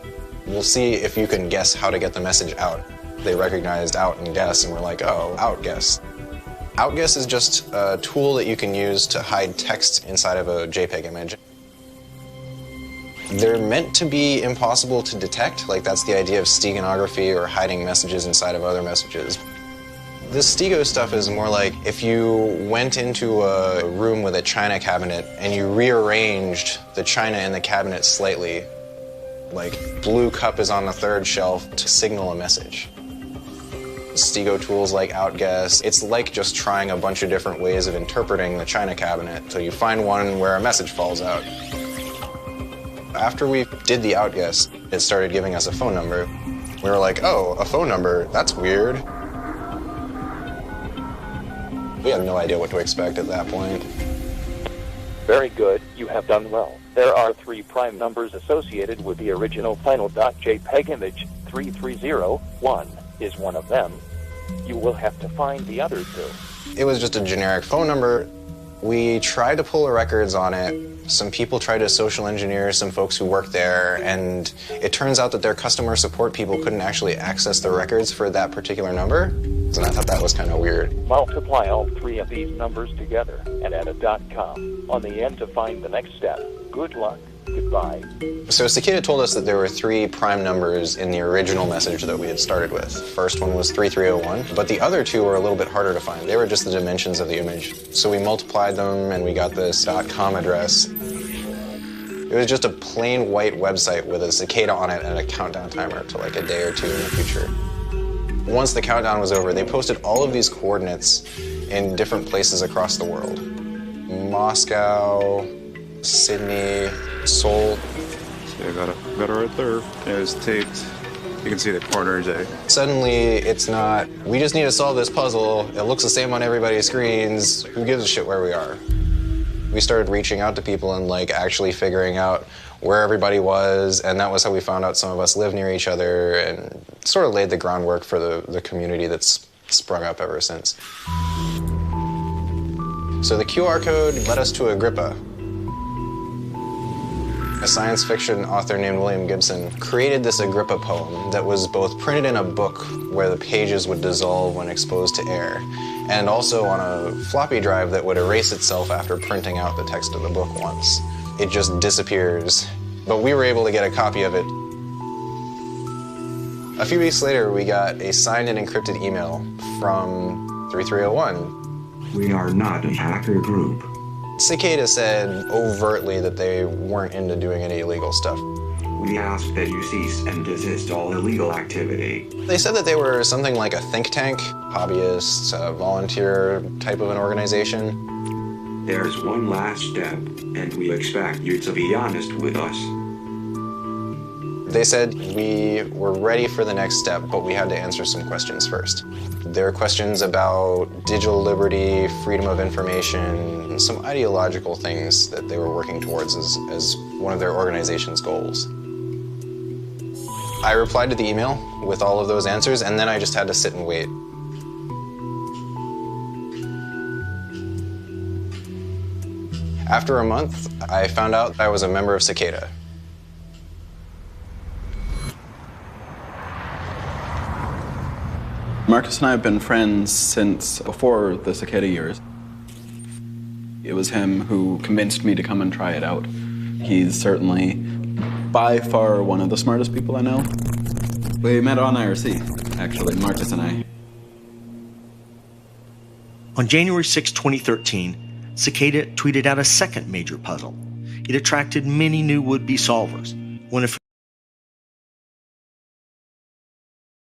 We'll see if you can guess how to get the message out. They recognized out and guess and were like, oh, outguess. Outguess is just a tool that you can use to hide text inside of a JPEG image. They're meant to be impossible to detect, like that's the idea of steganography or hiding messages inside of other messages. This stego stuff is more like if you went into a room with a china cabinet and you rearranged the china in the cabinet slightly, like blue cup is on the 3rd shelf to signal a message. Stego tools like outguess, it's like just trying a bunch of different ways of interpreting the china cabinet till you find one where a message falls out. After we did the outguess, it started giving us a phone number. We were like, oh, a phone number, that's weird. We had no idea what to expect at that point. Very good, you have done well. There are 3 prime numbers associated with the original final .jpeg image. 3301 is one of them. You will have to find the other 2. It was just a generic phone number. We tried to pull the records on it. Some people tried to social engineer some folks who worked there, and it turns out that their customer support people couldn't actually access the records for that particular number. And I thought that was kind of weird. Multiply all 3 of these numbers together and add a .com on the end to find the next step. Good luck. Goodbye. So Cicada told us that there were 3 prime numbers in the original message that we had started with. First one was 3301, but the other 2 were a little bit harder to find. They were just the dimensions of the image. So we multiplied them and we got this .com address. It was just a plain white website with a cicada on it and a countdown timer to like a day or 2 in the future. Once the countdown was over, they posted all of these coordinates in different places across the world. Moscow, Sydney, Seoul. So I got it right there. It was taped. You can see the corners there. Suddenly, it's not, we just need to solve this puzzle. It looks the same on everybody's screens. Who gives a shit where we are? We started reaching out to people and like actually figuring out where everybody was, and that was how we found out some of us live near each other and sort of laid the groundwork for the community that's sprung up ever since. So the QR code led us to Agrippa. A science fiction author named William Gibson created this Agrippa poem that was both printed in a book where the pages would dissolve when exposed to air, and also on a floppy drive that would erase itself after printing out the text of the book once. It just disappears, but we were able to get a copy of it. A few weeks later, we got a signed and encrypted email from 3301. We are not a hacker group. Cicada said overtly that they weren't into doing any illegal stuff. We ask that you cease and desist all illegal activity. They said that they were something like a think tank, hobbyists, a volunteer type of an organization. There's one last step, and we expect you to be honest with us. They said we were ready for the next step, but we had to answer some questions first. There were questions about digital liberty, freedom of information, and some ideological things that they were working towards as one of their organization's goals. I replied to the email with all of those answers, and then I just had to sit and wait. After a month, I found out I was a member of Cicada. Marcus and I have been friends since before the Cicada years. It was him who convinced me to come and try it out. He's certainly by far one of the smartest people I know. We met on IRC, actually, Marcus and I. On January 6, 2013, Cicada tweeted out a second major puzzle. It attracted many new would-be solvers. One of